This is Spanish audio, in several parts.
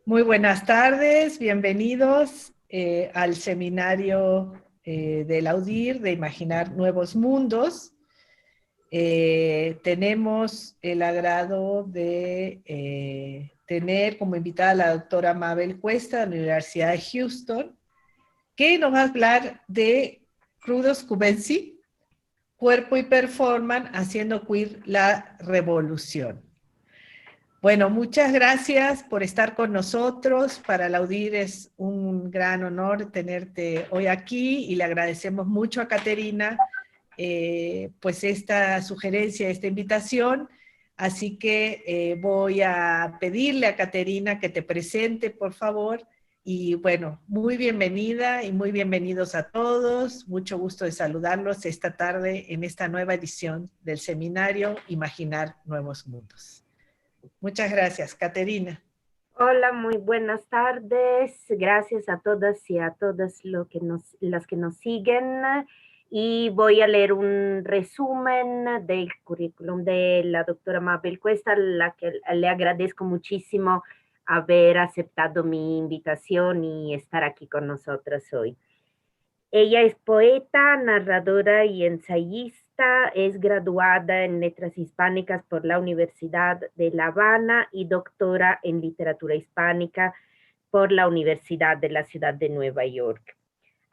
Muy buenas tardes, bienvenidos al seminario del AUDIR de Imaginar Nuevos Mundos. Tenemos el agrado de tener como invitada a la doctora Mabel Cuesta de la Universidad de Houston, que nos va a hablar de Crudos Cubensi, Cuerpo y Performance, haciendo queer la revolución. Bueno, muchas gracias por estar con nosotros. Para la UDIR es un gran honor tenerte hoy aquí y le agradecemos mucho a Caterina pues esta sugerencia, esta invitación. Así que voy a pedirle a Caterina que te presente, por favor. Y bueno, muy bienvenida y muy bienvenidos a todos. Mucho gusto de saludarlos esta tarde en esta nueva edición del seminario Imaginar Nuevos Mundos. Muchas gracias, Caterina. Hola, muy buenas tardes. Gracias a todas y a todas las que nos siguen. Y voy a leer un resumen del currículum de la doctora Mabel Cuesta, a la que le agradezco muchísimo haber aceptado mi invitación y estar aquí con nosotras hoy. Ella es poeta, narradora y ensayista, es graduada en Letras Hispánicas por la Universidad de La Habana y doctora en Literatura Hispánica por la Universidad de la Ciudad de Nueva York.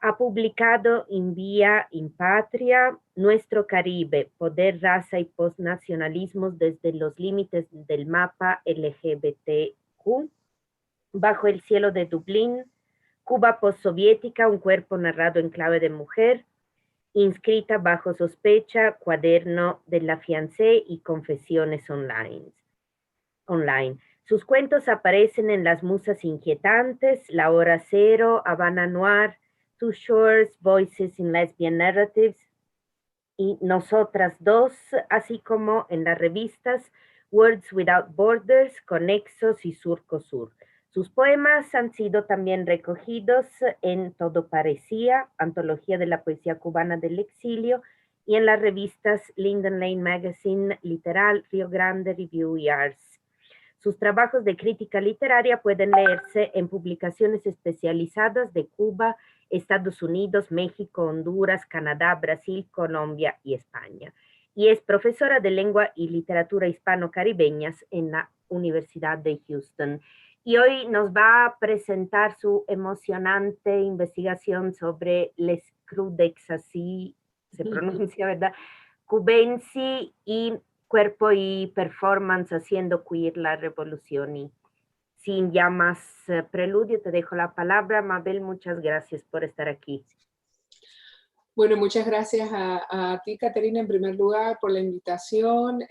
Ha publicado In Vía, In Patria, Nuestro Caribe, Poder, Raza y Postnacionalismos desde los límites del mapa LGBTQ, Bajo el cielo de Dublín, Cuba postsoviética, un cuerpo narrado en clave de mujer, Inscrita bajo sospecha, Cuaderno de la fiancé y Confesiones online. Sus cuentos aparecen en Las Musas Inquietantes, La Hora Cero, Habana Noir, Two Shores, Voices in Lesbian Narratives y Nosotras Dos, así como en las revistas Words Without Borders, Conexos y Surco Sur. Sus poemas han sido también recogidos en Todo Parecía, Antología de la Poesía Cubana del Exilio, y en las revistas Linden Lane Magazine, Literal, Río Grande Review y Ars. Sus trabajos de crítica literaria pueden leerse en publicaciones especializadas de Cuba, Estados Unidos, México, Honduras, Canadá, Brasil, Colombia y España. Y es profesora de lengua y literatura hispano-caribeñas en la Universidad de Houston. Y hoy nos va a presentar su emocionante investigación sobre les Crudex, así se pronuncia, ¿verdad? Cubensi y Cuerpo y Performance, haciendo queer la revolución. Y sin ya más preludio, te dejo la palabra. Mabel, muchas gracias por estar aquí. Bueno, muchas gracias a ti, Caterina, en primer lugar, por la invitación,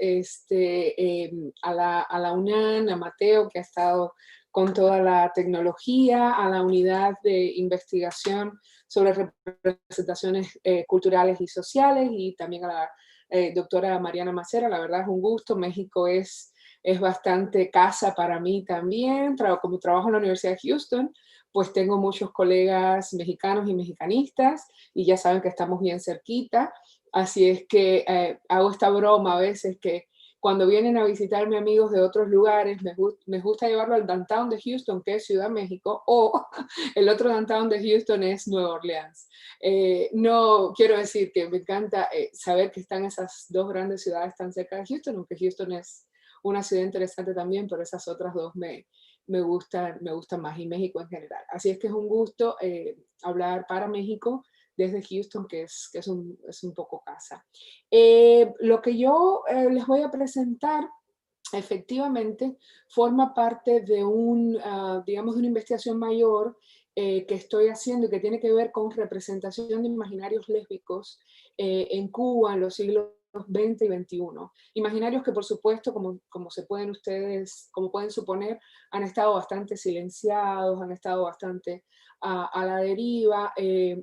a la UNAM, a Mateo, que ha estado con toda la tecnología, a la unidad de investigación sobre representaciones culturales y sociales, y también a la doctora Mariana Macera. La verdad es un gusto. México es bastante casa para mí también. Como trabajo en la Universidad de Houston, pues tengo muchos colegas mexicanos y mexicanistas, y ya saben que estamos bien cerquita. Así es que hago esta broma a veces que cuando vienen a visitarme amigos de otros lugares, me gusta llevarlo al downtown de Houston, que es Ciudad México, o el otro downtown de Houston es Nueva Orleans. No quiero decir que me encanta saber que están esas dos grandes ciudades tan cerca de Houston, aunque Houston es una ciudad interesante también, pero esas otras dos me gustan más, y México en general. Así es que es un gusto hablar para México desde Houston, que es un poco casa. Lo que yo les voy a presentar efectivamente forma parte de digamos, de una investigación mayor que estoy haciendo y que tiene que ver con representación de imaginarios lésbicos en Cuba en los siglos XX y XXI. Imaginarios que, por supuesto, como pueden suponer, han estado bastante silenciados, han estado bastante a la deriva,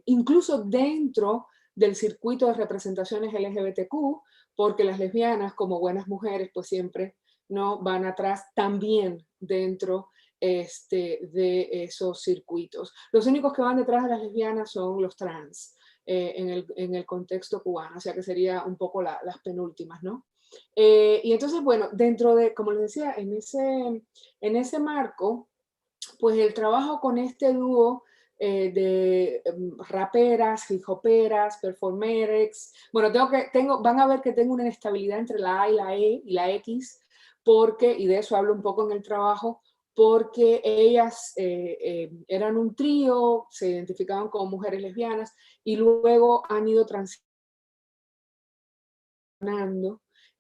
incluso dentro del circuito de representaciones LGBTQ, porque las lesbianas, como buenas mujeres, pues siempre no van atrás también dentro de esos circuitos. Los únicos que van detrás de las lesbianas son los trans en el contexto cubano, o sea que sería un poco las penúltimas, ¿no? Y entonces, bueno, dentro de, como les decía, en ese marco, pues el trabajo con este dúo de raperas, hip hoperas, performerex. Bueno, van a ver que tengo una inestabilidad entre la A y la E y la X, porque, y de eso hablo un poco en el trabajo, porque ellas eran un trío, se identificaban como mujeres lesbianas y luego han ido transicionando.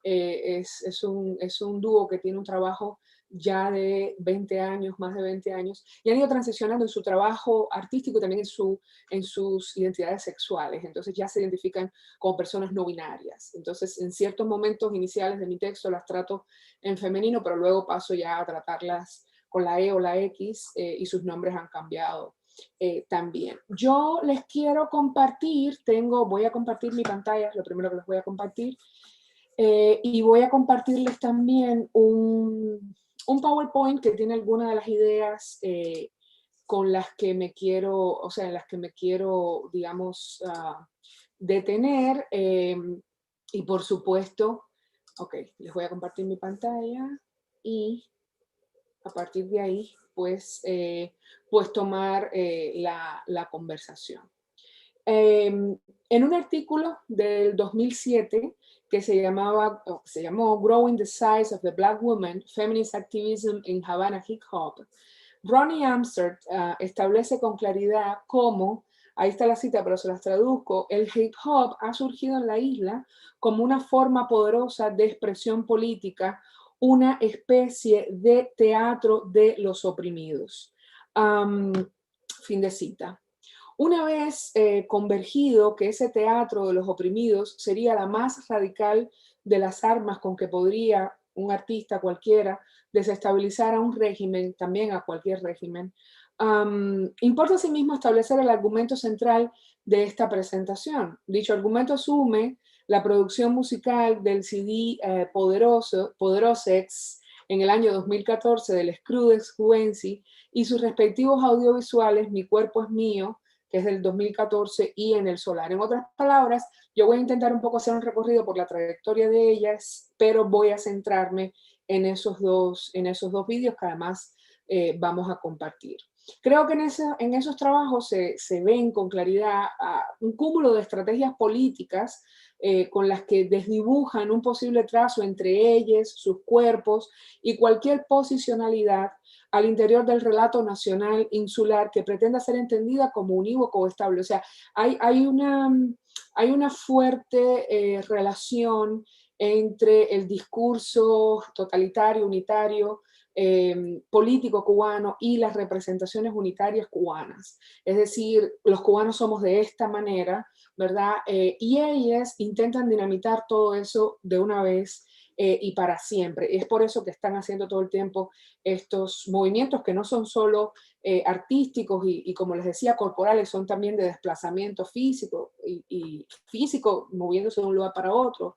Es un dúo que tiene un trabajo ya de 20 años, más de 20 años, y han ido transicionando en su trabajo artístico y también en sus identidades sexuales. Entonces ya se identifican como personas no binarias. Entonces en ciertos momentos iniciales de mi texto las trato en femenino, pero luego paso ya a tratarlas con la E o la X y sus nombres han cambiado también. Yo les quiero compartir, voy a compartir mi pantalla, es lo primero que les voy a compartir, y voy a compartirles también un PowerPoint que tiene algunas de las ideas con las que me quiero, o sea, en las que me quiero, digamos, detener. Y por supuesto, ok, les voy a compartir mi pantalla y a partir de ahí, pues tomar la conversación. En un artículo del 2007 que se llamó Growing the Size of the Black Woman, Feminist Activism in Havana Hip Hop, Ronnie Amsterdam establece con claridad cómo, ahí está la cita, pero se las traduzco, el hip hop ha surgido en la isla como una forma poderosa de expresión política, una especie de teatro de los oprimidos. Fin de cita. Una vez convergido que ese teatro de los oprimidos sería la más radical de las armas con que podría un artista cualquiera desestabilizar a un régimen, también a cualquier régimen, importa asimismo establecer el argumento central de esta presentación. Dicho argumento asume la producción musical del CD Poderosex en el año 2014 del Scrooge Juvenci y sus respectivos audiovisuales Mi Cuerpo es Mío, que es del 2014, y En el Solar. En otras palabras, yo voy a intentar un poco hacer un recorrido por la trayectoria de ellas, pero voy a centrarme en esos dos vídeos que además vamos a compartir. Creo que en esos trabajos se ven con claridad un cúmulo de estrategias políticas con las que desdibujan un posible trazo entre ellas, sus cuerpos y cualquier posicionalidad al interior del relato nacional insular que pretenda ser entendida como unívoco o estable. O sea, hay una fuerte relación entre el discurso totalitario, unitario, político cubano y las representaciones unitarias cubanas. Es decir, los cubanos somos de esta manera, ¿verdad? Y ellas intentan dinamitar todo eso de una vez y para siempre. Y es por eso que están haciendo todo el tiempo estos movimientos que no son solo artísticos y, como les decía, corporales, son también de desplazamiento físico y físico, moviéndose de un lugar para otro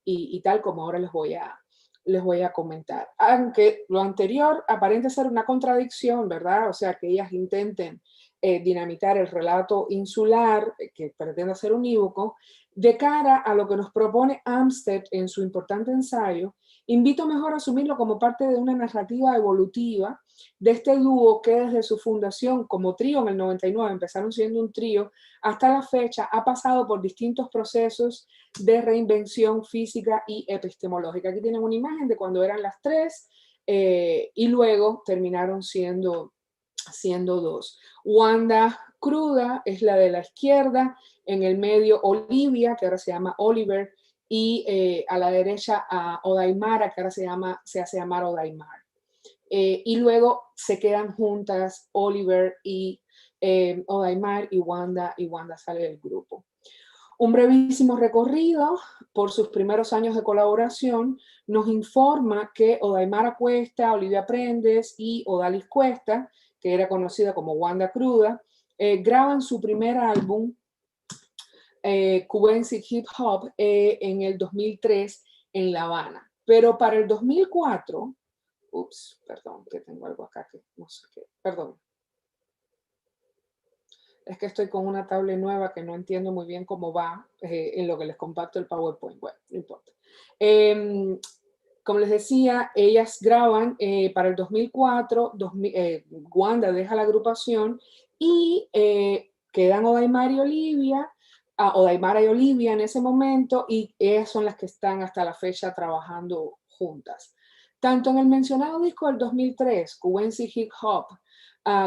y tal como ahora les voy a comentar. Aunque lo anterior aparenta ser una contradicción, ¿verdad? O sea, que ellas intenten dinamitar el relato insular, que pretende ser unívoco, de cara a lo que nos propone Amstead en su importante ensayo, invito mejor a asumirlo como parte de una narrativa evolutiva de este dúo que desde su fundación como trío en el 99, empezaron siendo un trío, hasta la fecha ha pasado por distintos procesos de reinvención física y epistemológica. Aquí tienen una imagen de cuando eran las tres y luego terminaron siendo dos. Wanda Cruda es la de la izquierda, en el medio Olivia, que ahora se llama Oliver, y a la derecha a Odaimara, que ahora se hace llamar Odaimar. Y luego se quedan juntas Oliver y Odaimar y Wanda sale del grupo. Un brevísimo recorrido por sus primeros años de colaboración nos informa que Odaimara Cuesta, Olivia Prendes y Odalis Cuesta, que era conocida como Wanda Cruda, graban su primer álbum, Cubensi Hip Hop, en el 2003 en La Habana. Pero para el 2004, perdón, que tengo algo acá que no sé qué, perdón. Es que estoy con una tablet nueva que no entiendo muy bien cómo va en lo que les comparto el PowerPoint. Bueno, no importa. como les decía, ellas graban para el 2004, Wanda deja la agrupación y quedan Odaimara y Olivia en ese momento, y ellas son las que están hasta la fecha trabajando juntas. Tanto en el mencionado disco del 2003, Cubensi Hip Hop,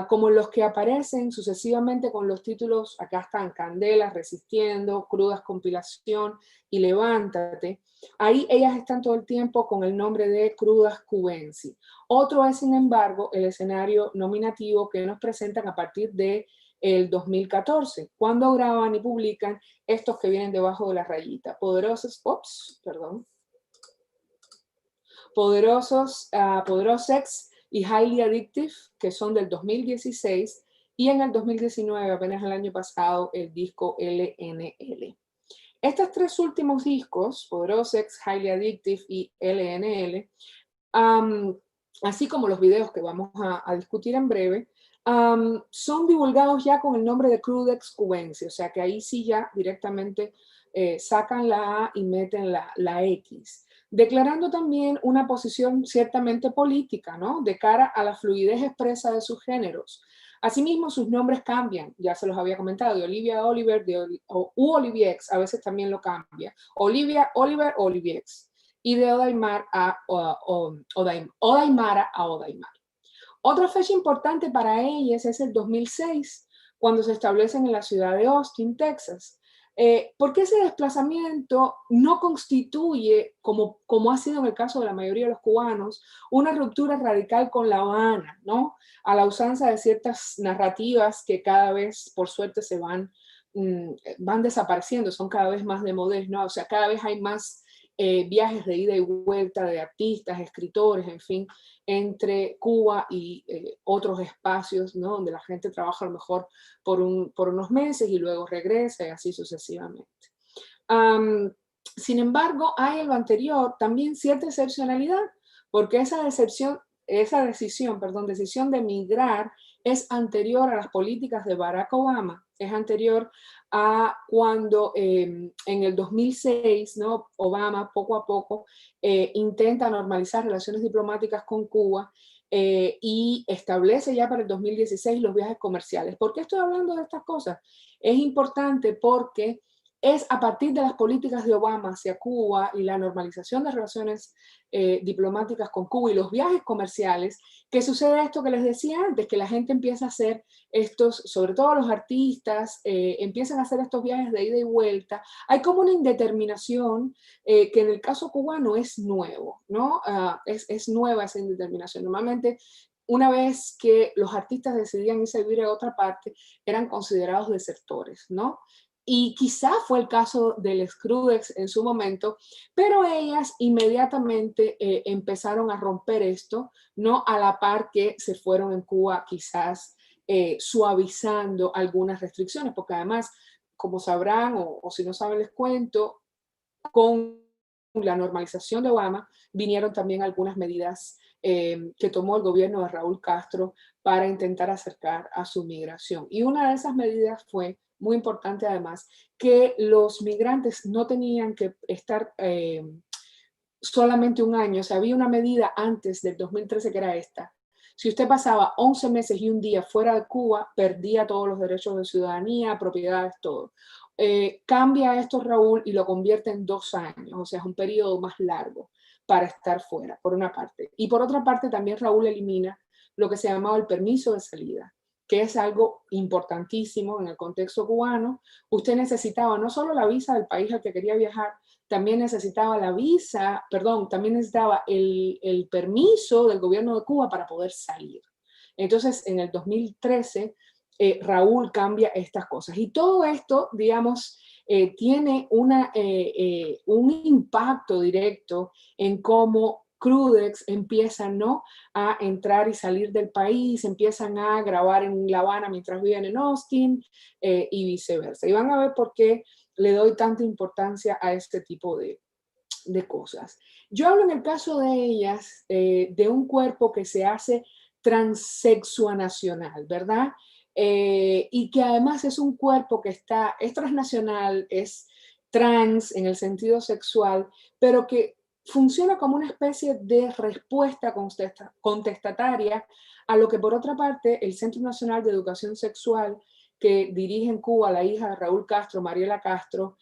como los que aparecen sucesivamente con los títulos, acá están Candela, Resistiendo, Crudas Compilación y Levántate. Ahí ellas están todo el tiempo con el nombre de Crudas Cubensi. Otro es, sin embargo, el escenario nominativo que nos presentan a partir de el 2014, cuando graban y publican estos que vienen debajo de la rayita. Poderosex y Highly Addictive, que son del 2016, y en el 2019, apenas el año pasado, el disco LNL. Estos tres últimos discos, Poderosex, Highly Addictive y LNL, así como los videos que vamos a discutir en breve, son divulgados ya con el nombre de Crudex Cubensi, o sea que ahí sí ya directamente sacan la A y meten la X, declarando también una posición ciertamente política, ¿no? De cara a la fluidez expresa de sus géneros. Asimismo, sus nombres cambian, ya se los había comentado, de Olivia a Oliver, Oliviex, a veces también lo cambia. Olivia, Oliver, Oliviex. Y de Odaimara a Odaimar. Otra fecha importante para ellas es el 2006, cuando se establecen en la ciudad de Austin, Texas. Porque ese desplazamiento no constituye, como ha sido en el caso de la mayoría de los cubanos, una ruptura radical con La Habana, ¿no? A la usanza de ciertas narrativas que cada vez, por suerte, van desapareciendo, son cada vez más de modés, ¿no? O sea, cada vez hay más viajes de ida y vuelta de artistas, escritores, en fin, entre Cuba y otros espacios, ¿no? Donde la gente trabaja a lo mejor por unos meses y luego regresa y así sucesivamente. Sin embargo, hay en lo anterior también cierta excepcionalidad, porque esa decisión de emigrar es anterior a las políticas de Barack Obama, es anterior a cuando en el 2006, ¿no? Obama poco a poco intenta normalizar relaciones diplomáticas con Cuba y establece ya para el 2016 los viajes comerciales. ¿Por qué estoy hablando de estas cosas? Es importante porque es a partir de las políticas de Obama hacia Cuba y la normalización de relaciones diplomáticas con Cuba y los viajes comerciales que sucede esto que les decía antes, que la gente empieza a hacer estos, sobre todo los artistas, empiezan a hacer estos viajes de ida y vuelta. Hay como una indeterminación que en el caso cubano es nuevo, ¿no? Es nueva esa indeterminación. Normalmente, una vez que los artistas decidían irse a vivir a otra parte, eran considerados desertores, ¿no? Y quizá fue el caso del Crudex en su momento, pero ellas inmediatamente empezaron a romper esto, ¿no? A la par que se fueron en Cuba quizás suavizando algunas restricciones, porque además, como sabrán, o si no saben les cuento, con la normalización de Obama vinieron también algunas medidas que tomó el gobierno de Raúl Castro para intentar acercar a su migración. Y una de esas medidas fue, muy importante además, que los migrantes no tenían que estar solamente un año. O sea, había una medida antes del 2013 que era esta. Si usted pasaba 11 meses y un día fuera de Cuba, perdía todos los derechos de ciudadanía, propiedades, todo. Cambia esto Raúl y lo convierte en 2 años, o sea, es un periodo más largo para estar fuera, por una parte. Y por otra parte, también Raúl elimina lo que se llamaba el permiso de salida, que es algo importantísimo en el contexto cubano. Usted necesitaba no solo la visa del país al que quería viajar, también necesitaba también necesitaba el permiso del gobierno de Cuba para poder salir. Entonces, en el 2013, Raúl cambia estas cosas. Y todo esto, digamos, tiene un impacto directo en cómo Crudex empiezan, ¿no?, a entrar y salir del país, empiezan a grabar en La Habana mientras viven en Austin y viceversa. Y van a ver por qué le doy tanta importancia a este tipo de cosas. Yo hablo en el caso de ellas de un cuerpo que se hace transexuanacional, ¿verdad? Y que además es un cuerpo que es transnacional, es trans en el sentido sexual, pero que funciona como una especie de respuesta contestataria a lo que por otra parte el Centro Nacional de Educación Sexual, que dirige en Cuba la hija de Raúl Castro, Mariela Castro,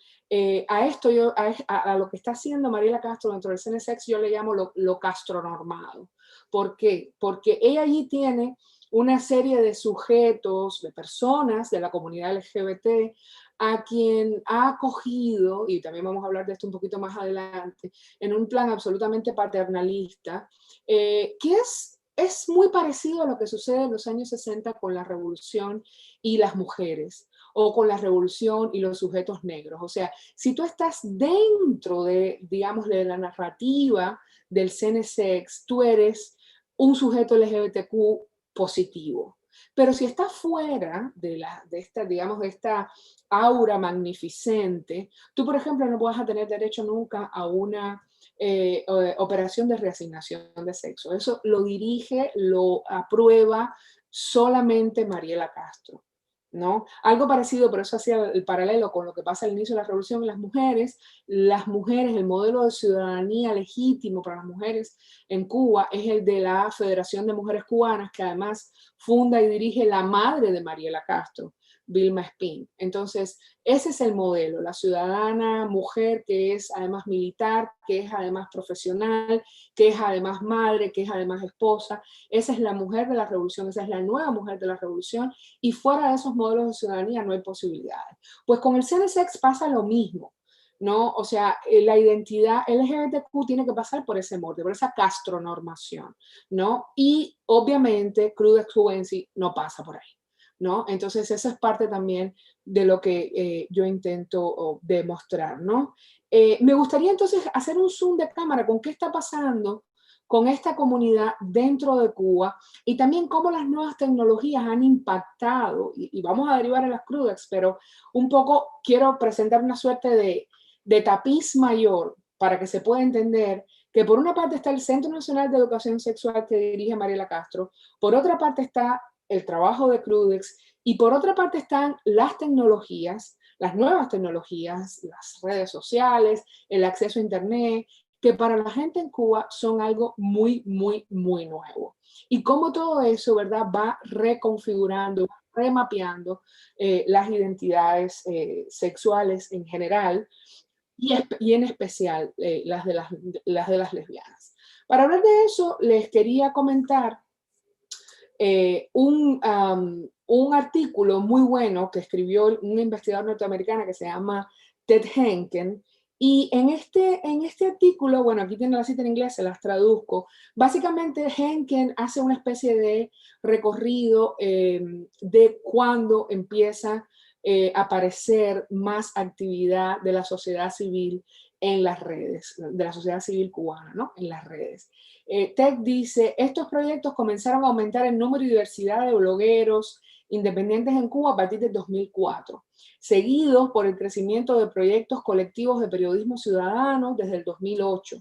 a lo que está haciendo Mariela Castro dentro del CNSX yo le llamo lo castronormado. ¿Por qué? Porque ella allí tiene una serie de sujetos, de personas de la comunidad LGBT, a quien ha acogido, y también vamos a hablar de esto un poquito más adelante, en un plan absolutamente paternalista, que es muy parecido a lo que sucede en los años 60 con la revolución y las mujeres, o con la revolución y los sujetos negros. O sea, si tú estás dentro de, digamos, de la narrativa del CNSX, tú eres un sujeto LGBTQ positivo. Pero si estás fuera de esta, digamos, de esta aura magnificente, tú, por ejemplo, no vas a tener derecho nunca a una operación de reasignación de sexo. Eso lo dirige, lo aprueba solamente Mariela Castro, ¿no? Algo parecido, pero eso hacía el paralelo con lo que pasa al inicio de la revolución en las mujeres, el modelo de ciudadanía legítimo para las mujeres en Cuba es el de la Federación de Mujeres Cubanas, que además funda y dirige la madre de Mariela Castro, Vilma Espín. Entonces, ese es el modelo, la ciudadana mujer que es además militar, que es además profesional, que es además madre, que es además esposa. Esa es la mujer de la revolución, esa es la nueva mujer de la revolución, y fuera de esos modelos de ciudadanía no hay posibilidades. Pues con el CNSX pasa lo mismo, ¿no? O sea, la identidad LGBTQ tiene que pasar por ese molde, por esa castronormación, ¿no? Y obviamente Crude Excluency no pasa por ahí, ¿no? Entonces eso es parte también de lo que yo intento demostrar, ¿no? Me gustaría entonces hacer un zoom de cámara con qué está pasando con esta comunidad dentro de Cuba y también cómo las nuevas tecnologías han impactado, y vamos a derivar a las Crudex, pero un poco quiero presentar una suerte de tapiz mayor para que se pueda entender que por una parte está el Centro Nacional de Educación Sexual que dirige Mariela Castro, por otra parte está el trabajo de Crudex y por otra parte están las tecnologías, las nuevas tecnologías, las redes sociales, el acceso a Internet, que para la gente en Cuba son algo muy, muy, muy nuevo. Y cómo todo eso, ¿verdad?, va reconfigurando, remapeando las identidades sexuales en general y en especial las de las lesbianas. Para hablar de eso, les quería comentar un artículo muy bueno que escribió un investigador norteamericano que se llama Ted Henken. Y en este artículo, bueno, aquí tiene la cita en inglés, se las traduzco. Básicamente, Henken hace una especie de recorrido de cuándo empieza a aparecer más actividad de la sociedad civil en las redes, de la sociedad civil cubana, ¿no? En las redes. Ted dice, estos proyectos comenzaron a aumentar el número y diversidad de blogueros independientes en Cuba a partir del 2004, seguidos por el crecimiento de proyectos colectivos de periodismo ciudadano desde el 2008.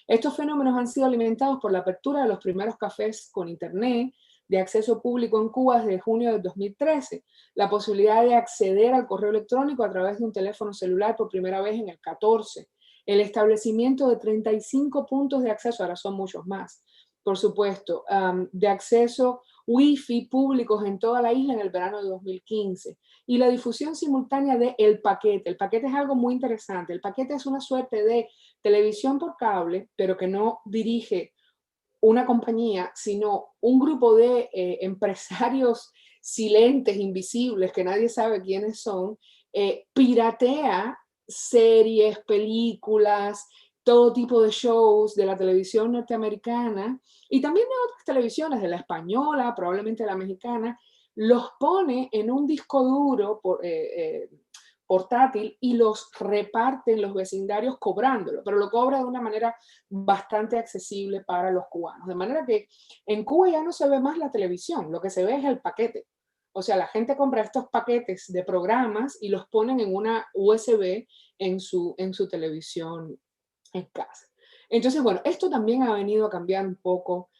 Estos fenómenos han sido alimentados por la apertura de los primeros cafés con internet de acceso público en Cuba desde junio del 2013, la posibilidad de acceder al correo electrónico a través de un teléfono celular por primera vez en el 14, el establecimiento de 35 puntos de acceso, ahora son muchos más, por supuesto, de acceso Wi-Fi públicos en toda la isla en el verano de 2015, y la difusión simultánea de El Paquete. El Paquete es algo muy interesante. El Paquete es una suerte de televisión por cable, pero que no dirige una compañía, sino un grupo de empresarios silentes, invisibles, que nadie sabe quiénes son, piratea series, películas, todo tipo de shows de la televisión norteamericana y también de otras televisiones, de la española, probablemente de la mexicana, los pone en un disco duro portátil y los reparte en los vecindarios cobrándolo, pero lo cobra de una manera bastante accesible para los cubanos. De manera que en Cuba ya no se ve más la televisión, lo que se ve es el paquete. O sea, la gente compra estos paquetes de programas y los ponen en una USB en su televisión en casa. Entonces, bueno, esto también ha venido a cambiar un poco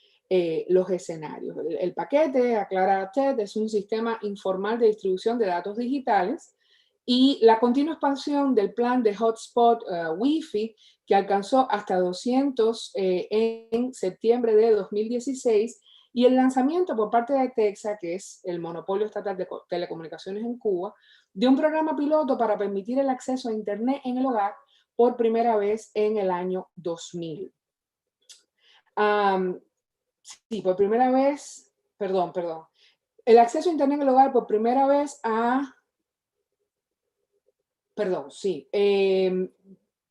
los escenarios. El paquete, aclara Ted, es un sistema informal de distribución de datos digitales y la continua expansión del plan de hotspot Wi-Fi, que alcanzó hasta 200 en septiembre de 2016, y el lanzamiento por parte de Texas, que es el monopolio estatal de telecomunicaciones en Cuba, de un programa piloto para permitir el acceso a Internet en el hogar por primera vez en el año 2000. Sí, por primera vez, perdón. El acceso a Internet en el hogar por primera vez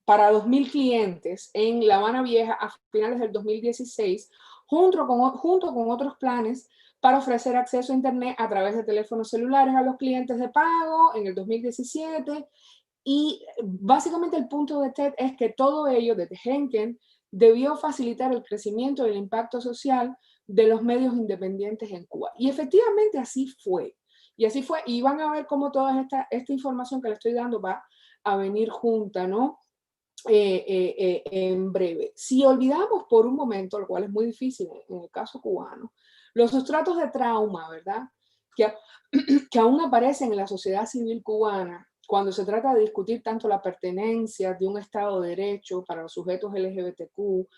para 2.000 clientes en La Habana Vieja a finales del 2016, junto con otros planes para ofrecer acceso a Internet a través de teléfonos celulares a los clientes de pago en el 2017. Y básicamente el punto de TED es que todo ello, desde Henken, debió facilitar el crecimiento y el impacto social de los medios independientes en Cuba. Y efectivamente así fue. Y van a ver cómo toda esta información que le estoy dando va a venir junta, ¿no? En breve. Si olvidamos por un momento, lo cual es muy difícil en el caso cubano, los sustratos de trauma, ¿verdad? Que aún aparecen en la sociedad civil cubana cuando se trata de discutir tanto la pertenencia de un Estado de Derecho para los sujetos LGBTQ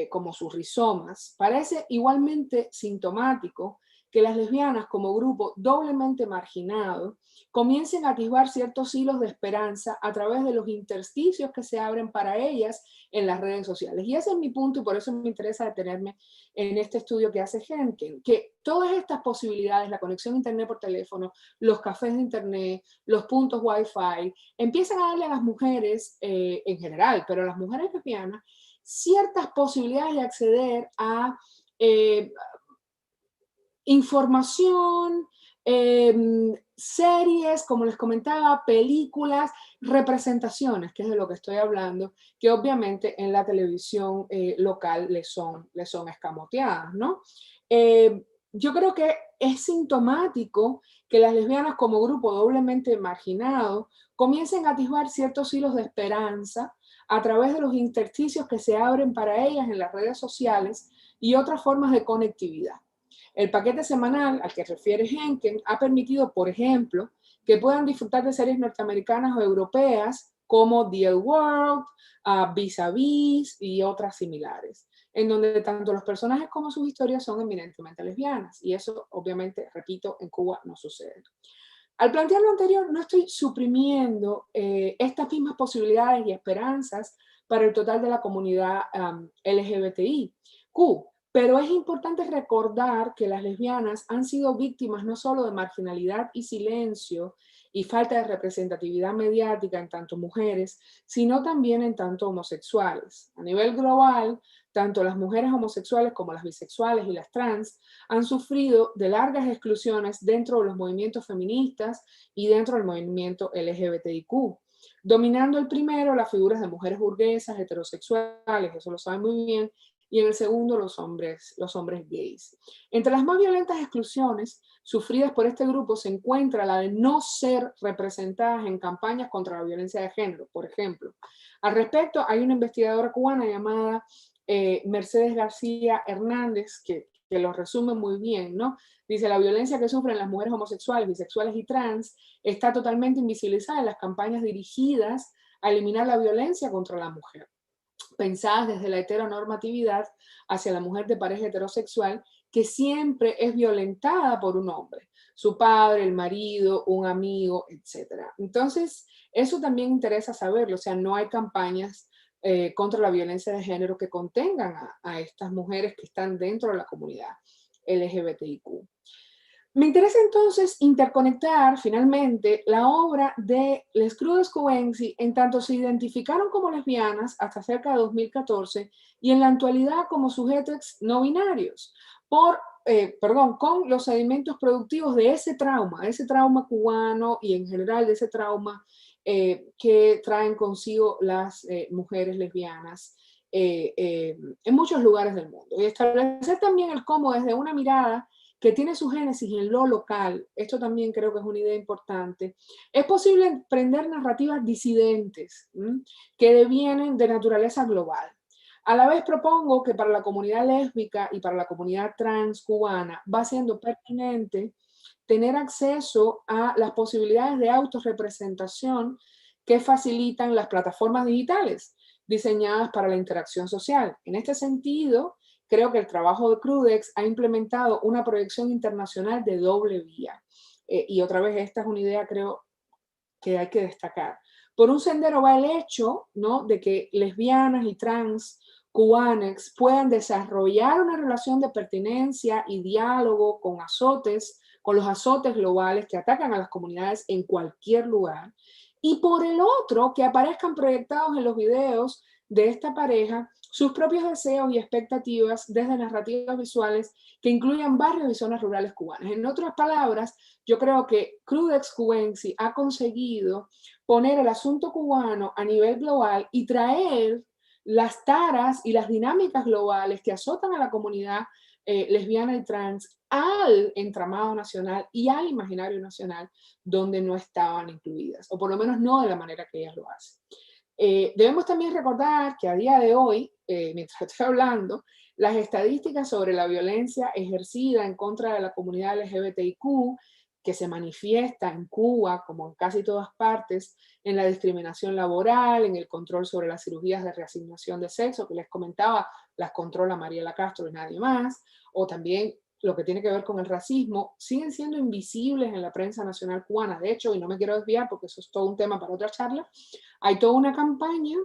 como sus rizomas, parece igualmente sintomático que las lesbianas como grupo doblemente marginado comiencen a atisbar ciertos hilos de esperanza a través de los intersticios que se abren para ellas en las redes sociales. Y ese es mi punto y por eso me interesa detenerme en este estudio que hace Henken, que todas estas posibilidades, la conexión a Internet por teléfono, los cafés de Internet, los puntos Wi-Fi, empiezan a darle a las mujeres en general, pero a las mujeres lesbianas, ciertas posibilidades de acceder a información, series, como les comentaba, películas, representaciones, que es de lo que estoy hablando, que obviamente en la televisión local les son escamoteadas, ¿no? Yo creo que es sintomático que las lesbianas como grupo doblemente marginado comiencen a atisbar ciertos hilos de esperanza a través de los intersticios que se abren para ellas en las redes sociales y otras formas de conectividad. El paquete semanal al que refiere Henken ha permitido, por ejemplo, que puedan disfrutar de series norteamericanas o europeas como The World, Vis a Vis y otras similares, en donde tanto los personajes como sus historias son eminentemente lesbianas. Y eso, obviamente, repito, en Cuba no sucede. Al plantear lo anterior, no estoy suprimiendo estas mismas posibilidades y esperanzas para el total de la comunidad LGBTIQ, pero es importante recordar que las lesbianas han sido víctimas no solo de marginalidad y silencio y falta de representatividad mediática en tanto mujeres, sino también en tanto homosexuales. A nivel global, tanto las mujeres homosexuales como las bisexuales y las trans han sufrido de largas exclusiones dentro de los movimientos feministas y dentro del movimiento LGBTIQ. Dominando el primero las figuras de mujeres burguesas, heterosexuales, eso lo saben muy bien, y en el segundo los hombres gays. Entre las más violentas exclusiones sufridas por este grupo se encuentra la de no ser representadas en campañas contra la violencia de género, por ejemplo. Al respecto, hay una investigadora cubana llamada Mercedes García Hernández que lo resume muy bien, ¿no? Dice, la violencia que sufren las mujeres homosexuales, bisexuales y trans está totalmente invisibilizada en las campañas dirigidas a eliminar la violencia contra la mujer, pensadas desde la heteronormatividad hacia la mujer de pareja heterosexual, que siempre es violentada por un hombre, su padre, el marido, un amigo, etc. Entonces, eso también interesa saberlo, o sea, no hay campañas contra la violencia de género que contengan a estas mujeres que están dentro de la comunidad LGBTIQ. Me interesa entonces interconectar finalmente la obra de Les Crudes Cubensi en tanto se identificaron como lesbianas hasta cerca de 2014 y en la actualidad como sujetos no binarios, con los sedimentos productivos de ese trauma cubano y en general de ese trauma que traen consigo las mujeres lesbianas en muchos lugares del mundo. Y establecer también el cómo desde una mirada que tiene su génesis en lo local, esto también creo que es una idea importante, es posible emprender narrativas disidentes que devienen de naturaleza global. A la vez propongo que para la comunidad lésbica y para la comunidad trans cubana va siendo pertinente tener acceso a las posibilidades de autorrepresentación que facilitan las plataformas digitales diseñadas para la interacción social. En este sentido, creo que el trabajo de Crudex ha implementado una proyección internacional de doble vía. Y otra vez, esta es una idea, creo, que hay que destacar. Por un sendero va el hecho, ¿no?, de que lesbianas y trans cubanas puedan desarrollar una relación de pertenencia y diálogo con los azotes globales que atacan a las comunidades en cualquier lugar. Y por el otro, que aparezcan proyectados en los videos de esta pareja sus propios deseos y expectativas desde narrativas visuales que incluyan barrios y zonas rurales cubanas. En otras palabras, yo creo que Crudex Cubensi ha conseguido poner el asunto cubano a nivel global y traer las taras y las dinámicas globales que azotan a la comunidad lesbiana y trans al entramado nacional y al imaginario nacional donde no estaban incluidas, o por lo menos no de la manera que ellas lo hacen. Debemos también recordar que a día de hoy, mientras estoy hablando, las estadísticas sobre la violencia ejercida en contra de la comunidad LGBTIQ, que se manifiesta en Cuba, como en casi todas partes, en la discriminación laboral, en el control sobre las cirugías de reasignación de sexo, que les comentaba, las controla Mariela Castro y nadie más, o también lo que tiene que ver con el racismo, siguen siendo invisibles en la prensa nacional cubana. De hecho, y no me quiero desviar porque eso es todo un tema para otra charla, hay toda una campaña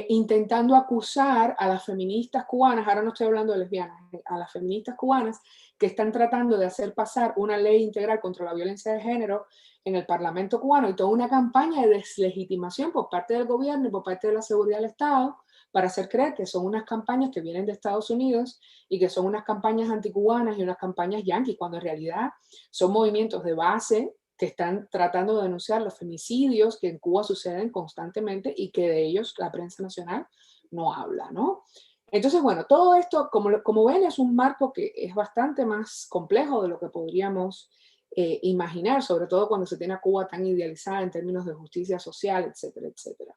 intentando acusar a las feministas cubanas, ahora no estoy hablando de lesbianas, a las feministas cubanas que están tratando de hacer pasar una ley integral contra la violencia de género en el Parlamento cubano, y toda una campaña de deslegitimación por parte del gobierno y por parte de la seguridad del Estado para hacer creer que son unas campañas que vienen de Estados Unidos y que son unas campañas anticubanas y unas campañas yanquis, cuando en realidad son movimientos de base que están tratando de denunciar los femicidios que en Cuba suceden constantemente y que de ellos la prensa nacional no habla, ¿no? Entonces, bueno, todo esto, como ven, es un marco que es bastante más complejo de lo que podríamos imaginar, sobre todo cuando se tiene a Cuba tan idealizada en términos de justicia social, etcétera, etcétera.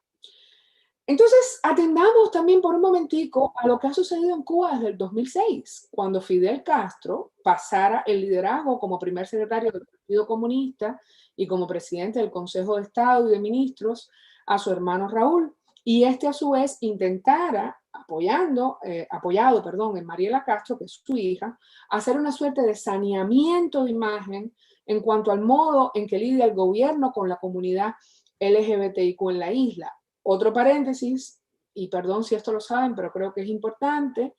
Entonces, atendamos también por un momentico a lo que ha sucedido en Cuba desde el 2006, cuando Fidel Castro pasara el liderazgo como primer secretario del Partido Comunista y como presidente del Consejo de Estado y de Ministros a su hermano Raúl, y este a su vez intentara, apoyado en Mariela Castro, que es su hija, hacer una suerte de saneamiento de imagen en cuanto al modo en que lidia el gobierno con la comunidad LGBTIQ en la isla. Otro paréntesis, y perdón si esto lo saben, pero creo que es importante,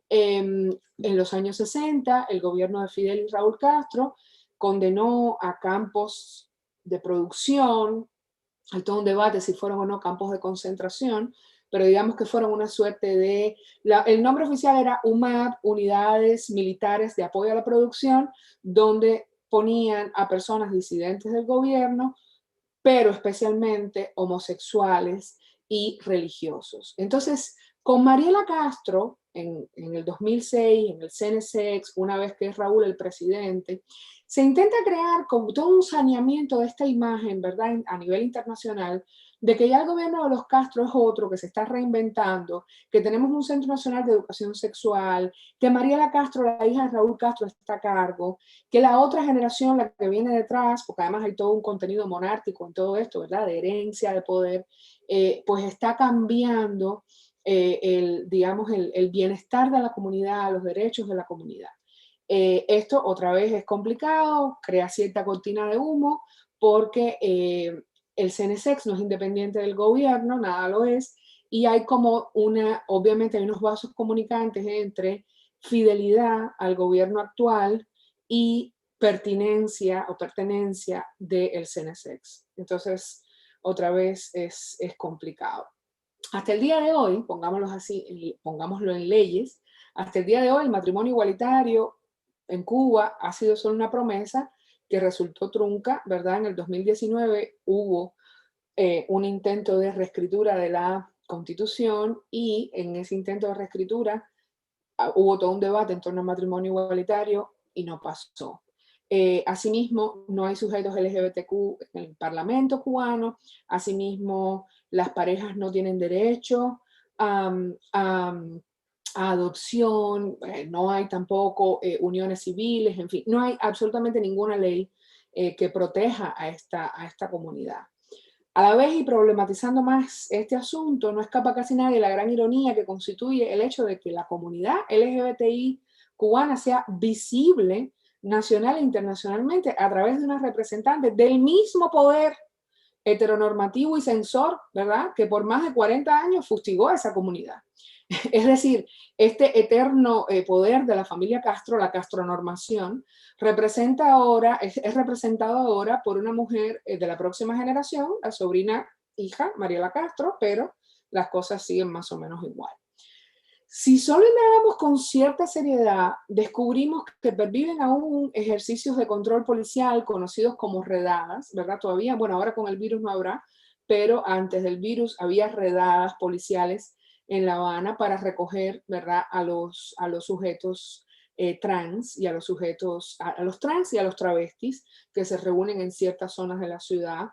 en los años 60, el gobierno de Fidel y Raúl Castro condenó a campos de producción, hay todo un debate si fueron o no campos de concentración, pero digamos que fueron una suerte de, el nombre oficial era UMAP, Unidades Militares de Apoyo a la Producción, donde ponían a personas disidentes del gobierno, pero especialmente homosexuales y religiosos. Entonces, con Mariela Castro, en el 2006, en el CNSX, una vez que es Raúl el presidente, se intenta crear como todo un saneamiento de esta imagen, ¿verdad?, a nivel internacional, de que ya el gobierno de los Castro es otro, que se está reinventando, que tenemos un Centro Nacional de Educación Sexual, que Mariela Castro, la hija de Raúl Castro, está a cargo, que la otra generación, la que viene detrás, porque además hay todo un contenido monárquico en todo esto, ¿verdad?, de herencia, de poder, pues está cambiando digamos, el bienestar de la comunidad, los derechos de la comunidad. Esto otra vez es complicado, crea cierta cortina de humo, porque el CNSX no es independiente del gobierno, nada lo es, y hay como obviamente hay unos vasos comunicantes entre fidelidad al gobierno actual y pertinencia o pertenencia del CNSX. Entonces, otra vez es complicado. Hasta el día de hoy, pongámoslo así, pongámoslo en leyes, hasta el día de hoy el matrimonio igualitario en Cuba ha sido solo una promesa que resultó trunca, ¿verdad? En el 2019 hubo un intento de reescritura de la Constitución y en ese intento de reescritura hubo todo un debate en torno al matrimonio igualitario y no pasó. Asimismo, no hay sujetos LGBTQ en el Parlamento cubano, asimismo, las parejas no tienen derecho a adopción, no hay tampoco uniones civiles, en fin, no hay absolutamente ninguna ley que proteja a esta comunidad. A la vez, y problematizando más este asunto, no escapa casi nadie la gran ironía que constituye el hecho de que la comunidad LGBTI cubana sea visible nacional e internacionalmente a través de una representante del mismo poder heteronormativo y censor, ¿verdad?, que por más de 40 años fustigó a esa comunidad. Es decir, este eterno poder de la familia Castro, la castronormación, representa ahora, es representado ahora por una mujer de la próxima generación, la sobrina hija, Mariela Castro, pero las cosas siguen más o menos igual. Si solo indagamos con cierta seriedad, descubrimos que perviven aún ejercicios de control policial conocidos como redadas, ¿verdad? Todavía, bueno, ahora con el virus no habrá, pero antes del virus había redadas policiales en La Habana para recoger, ¿verdad?, a los sujetos trans y a los sujetos, a los trans y a los travestis que se reúnen en ciertas zonas de la ciudad.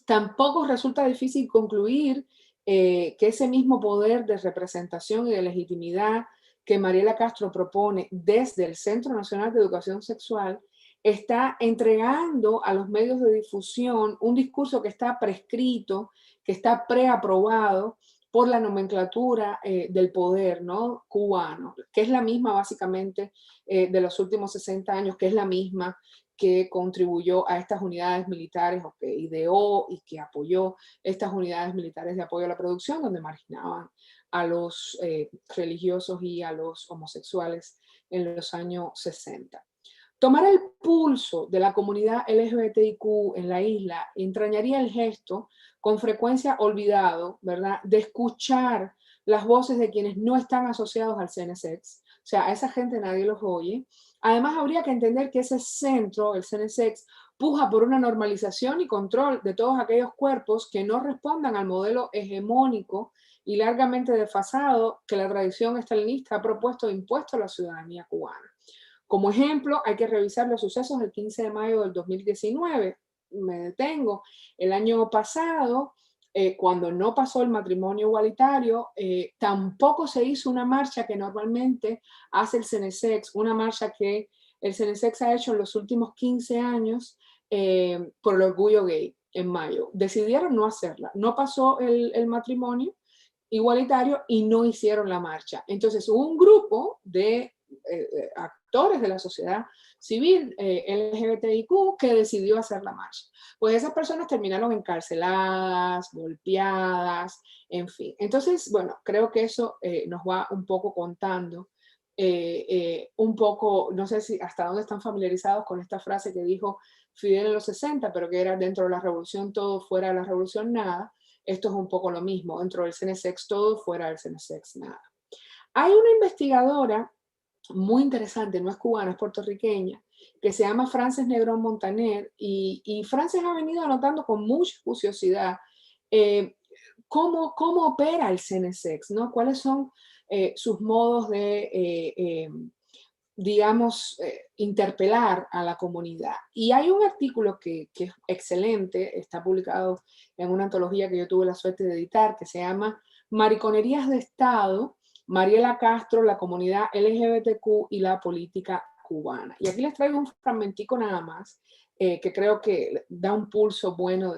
Tampoco resulta difícil concluir que ese mismo poder de representación y de legitimidad que Mariela Castro propone desde el Centro Nacional de Educación Sexual está entregando a los medios de difusión un discurso que está prescrito, que está preaprobado por la nomenclatura del poder, ¿no?, cubano, que es la misma básicamente de los últimos 60 años, que es la misma que contribuyó a estas unidades militares o que ideó y que apoyó estas unidades militares de apoyo a la producción, donde marginaban a los religiosos y a los homosexuales en los años 60. Tomar el pulso de la comunidad LGBTIQ en la isla entrañaría el gesto, con frecuencia olvidado, ¿verdad?, de escuchar las voces de quienes no están asociados al CNSX. O sea, a esa gente nadie los oye. Además, habría que entender que ese centro, el CNSX, puja por una normalización y control de todos aquellos cuerpos que no respondan al modelo hegemónico y largamente desfasado que la tradición estalinista ha propuesto e impuesto a la ciudadanía cubana. Como ejemplo, hay que revisar los sucesos del 15 de mayo del 2019. Me detengo. El año pasado, cuando no pasó el matrimonio igualitario, tampoco se hizo una marcha que normalmente hace el CNSX, una marcha que el CNSX ha hecho en los últimos 15 años por el orgullo gay en mayo. Decidieron no hacerla. No pasó el matrimonio igualitario y no hicieron la marcha. Entonces hubo un grupo de actores de la sociedad civil LGBTIQ que decidió hacer la marcha. Pues esas personas terminaron encarceladas, golpeadas, en fin. Entonces, bueno, creo que eso nos va un poco contando, un poco, no sé si hasta dónde están familiarizados con esta frase que dijo Fidel en los 60, pero que era dentro de la revolución todo, fuera de la revolución nada. Esto es un poco lo mismo, dentro del CNSX todo, fuera del CNSX nada. Hay una investigadora muy interesante, no es cubana, es puertorriqueña, que se llama Frances Negrón Montaner, y Frances ha venido anotando con mucha curiosidad cómo opera el CNSX, ¿no? Cuáles son sus modos de, digamos, interpelar a la comunidad. Y hay un artículo que es excelente, está publicado en una antología que yo tuve la suerte de editar, que se llama Mariconerías de Estado, Mariela Castro, la comunidad LGBTQ y la política cubana. Y aquí les traigo un fragmentico nada más, que creo que da un pulso bueno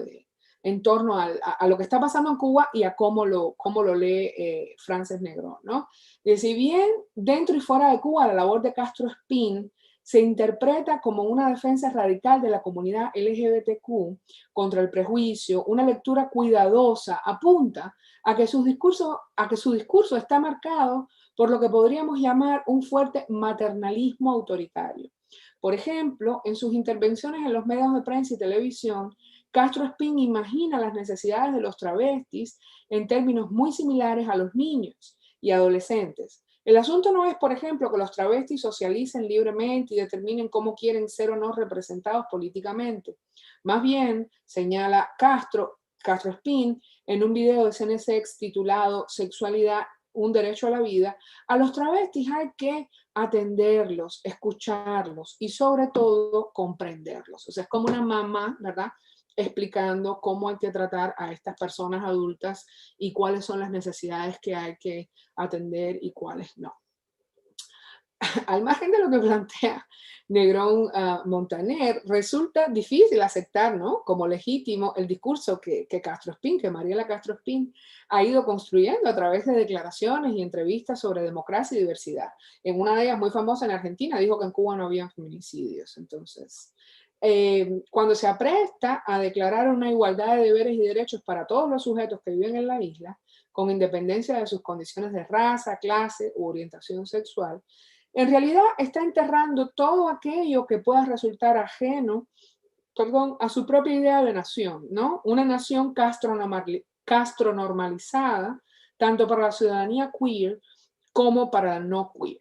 en torno a lo que está pasando en Cuba y a cómo lo lee Frances Negrón, ¿no? Y si bien dentro y fuera de Cuba la labor de Castro Espín se interpreta como una defensa radical de la comunidad LGBTQ contra el prejuicio, una lectura cuidadosa apunta a que su discurso está marcado por lo que podríamos llamar un fuerte maternalismo autoritario. Por ejemplo, en sus intervenciones en los medios de prensa y televisión, Castro Espín imagina las necesidades de los travestis en términos muy similares a los niños y adolescentes. El asunto no es, por ejemplo, que los travestis socialicen libremente y determinen cómo quieren ser o no representados políticamente. Más bien, señala Castro Espín, en un video de CNSX titulado Sexualidad, un derecho a la vida, a los travestis hay que atenderlos, escucharlos y sobre todo comprenderlos. O sea, es como una mamá, ¿verdad?, explicando cómo hay que tratar a estas personas adultas y cuáles son las necesidades que hay que atender y cuáles no. Al margen de lo que plantea Negrón Montaner, resulta difícil aceptar, ¿no?, como legítimo el discurso que Castro Espín, que Mariela Castro Espín ha ido construyendo a través de declaraciones y entrevistas sobre democracia y diversidad. En una de ellas, muy famosa en Argentina, dijo que en Cuba no había feminicidios. Entonces, cuando se apresta a declarar una igualdad de deberes y derechos para todos los sujetos que viven en la isla, con independencia de sus condiciones de raza, clase u orientación sexual, en realidad está enterrando todo aquello que pueda resultar ajeno, a su propia idea de nación, ¿no? Una nación castronormalizada, tanto para la ciudadanía queer como para la no queer.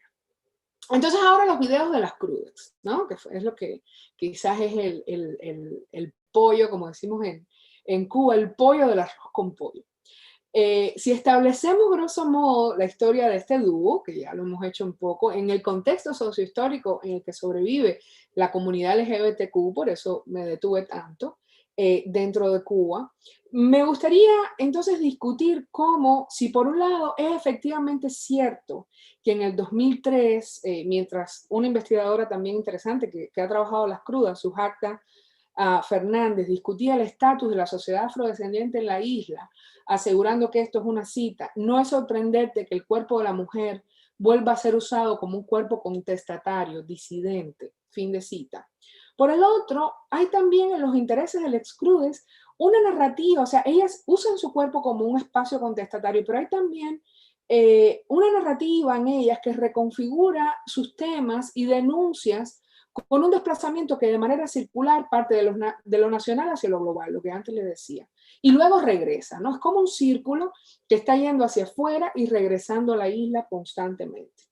Entonces ahora los videos de las crudas, ¿no?, que es lo que quizás es el pollo, como decimos en Cuba, el pollo del arroz con pollo. Si establecemos grosso modo la historia de este dúo, que ya lo hemos hecho un poco, en el contexto sociohistórico en el que sobrevive la comunidad LGBTQ, por eso me detuve tanto, dentro de Cuba, me gustaría entonces discutir cómo, si por un lado es efectivamente cierto que en el 2003, mientras una investigadora también interesante que ha trabajado las crudas, Sujakta Fernández, discutía el estatus de la sociedad afrodescendiente en la isla, asegurando que esto es una cita, no es sorprendente que el cuerpo de la mujer vuelva a ser usado como un cuerpo contestatario, disidente, fin de cita. Por el otro, hay también en los intereses del excludes una narrativa, o sea, ellas usan su cuerpo como un espacio contestatario, pero hay también una narrativa en ellas que reconfigura sus temas y denuncias con un desplazamiento que de manera circular parte de lo nacional hacia lo global, lo que antes le decía, y luego regresa, ¿no? Es como un círculo que está yendo hacia afuera y regresando a la isla constantemente.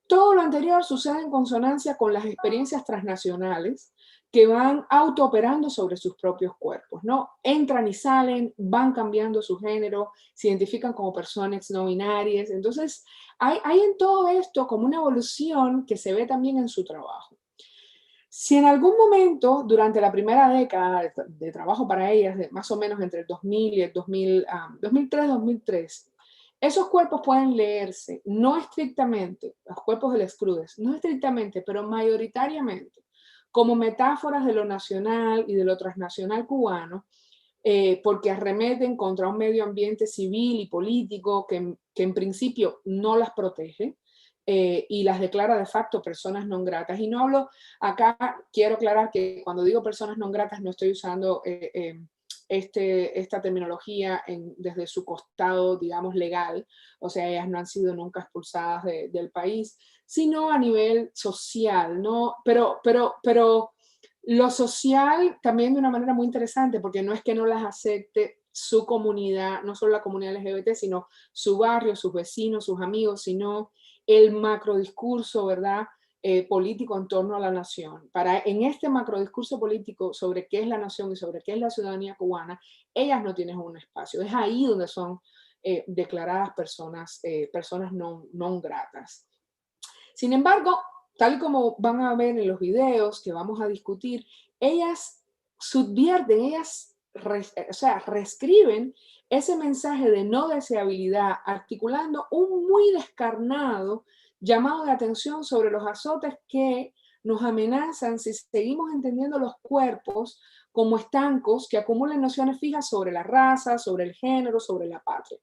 Todo lo anterior sucede en consonancia con las experiencias transnacionales que van autooperando sobre sus propios cuerpos, ¿no? Entran y salen, van cambiando su género, se identifican como personas no binarias. Entonces, hay en todo esto como una evolución que se ve también en su trabajo. Si en algún momento, durante la primera década de trabajo para ellas, más o menos entre el 2000 y el 2003, esos cuerpos pueden leerse, no estrictamente, los cuerpos del excludes, no estrictamente, pero mayoritariamente, como metáforas de lo nacional y de lo transnacional cubano, porque arremeten contra un medio ambiente civil y político que en principio no las protege, y las declara de facto personas non gratas. Y no hablo, acá quiero aclarar que cuando digo personas non gratas no estoy usando esta terminología desde su costado, digamos, legal, o sea, ellas no han sido nunca expulsadas del país, sino a nivel social, ¿no? Pero lo social también de una manera muy interesante, porque no es que no las acepte su comunidad, no solo la comunidad LGBT, sino su barrio, sus vecinos, sus amigos, sino el macrodiscurso, ¿verdad?, político en torno a la nación. En este macrodiscurso político sobre qué es la nación y sobre qué es la ciudadanía cubana, ellas no tienen un espacio. Es ahí donde son declaradas personas non gratas. Sin embargo, tal y como van a ver en los videos que vamos a discutir, ellas subvierten, ellas reescriben ese mensaje de no deseabilidad, articulando un muy descarnado llamado de atención sobre los azotes que nos amenazan si seguimos entendiendo los cuerpos como estancos que acumulan nociones fijas sobre la raza, sobre el género, sobre la patria.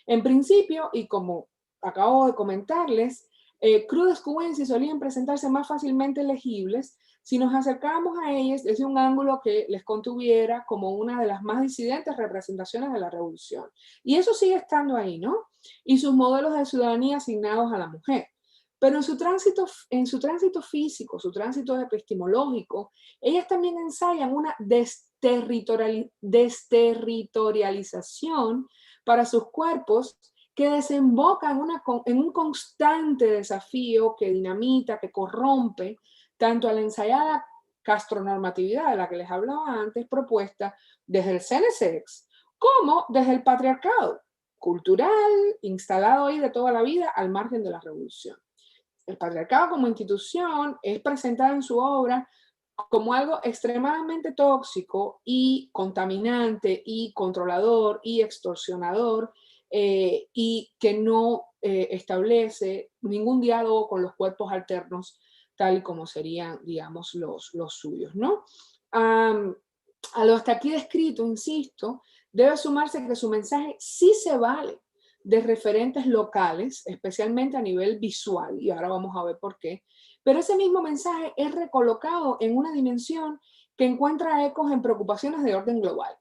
En principio, y como acabo de comentarles, crudas cubensis solían presentarse más fácilmente legibles si nos acercábamos a ellas desde un ángulo que les contuviera como una de las más disidentes representaciones de la revolución. Y eso sigue estando ahí, ¿no? Y sus modelos de ciudadanía asignados a la mujer. Pero en su tránsito físico, su tránsito epistemológico, ellas también ensayan una desterritorialización para sus cuerpos que desemboca en un constante desafío que dinamita, que corrompe tanto a la ensayada castronormatividad de la que les hablaba antes, propuesta desde el CNSX, como desde el patriarcado cultural instalado ahí de toda la vida al margen de la revolución. El patriarcado como institución es presentado en su obra como algo extremadamente tóxico y contaminante y controlador y extorsionador, y que no establece ningún diálogo con los cuerpos alternos tal y como serían, digamos, los suyos, ¿no? A lo hasta aquí descrito, insisto, debe sumarse que su mensaje sí se vale de referentes locales, especialmente a nivel visual, y ahora vamos a ver por qué, pero ese mismo mensaje es recolocado en una dimensión que encuentra ecos en preocupaciones de orden global.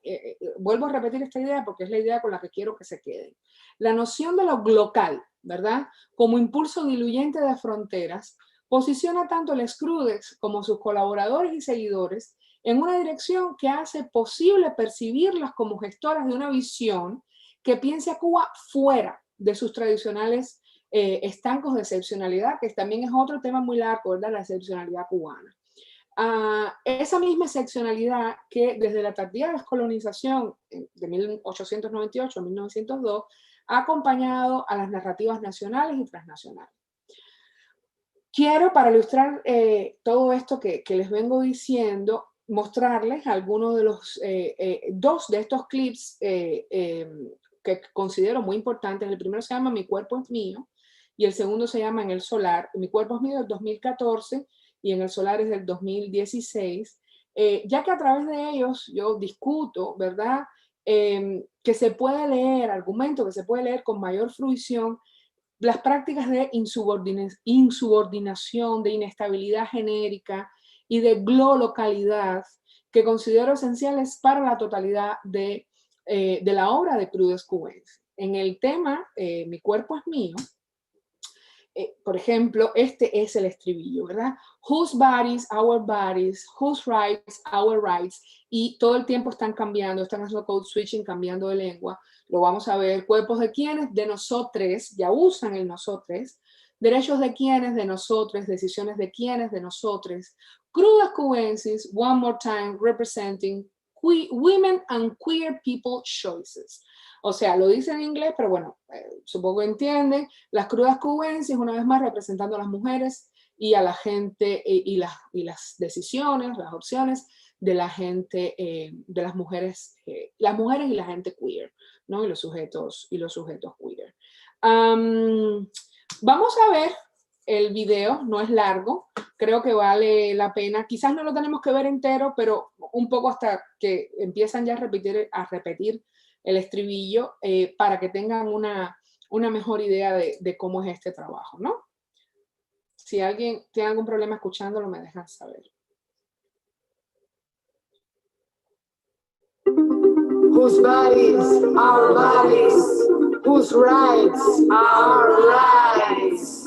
Vuelvo a repetir esta idea porque es la idea con la que quiero que se queden. La noción de lo local, ¿verdad? Como impulso diluyente de fronteras, posiciona tanto el Screwdex como sus colaboradores y seguidores en una dirección que hace posible percibirlas como gestoras de una visión que piense a Cuba fuera de sus tradicionales estancos de excepcionalidad, que también es otro tema muy largo, ¿verdad? La excepcionalidad cubana. Esa misma excepcionalidad que desde la tardía descolonización de 1898 a 1902 ha acompañado a las narrativas nacionales y transnacionales. Quiero, para ilustrar todo esto que les vengo diciendo, mostrarles algunos de los dos de estos clips que considero muy importantes. El primero se llama Mi cuerpo es mío y el segundo se llama En el solar. Mi cuerpo es mío del 2014 y En el solar es del 2016, ya que a través de ellos yo discuto, ¿verdad? Que se puede leer, argumento que se puede leer con mayor fruición las prácticas de insubordinación, de inestabilidad genérica y de glolocalidad que considero esenciales para la totalidad de la obra de Cruz Escubens. En el tema Mi cuerpo es mío, por ejemplo, este es el estribillo, ¿verdad? Whose bodies, our bodies, whose rights, our rights, y todo el tiempo están cambiando, están haciendo code switching, cambiando de lengua. Lo vamos a ver. Cuerpos de quienes, de nosotres, ya usan el nosotres. Derechos de quienes, de nosotros. Decisiones de quienes, de nosotres. Crudas cubensis, one more time, representing women and queer people choices. O sea, lo dice en inglés, pero bueno, supongo que entienden. Las crudas cubensis, una vez más, representando a las mujeres y a la gente y las decisiones, las opciones de la gente, de las mujeres y la gente queer, ¿no? Y los sujetos queer. Vamos a ver el video, no es largo, creo que vale la pena. Quizás no lo tenemos que ver entero, pero un poco hasta que empiezan ya a repetir el estribillo para que tengan una mejor idea de cómo es este trabajo, ¿no? Si alguien tiene algún problema escuchándolo, me dejan saber. Whose bodies, our bodies, whose rights, our rights.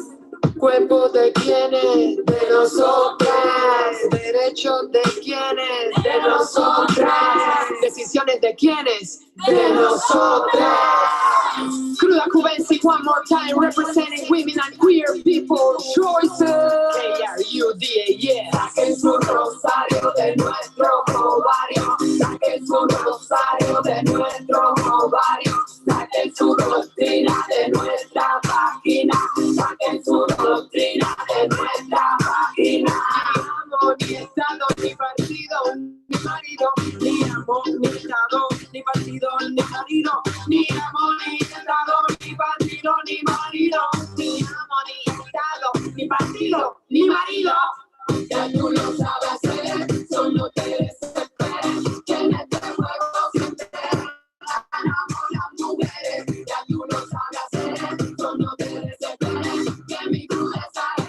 Cuerpo de quienes, de nosotras. Derechos de quienes, de nosotras. Decisiones de quienes, de nosotras. Cruda Cubensi, one more time, representing women and queer people choices. K-R-U-D-A, yeah. Saquen su rosario de nuestro ovario. Saquen su rosario de nuestro ovario. Saquen su doctrina de nuestra página. Saquen su doctrina de nuestra página. Ni Estado, ni partido, ni marido. Ni amo, ni Estado, ni partido, ni marido. Ni amo, ni Estado, ni partido, ni marido. Ni amo, ni Estado, ni partido, ni marido. Ya tú lo sabes hacer, solo te desesperes. Que en este juego siempre ganamos las mujeres. Ya tú lo sabes hacer, solo te desesperes. Que mi crudeza es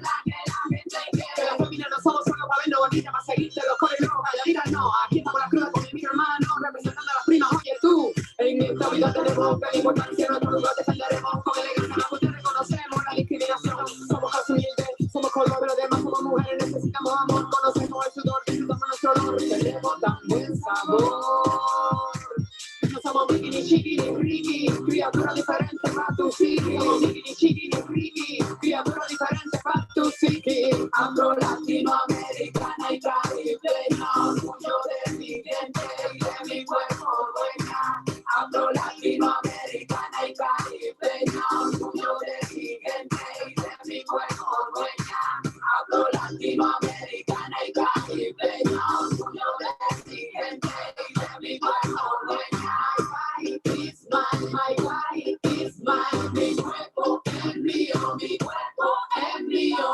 la que la gente quiere. Que la familia no somos solo para vernos bonita, para seguirte los coreos, Valladira no. Aquí estamos la cruda con mi hermano, representando a las primas. Oye tú, en esta vida tenemos que importancia, nuestro lugar defenderemos con elegancia. La mujer reconocemos la discriminación. Somos humildes, somos color, pero además somos mujeres, necesitamos amor. Conocemos el sudor, disfrutamos nuestro olor. Tenemos tan buen sabor. No somos Mickey, ni Chiqui, ni Ricky, criaturas diferentes para tu psiqui. Somos Mickey, ni Chiqui, ni Ricky, criaturas diferentes para tu psiqui. Afro, latinoamericana y caribeña, orgullo de mi gente y de mi cuerpo dueña. Afro, latinoamericana y caribeña, orgullo de mi gente y de mi cuerpo dueña. Afro, latinoamericana y caribeña. mío.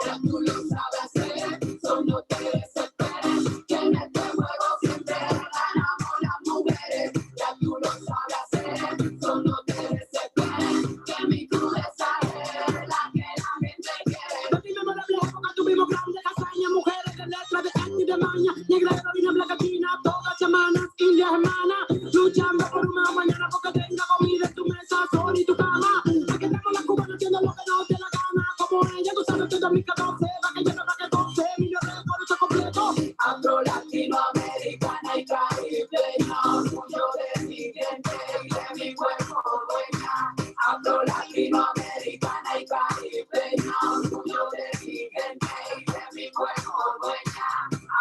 Ya tú lo sabes hacer, solo te desesperes, que en este juego siempre ganamos las mujeres. Ya tú lo sabes hacer, solo te desesperes, que mi crudeza es la que la gente quiere. Vivimos de la época, tuvimos grandes hazañas, mujeres de letra, de arte y de maña, negra, heroína, blanca, china, todas chamanas, indias, hermanas, luchando por una mañana porque tenga comida en tu mesa, sol y tu cama. Aquí estamos las cubanas haciendo lo que nos dé la gana, como ella, tú sabes que 2014 va que llena, va que 12 millones por eso completo. Afro, latinoamericana y caribeña, orgullo de mi gente y de mi cuerpo dueña. Afro, latinoamericana y caribeña, orgullo de mi gente y de mi cuerpo dueña.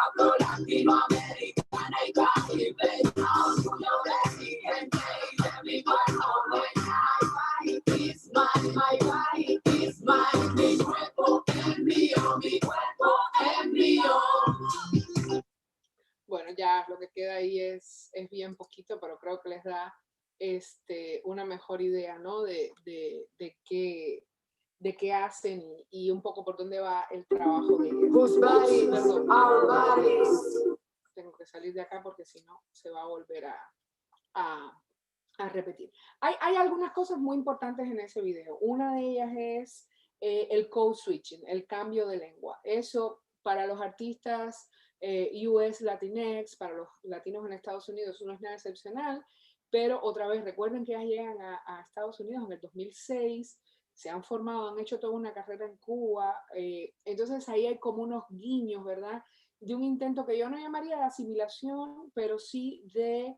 Afro, latinoamericana y caribeña, orgullo de mi gente y de mi cuerpo dueña. My body is mine, my body is mine. Mi cuerpo es mío, mi cuerpo es mío. Bueno, ya lo que queda ahí es bien poquito, pero creo que les da una mejor idea, ¿no? De qué hacen y un poco por dónde va el trabajo de ellos. Whose bodies, Perdón. our bodies. Tengo que salir de acá porque si no se va a volver a repetir. Hay algunas cosas muy importantes en ese video. Una de ellas es el code switching, el cambio de lengua. Eso para los artistas US Latinx, para los latinos en Estados Unidos, no es nada excepcional, pero otra vez recuerden que ellas llegan a Estados Unidos en el 2006, se han formado, han hecho toda una carrera en Cuba, entonces ahí hay como unos guiños, ¿verdad? De un intento que yo no llamaría de asimilación, pero sí de,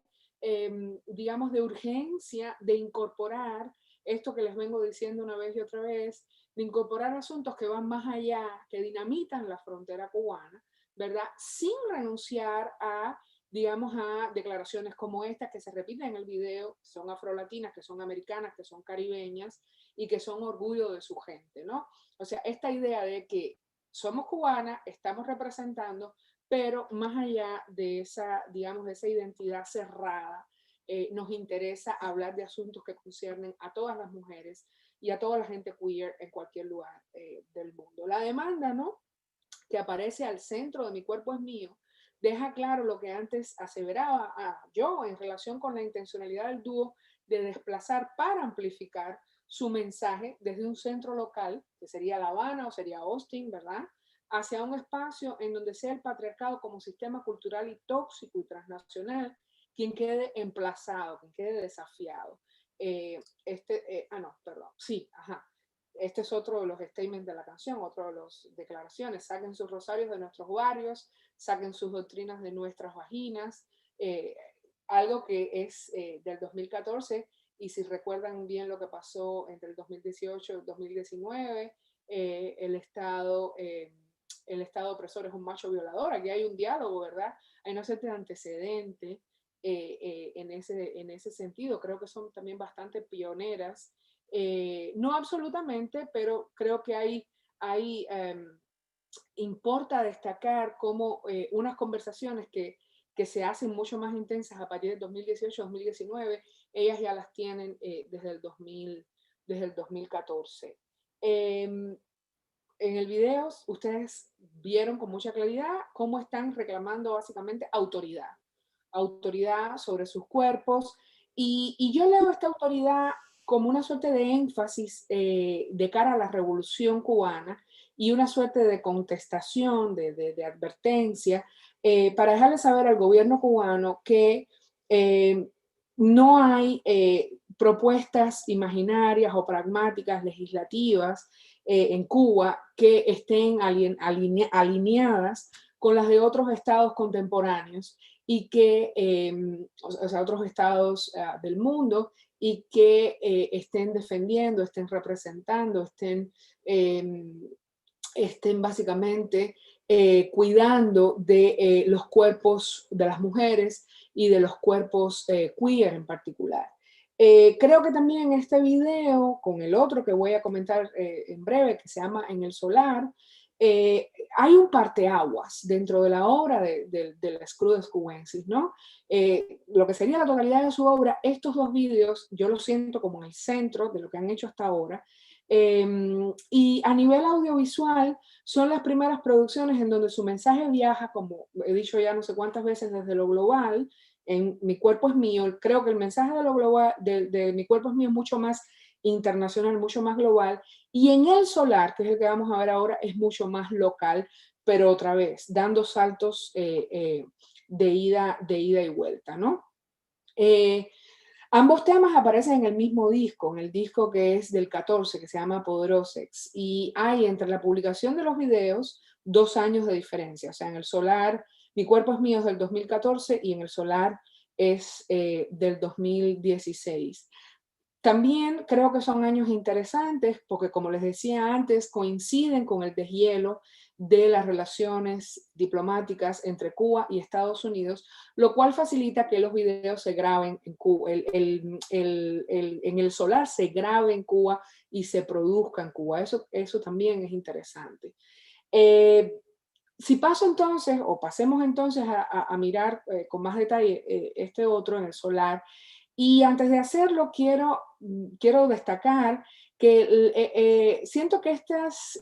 digamos, de urgencia de incorporar esto que les vengo diciendo una vez y otra vez, de incorporar asuntos que van más allá, que dinamitan la frontera cubana, ¿verdad? Sin renunciar a, digamos, a declaraciones como esta que se repiten en el video, que son afrolatinas, que son americanas, que son caribeñas y que son orgullo de su gente, ¿no? O sea, esta idea de que somos cubanas, estamos representando, pero más allá de esa, digamos, de esa identidad cerrada, nos interesa hablar de asuntos que conciernen a todas las mujeres y a toda la gente queer en cualquier lugar del mundo. La demanda, ¿no?, que aparece al centro de Mi cuerpo es mío, deja claro lo que antes aseveraba yo en relación con la intencionalidad del dúo de desplazar para amplificar su mensaje desde un centro local, que sería La Habana o sería Austin, ¿verdad?, hacia un espacio en donde sea el patriarcado como sistema cultural y tóxico y transnacional quien quede emplazado, quien quede desafiado. Este es otro de los statements de la canción, otro de las declaraciones. Saquen sus rosarios de nuestros barrios, saquen sus doctrinas de nuestras vaginas, algo que es del 2014, y si recuerdan bien lo que pasó entre el 2018 y el 2019, el Estado opresor es un macho violador. Aquí hay un diálogo, ¿verdad? Hay una suerte de antecedente en ese sentido. Creo que son también bastante pioneras. No absolutamente, pero creo que importa destacar cómo unas conversaciones que se hacen mucho más intensas a partir del 2018-2019, ellas ya las tienen desde el 2014. En el video ustedes vieron con mucha claridad cómo están reclamando básicamente autoridad sobre sus cuerpos, y yo leo esta autoridad como una suerte de énfasis de cara a la revolución cubana y una suerte de contestación, de advertencia, para dejarle saber al gobierno cubano que no hay propuestas imaginarias o pragmáticas legislativas en Cuba que estén alineadas con las de otros estados contemporáneos y que, otros estados del mundo, y que estén defendiendo, estén representando, estén básicamente cuidando de los cuerpos de las mujeres y de los cuerpos queer en particular. Creo que también en este video, con el otro que voy a comentar en breve, que se llama En el Solar, hay un parteaguas dentro de la obra de las Crudes Cubensis, ¿no? Lo que sería la totalidad de su obra, estos dos vídeos, yo lo siento como en el centro de lo que han hecho hasta ahora, Y a nivel audiovisual, son las primeras producciones en donde su mensaje viaja, como he dicho ya no sé cuántas veces, desde lo global, en Mi cuerpo es mío. Creo que el mensaje de lo global, de Mi cuerpo es mío, es mucho más internacional, mucho más global. Y en El Solar, que es el que vamos a ver ahora, es mucho más local, pero otra vez, dando saltos de ida y vuelta, ¿no? Ambos temas aparecen en el mismo disco, en el disco que es del 14, que se llama Poderosex, y hay entre la publicación de los videos 2 años de diferencia. O sea, en El Solar, Mi cuerpo es mío es del 2014 y en El Solar es del 2016. También creo que son años interesantes porque, como les decía antes, coinciden con el deshielo de las relaciones diplomáticas entre Cuba y Estados Unidos, lo cual facilita que los videos se graben en Cuba, en El Solar se grabe en Cuba y se produzca en Cuba. Eso también es interesante. Si paso entonces, o pasemos entonces a mirar con más detalle este otro en El Solar, y antes de hacerlo quiero destacar que siento que estas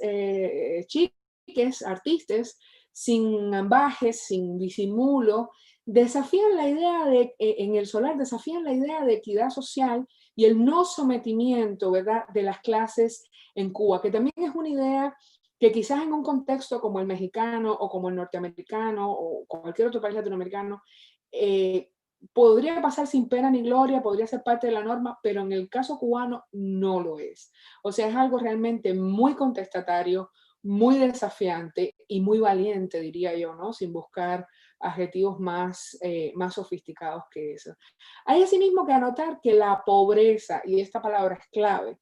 chiques, artistas, sin ambajes, sin disimulo, desafían la idea en El Solar, desafían la idea de equidad social y el no sometimiento, ¿verdad?, de las clases en Cuba, que también es una idea que quizás en un contexto como el mexicano o como el norteamericano o cualquier otro país latinoamericano, podría pasar sin pena ni gloria, podría ser parte de la norma, pero en el caso cubano no lo es. O sea, es algo realmente muy contestatario, muy desafiante y muy valiente, diría yo, ¿no? Sin buscar adjetivos más sofisticados que eso. Hay asimismo que anotar que la pobreza, y esta palabra es clave,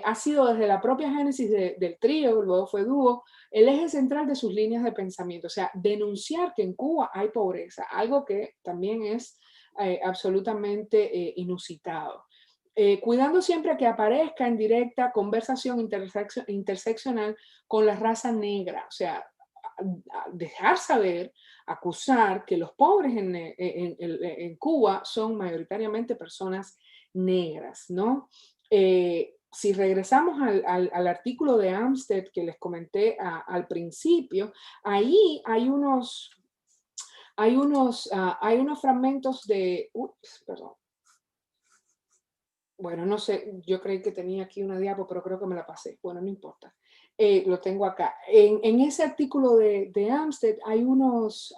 ha sido desde la propia génesis del trío, luego fue dúo, el eje central de sus líneas de pensamiento. O sea, denunciar que en Cuba hay pobreza, algo que también es absolutamente inusitado. Cuidando siempre que aparezca en directa conversación interseccional con la raza negra, o sea, dejar saber, acusar que los pobres en Cuba son mayoritariamente personas negras, ¿no? Si regresamos al artículo de Amstead que les comenté al principio, ahí hay unos fragmentos de, perdón. Bueno, no sé, yo creí que tenía aquí una diapo, pero creo que me la pasé. Bueno, no importa. Lo tengo acá. En ese artículo de Amstead hay unos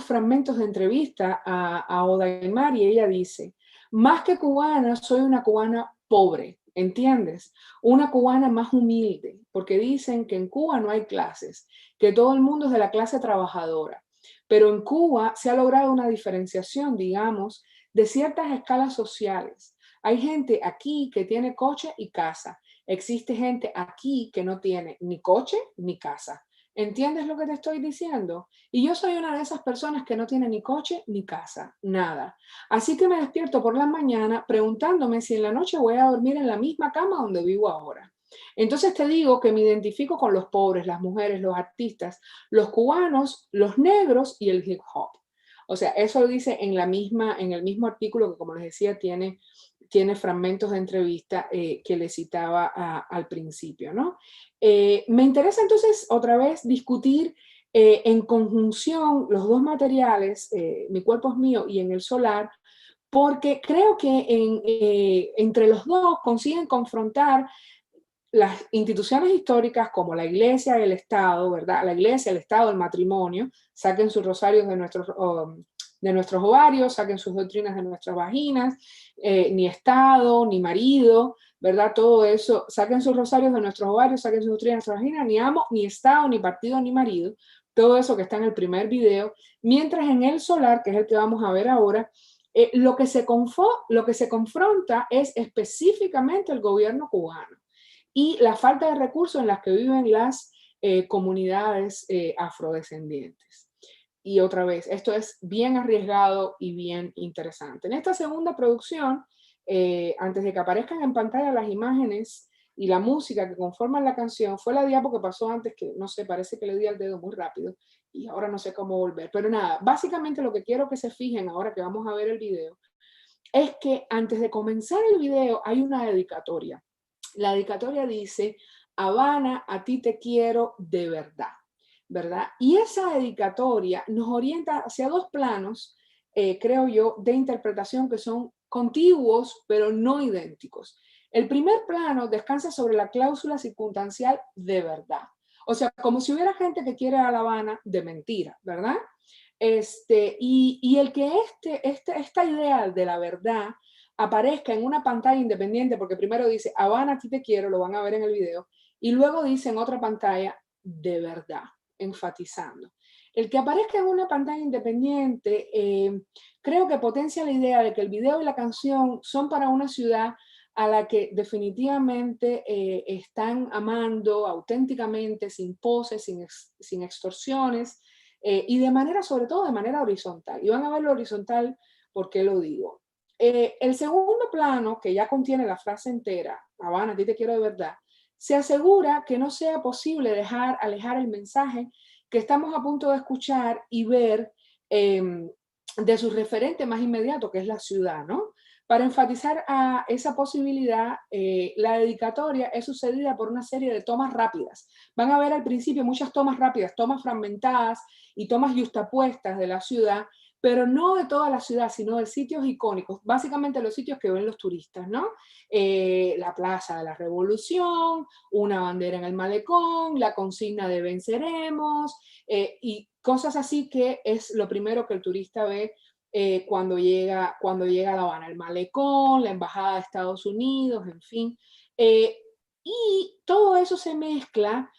fragmentos de entrevista a Odaymar y ella dice, más que cubana, soy una cubana pobre, ¿entiendes? Una cubana más humilde, porque dicen que en Cuba no hay clases, que todo el mundo es de la clase trabajadora. Pero en Cuba se ha logrado una diferenciación, digamos, de ciertas escalas sociales. Hay gente aquí que tiene coche y casa. Existe gente aquí que no tiene ni coche ni casa. ¿Entiendes lo que te estoy diciendo? Y yo soy una de esas personas que no tiene ni coche ni casa, nada. Así que me despierto por la mañana preguntándome si en la noche voy a dormir en la misma cama donde vivo ahora. Entonces te digo que me identifico con los pobres, las mujeres, los artistas, los cubanos, los negros y el hip hop. O sea, eso lo dice en el mismo artículo que, como les decía, tiene fragmentos de entrevista que le citaba al principio, ¿no? Me interesa entonces otra vez discutir en conjunción los dos materiales, Mi cuerpo es mío y En el Solar, porque creo que entre los dos consiguen confrontar las instituciones históricas como la Iglesia y el Estado, ¿verdad? La Iglesia, el Estado, el matrimonio, saquen sus rosarios de nuestros ovarios, saquen sus doctrinas de nuestras vaginas, ni Estado, ni marido, ¿verdad? Todo eso, saquen sus rosarios de nuestros ovarios, saquen sus doctrinas de nuestras vaginas, ni amo, ni Estado, ni partido, ni marido, todo eso que está en el primer video, mientras en El Solar, que es el que vamos a ver ahora, lo que se confronta es específicamente el gobierno cubano y la falta de recursos en las que viven las comunidades afrodescendientes. Y otra vez, esto es bien arriesgado y bien interesante. En esta segunda producción, antes de que aparezcan en pantalla las imágenes y la música que conforman la canción, fue la diapo que pasó antes, que no sé, parece que le di al dedo muy rápido y ahora no sé cómo volver. Pero nada, básicamente lo que quiero que se fijen ahora que vamos a ver el video, es que antes de comenzar el video hay una dedicatoria. La dedicatoria dice, Habana, a ti te quiero de verdad, ¿verdad? Y esa dedicatoria nos orienta hacia dos planos, creo yo, de interpretación que son contiguos, pero no idénticos. El primer plano descansa sobre la cláusula circunstancial de verdad. O sea, como si hubiera gente que quiere a La Habana de mentira, ¿verdad? Y el que esta idea de la verdad aparezca en una pantalla independiente, porque primero dice, Habana, a ti te quiero, lo van a ver en el video, y luego dice en otra pantalla, de verdad, enfatizando. El que aparezca en una pantalla independiente, creo que potencia la idea de que el video y la canción son para una ciudad a la que definitivamente están amando auténticamente, sin poses, sin extorsiones, y de manera, sobre todo de manera horizontal. Y van a ver lo horizontal, ¿por qué lo digo? El segundo plano, que ya contiene la frase entera, Habana, a ti te quiero de verdad, se asegura que no sea posible alejar el mensaje que estamos a punto de escuchar y ver de su referente más inmediato, que es la ciudad, ¿no? Para enfatizar a esa posibilidad, la dedicatoria es sucedida por una serie de tomas rápidas. Van a ver al principio muchas tomas rápidas, tomas fragmentadas y tomas yuxtapuestas de la ciudad, pero no de toda la ciudad, sino de sitios icónicos, básicamente los sitios que ven los turistas, ¿no? La Plaza de la Revolución, una bandera en el malecón, la consigna de venceremos, y cosas así que es lo primero que el turista ve cuando llega a La Habana, el malecón, la embajada de Estados Unidos, en fin. Y todo eso se mezcla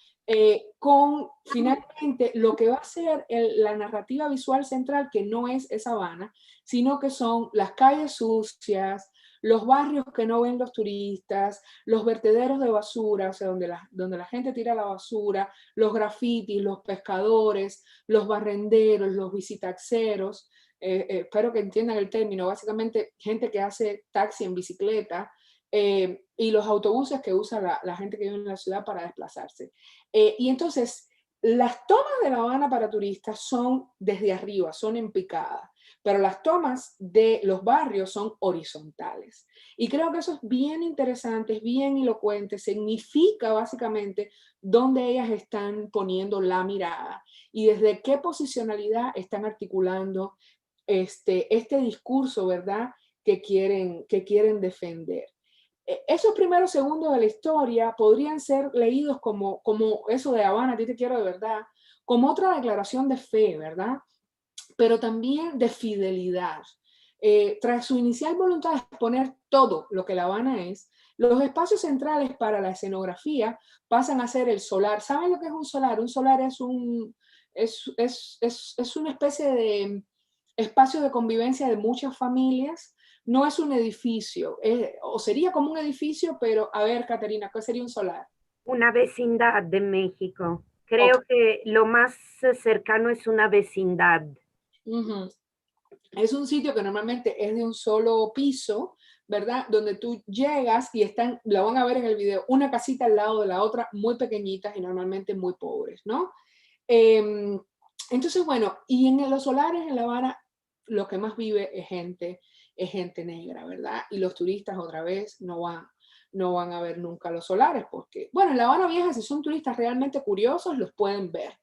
con finalmente lo que va a ser la narrativa visual central, que no es esa Habana, sino que son las calles sucias, los barrios que no ven los turistas, los vertederos de basura, o sea, donde la gente tira la basura, los grafitis, los pescadores, los barrenderos, los visitaxeros, espero que entiendan el término, básicamente gente que hace taxi en bicicleta, y los autobuses que usa la gente que vive en la ciudad para desplazarse. Y entonces, las tomas de La Habana para turistas son desde arriba, son en picada, pero las tomas de los barrios son horizontales. Y creo que eso es bien interesante, es bien elocuente, significa básicamente dónde ellas están poniendo la mirada y desde qué posicionalidad están articulando este discurso, ¿verdad?, que quieren defender. Esos primeros segundos de la historia podrían ser leídos como eso de Habana, a ti te quiero de verdad, como otra declaración de fe, ¿verdad? Pero también de fidelidad. Tras su inicial voluntad de exponer todo lo que La Habana es, los espacios centrales para la escenografía pasan a ser el solar. ¿Saben lo que es un solar? Un solar es una especie de espacio de convivencia de muchas familias. No es un edificio, o sería como un edificio, pero a ver, Caterina, ¿qué sería un solar? Una vecindad de México. Creo que lo más cercano es una vecindad. Es un sitio que normalmente es de un solo piso, ¿verdad? Donde tú llegas y lo van a ver en el video, una casita al lado de la otra, muy pequeñitas y normalmente muy pobres, ¿no? Entonces, bueno, y en los solares en La Habana, lo que más vive es gente negra, ¿verdad? Y los turistas otra vez no van a ver nunca los solares, porque, bueno, en La Habana Vieja, si son turistas realmente curiosos, los pueden ver,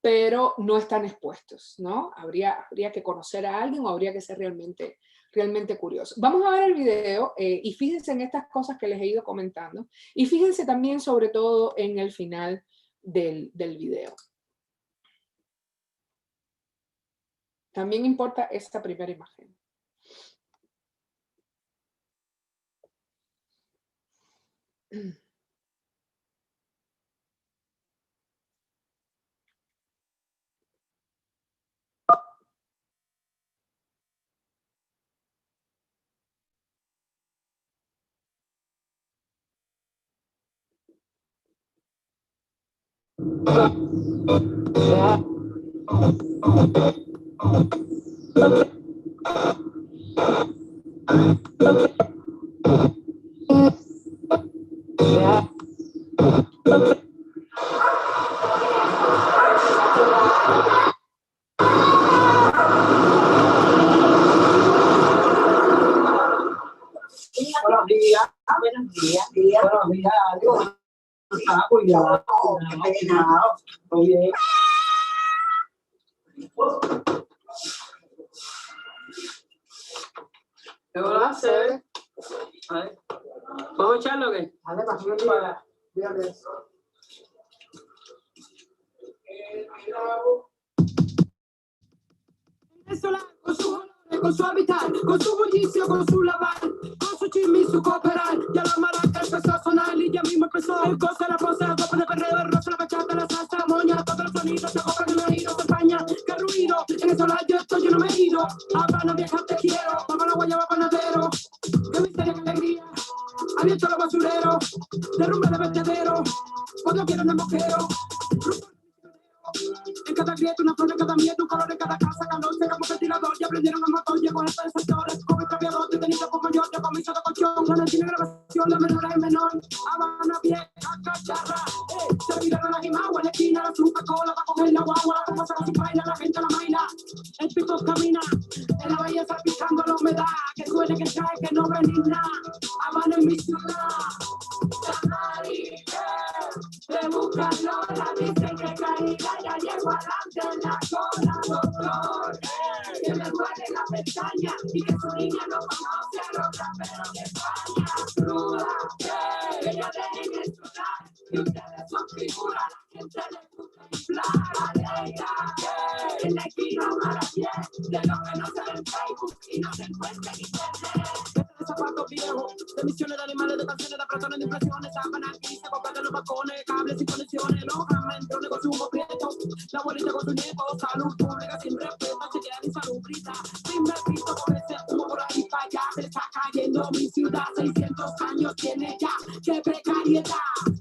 pero no están expuestos, ¿no? Habría que conocer a alguien o habría que ser realmente curioso. Vamos a ver el video y fíjense en estas cosas que les he ido comentando y fíjense también sobre todo en el final del video. También importa esta primera imagen. Buenos días. cuidado, qué peinado. Oye. ¿Qué vas a hacer? A ver. ¿Puedo echarlo o qué? Dale, para fíjate eso. Con su hábitat, con su bullicio, con su lavar, con su chisme y su cooperar. Ya la maraca empezó a sonar y ya mismo empezó el goce, la pose, la copa de perreo, el roce, la bachata, la salsa, la moña, todos los sonidos se copan en el oído, se empaña, qué ruido, en el solar yo estoy, yo no me he ido. Habana vieja te quiero, vamos a la guayaba panadero, qué misterio, qué alegría, abierto los basureros, derrumbe de vertedero, cuando quiero un moqueo. En cada grieta, una flor en cada miedo, un color en cada casa, calor, se como ventilador, ya aprendieron a motor, llegó a estos sectores, como el trapeador, detenido como yo, ya comienzo de colchón, la tiene grabación, la menor es menor, Habana vieja, cacharra, se viraron la jimagua, en la esquina, la fruta cola, va a coger la guagua, la cosa se baila, la gente la baila, el pico camina, en la bahía salpicando la humedad, que suene, que cae, que no ven ni nada, Habana en mi ciudad, de buscarlo, la dicen que caída, ya llego adelante en la cola, doctor, que me duele la pestaña y que su niña no conoce a los raperos de España, cruda, que ella dejen de sonar, y ustedes son figuras, la gente les gusta inflar, alegra, en la esquina para pie, de lo que no se ve en Facebook y no se encuentra en internet. Zapatos viejos, de misiones de animales, de canciones, de personas, de impresiones, sábanas, quise copas de los balcones, cables y conexiones, lojamente, un negocio completo, la abuelita con su nieto, salud pública sin respeto, chequear y salubrita, sin visto con ese humo por ahí para allá, se está cayendo mi ciudad, 600 años tiene ya, qué precariedad,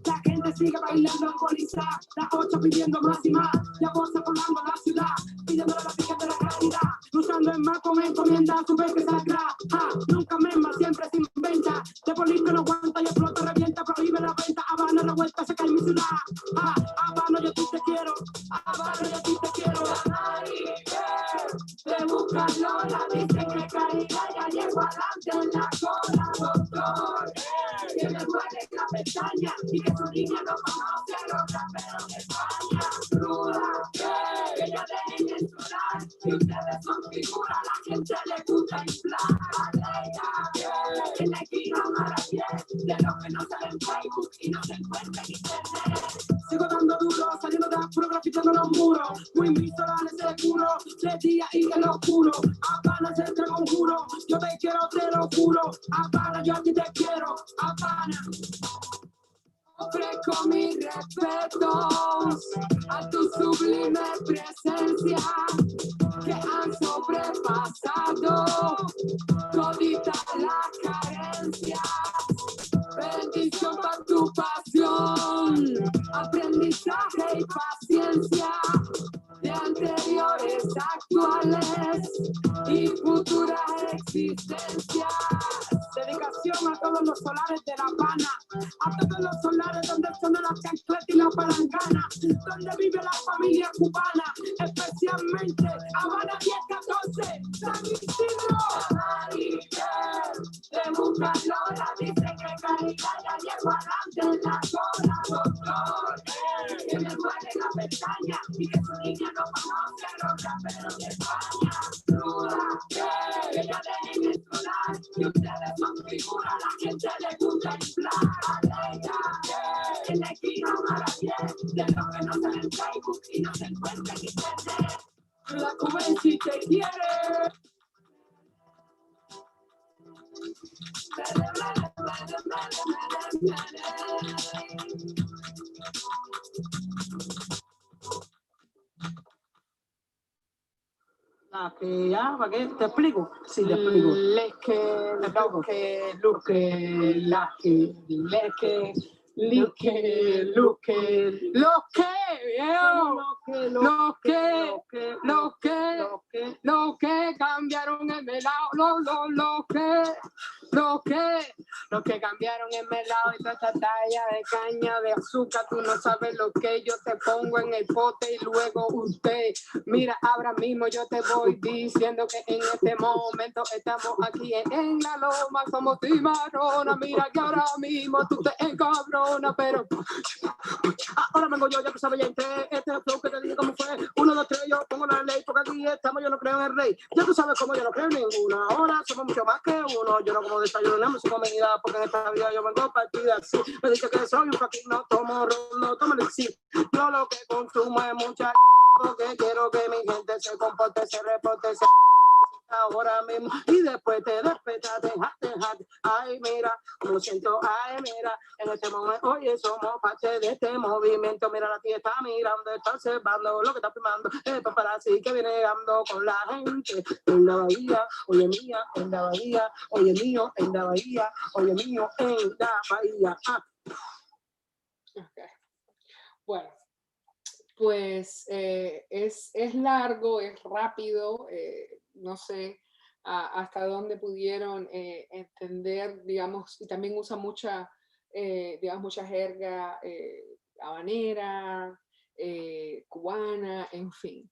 la gente sigue bailando alcoholizada, las 8 pidiendo más y más, la voz volando la ciudad, pidiendo la pica de la realidad, luchando en más con encomienda, su vez que sagrada, nunca me siempre se inventa, de político no aguanta y explota, revienta, prohíbe la venta, Habana revuelta, se cae mi ciudad, Habana yo a ti te quiero, Habana yo a ti te quiero, de buscarlo, la dicen que caída, ya llego adelante en la cola, doctor, que me duele la pestaña y que su niña no conoce a los raperos de España, cruda, que ella dejen de sonar, y ustedes son figuras, la gente le gusta inflar, en la esquina para pie, de lo que no se ve en Facebook y no se encuentra en internet. Sigo dando duro, saliendo de afro, grafitando los muros, muy viscerales seguro, de día y de lo oscuro, Habana se te conjuro, yo te quiero, te lo juro, Habana yo a ti te quiero, Habana. Ofrezco mis respetos a tu sublime presencia que han sobrepasado toditas las carencias. Bendición para tu pasión, aprendizaje y paciencia de anteriores, actuales y futuras existencias. Dedicación a todos los solares de La Habana, a todos los solares donde suena la chancleta y la palangana, donde vive la familia cubana, especialmente Habana 1014, San Isidro. De buscarlo, la dicen que caída, ya llego adelante en la cola, doctor, que me duele la pestaña y que su niña no conoce a los raperos de España, cruda, que ella dejen de sonar, y ustedes son figuras, la gente le gusta inflar, alegra, en la esquina para pie, de lo que no se ve en Facebook y no se encuentra en internet. La Cubensi te quiere. La que ya, ¿para qué? ¿Te explico? Sí, te explico. Los que cambiaron el melao, los que Los que cambiaron el melado y toda esta talla de caña de azúcar, tú no sabes lo que yo te pongo en el pote y luego usted, mira, ahora mismo yo te voy diciendo que en este momento estamos aquí en la loma, somos timarona, mira que ahora mismo tú te encabrona, pero ahora vengo yo, ya tú sabes, ya entré, este es el flow que te dije cómo fue, 1, 2, 3, yo pongo la ley, porque aquí estamos, yo no creo en el rey, ya tú sabes cómo yo no creo en ninguno, ahora somos mucho más que uno, yo no como desayuno, no me comida, porque en esta vida yo vengo partida así, me dice que soy un fucking, no tomo ron, no tomo elixir, yo lo que consumo es mucha porque quiero que mi gente se comporte, se reporte, se ahora mismo y después te despetas, déjate, ay mira, como siento, ay mira, en este momento, oye, somos parte de este movimiento, mira la tía está mirando, está observando lo que está filmando, el paparazzi que viene llegando con la gente en la bahía, oye mía, en la bahía, oye mío, en la bahía, oye mío, en la bahía. Okay. Bueno, pues es largo, es rápido, no sé hasta dónde pudieron entender, digamos, y también usa mucha, digamos, mucha jerga habanera, cubana, en fin.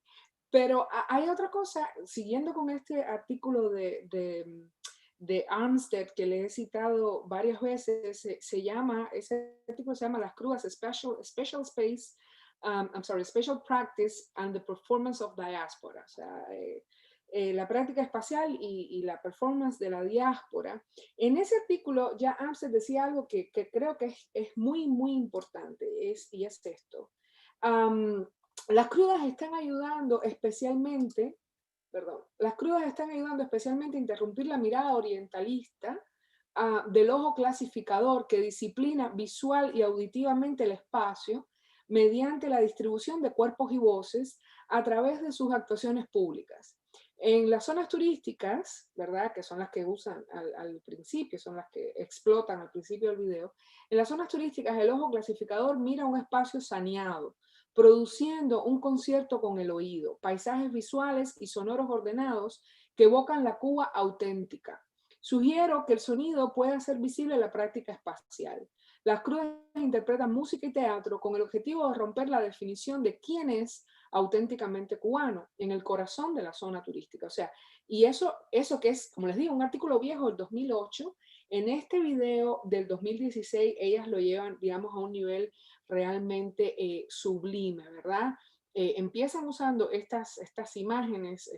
Pero hay otra cosa, siguiendo con este artículo de Armstead que le he citado varias veces, ese artículo se llama Las crudas, Special Space, Special Practice and the Performance of Diaspora, o sea, la práctica espacial y la performance de la diáspora. En ese artículo ya Armstead decía algo que creo que es muy, muy importante, y es esto. Las crudas están ayudando especialmente, a interrumpir la mirada orientalista del ojo clasificador que disciplina visual y auditivamente el espacio mediante la distribución de cuerpos y voces a través de sus actuaciones públicas. En las zonas turísticas, ¿verdad? Que son las que usan al principio, son las que explotan al principio del video. En las zonas turísticas, el ojo clasificador mira un espacio saneado, produciendo un concierto con el oído, paisajes visuales y sonoros ordenados que evocan la Cuba auténtica. Sugiero que el sonido puede hacer visible la práctica espacial. Las crudas interpretan música y teatro con el objetivo de romper la definición de quién es auténticamente cubano en el corazón de la zona turística. O sea, y eso que es, como les digo, un artículo viejo del 2008, en este video del 2016 ellas lo llevan, digamos, a un nivel realmente sublime, ¿verdad? Empiezan usando estas imágenes,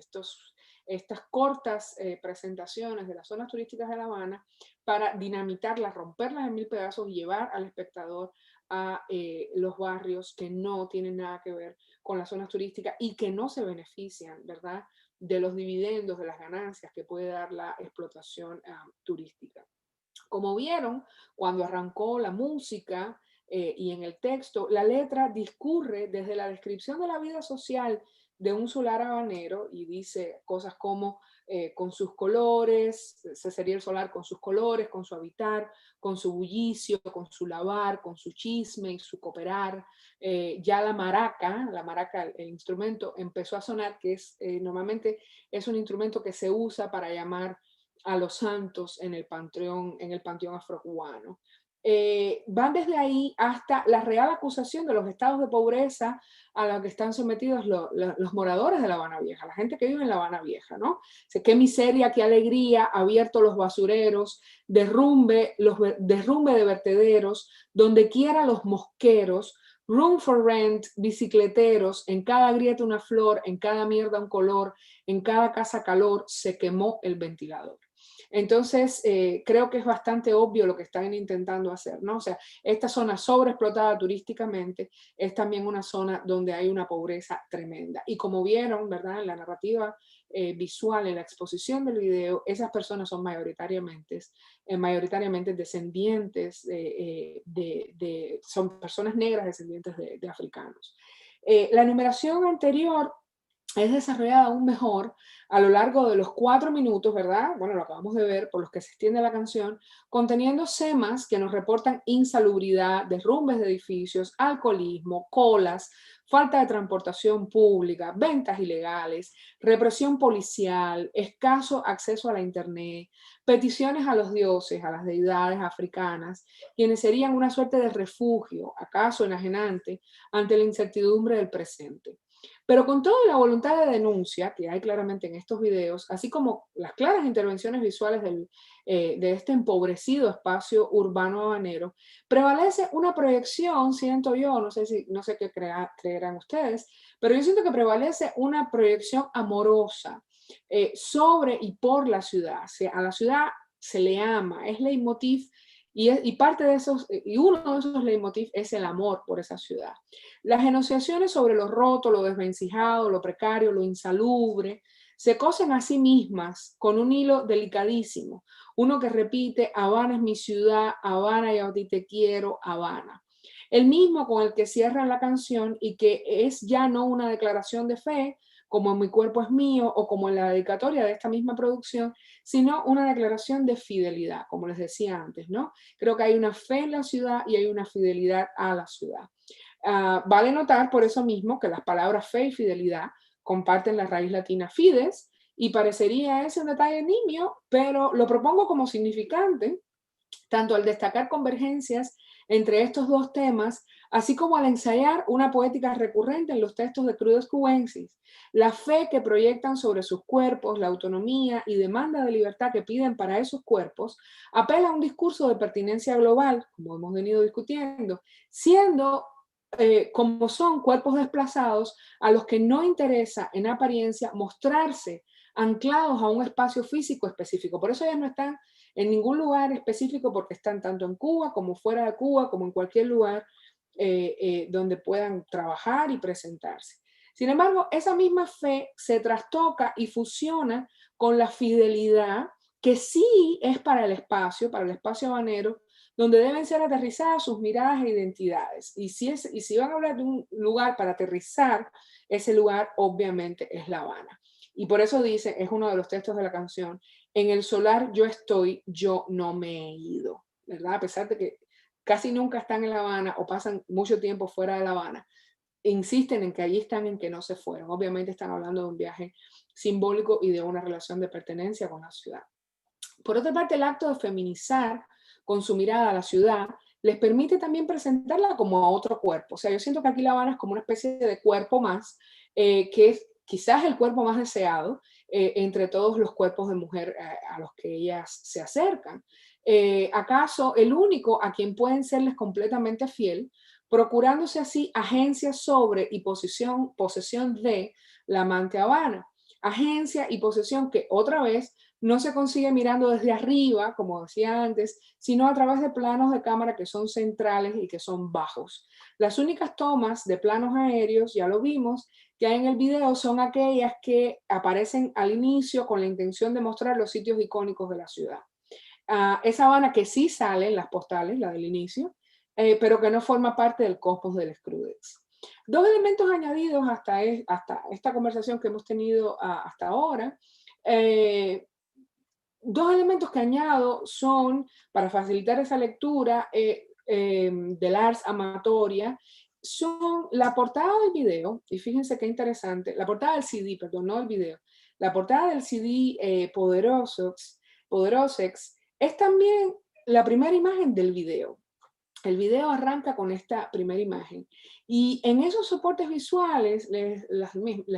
estas cortas presentaciones de las zonas turísticas de La Habana para dinamitarlas, romperlas en 1000 pedazos y llevar al espectador a los barrios que no tienen nada que ver con las zonas turísticas y que no se benefician, ¿verdad?, de los dividendos, de las ganancias que puede dar la explotación turística. Como vieron, cuando arrancó la música y en el texto, la letra discurre desde la descripción de la vida social de un solar habanero y dice cosas como con sus colores, ese sería el solar con sus colores, con su habitar, con su bullicio, con su lavar, con su chisme y su cooperar. Ya la maraca, el instrumento, empezó a sonar, que es normalmente es un instrumento que se usa para llamar a los santos en el panteón afrocubano. Van desde ahí hasta la real acusación de los estados de pobreza a los que están sometidos los moradores de La Habana Vieja, la gente que vive en La Habana Vieja, ¿no? O sea, qué miseria, qué alegría, abierto los basureros, derrumbe de vertederos, donde quiera los mosqueros, room for rent, bicicleteros, en cada grieta una flor, en cada mierda un color, en cada casa calor, se quemó el ventilador. Entonces, creo que es bastante obvio lo que están intentando hacer, ¿no? O sea, esta zona sobreexplotada turísticamente es también una zona donde hay una pobreza tremenda. Y como vieron, ¿verdad?, en la narrativa visual, en la exposición del video, esas personas son mayoritariamente descendientes son personas negras descendientes de africanos. La enumeración anterior es desarrollada aún mejor a lo largo de los 4 minutos, ¿verdad? Bueno, lo acabamos de ver, por los que se extiende la canción, conteniendo temas que nos reportan insalubridad, derrumbes de edificios, alcoholismo, colas, falta de transportación pública, ventas ilegales, represión policial, escaso acceso a la internet, peticiones a los dioses, a las deidades africanas, quienes serían una suerte de refugio, acaso enajenante, ante la incertidumbre del presente. Pero con toda la voluntad de denuncia que hay claramente en estos videos, así como las claras intervenciones visuales de este empobrecido espacio urbano habanero, prevalece una proyección, siento yo, no sé qué creerán ustedes, pero yo siento que prevalece una proyección amorosa sobre y por la ciudad. O sea, a la ciudad se le ama, es leitmotiv, y parte de esos, y uno de esos leitmotiv es el amor por esa ciudad. Las enunciaciones sobre lo roto, lo desvencijado, lo precario, lo insalubre, se cosen a sí mismas con un hilo delicadísimo, uno que repite: Habana es mi ciudad, Habana, yo a ti te quiero, Habana. El mismo con el que cierran la canción y que es ya no una declaración de fe, como Mi cuerpo es mío, o como en la dedicatoria de esta misma producción, sino una declaración de fidelidad, como les decía antes, ¿no? Creo que hay una fe en la ciudad y hay una fidelidad a la ciudad. Vale notar por eso mismo que las palabras fe y fidelidad comparten la raíz latina fides, y parecería ese un detalle nimio, pero lo propongo como significante, tanto al destacar convergencias entre estos dos temas, así como al ensayar una poética recurrente en los textos de Crudos Cubensis. La fe que proyectan sobre sus cuerpos, la autonomía y demanda de libertad que piden para esos cuerpos, apela a un discurso de pertinencia global, como hemos venido discutiendo, siendo como son cuerpos desplazados a los que no interesa en apariencia mostrarse anclados a un espacio físico específico. Por eso ellos no están en ningún lugar específico, porque están tanto en Cuba como fuera de Cuba, como en cualquier lugar donde puedan trabajar y presentarse. Sin embargo, esa misma fe se trastoca y fusiona con la fidelidad que sí es para el espacio habanero, donde deben ser aterrizadas sus miradas e identidades. Y si van a hablar de un lugar para aterrizar, ese lugar obviamente es La Habana. Y por eso dice, es uno de los textos de la canción: en el solar yo estoy, yo no me he ido, ¿verdad? A pesar de que casi nunca están en La Habana o pasan mucho tiempo fuera de La Habana, insisten en que allí están, en que no se fueron. Obviamente están hablando de un viaje simbólico y de una relación de pertenencia con la ciudad. Por otra parte, el acto de feminizar con su mirada a la ciudad les permite también presentarla como a otro cuerpo. O sea, yo siento que aquí La Habana es como una especie de cuerpo más, que es quizás el cuerpo más deseado entre todos los cuerpos de mujer a los que ellas se acercan. ¿Acaso el único a quien pueden serles completamente fiel, procurándose así agencia sobre y posesión de la amante Habana? Agencia y posesión que, otra vez, no se consigue mirando desde arriba, como decía antes, sino a través de planos de cámara que son centrales y que son bajos. Las únicas tomas de planos aéreos, ya lo vimos, que hay en el video son aquellas que aparecen al inicio con la intención de mostrar los sitios icónicos de la ciudad. Esa Habana que sí sale en las postales, la del inicio, pero que no forma parte del cosmos del Screwdex. Dos elementos añadidos hasta esta conversación que hemos tenido hasta ahora. Dos elementos que añado son, para facilitar esa lectura del Ars Amatoria, son la portada del video, y fíjense qué interesante, la portada del CD, perdón, no el video, la portada del CD Poderosex es también la primera imagen del video. El video arranca con esta primera imagen y en esos soportes visuales las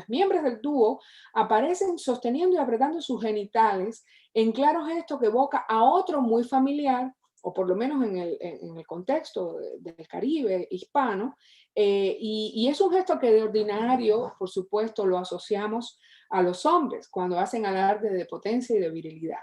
miembros del dúo aparecen sosteniendo y apretando sus genitales en claro gesto que evoca a otro muy familiar, o por lo menos en el contexto del Caribe hispano, y es un gesto que de ordinario, por supuesto, lo asociamos a los hombres cuando hacen alarde de potencia y de virilidad.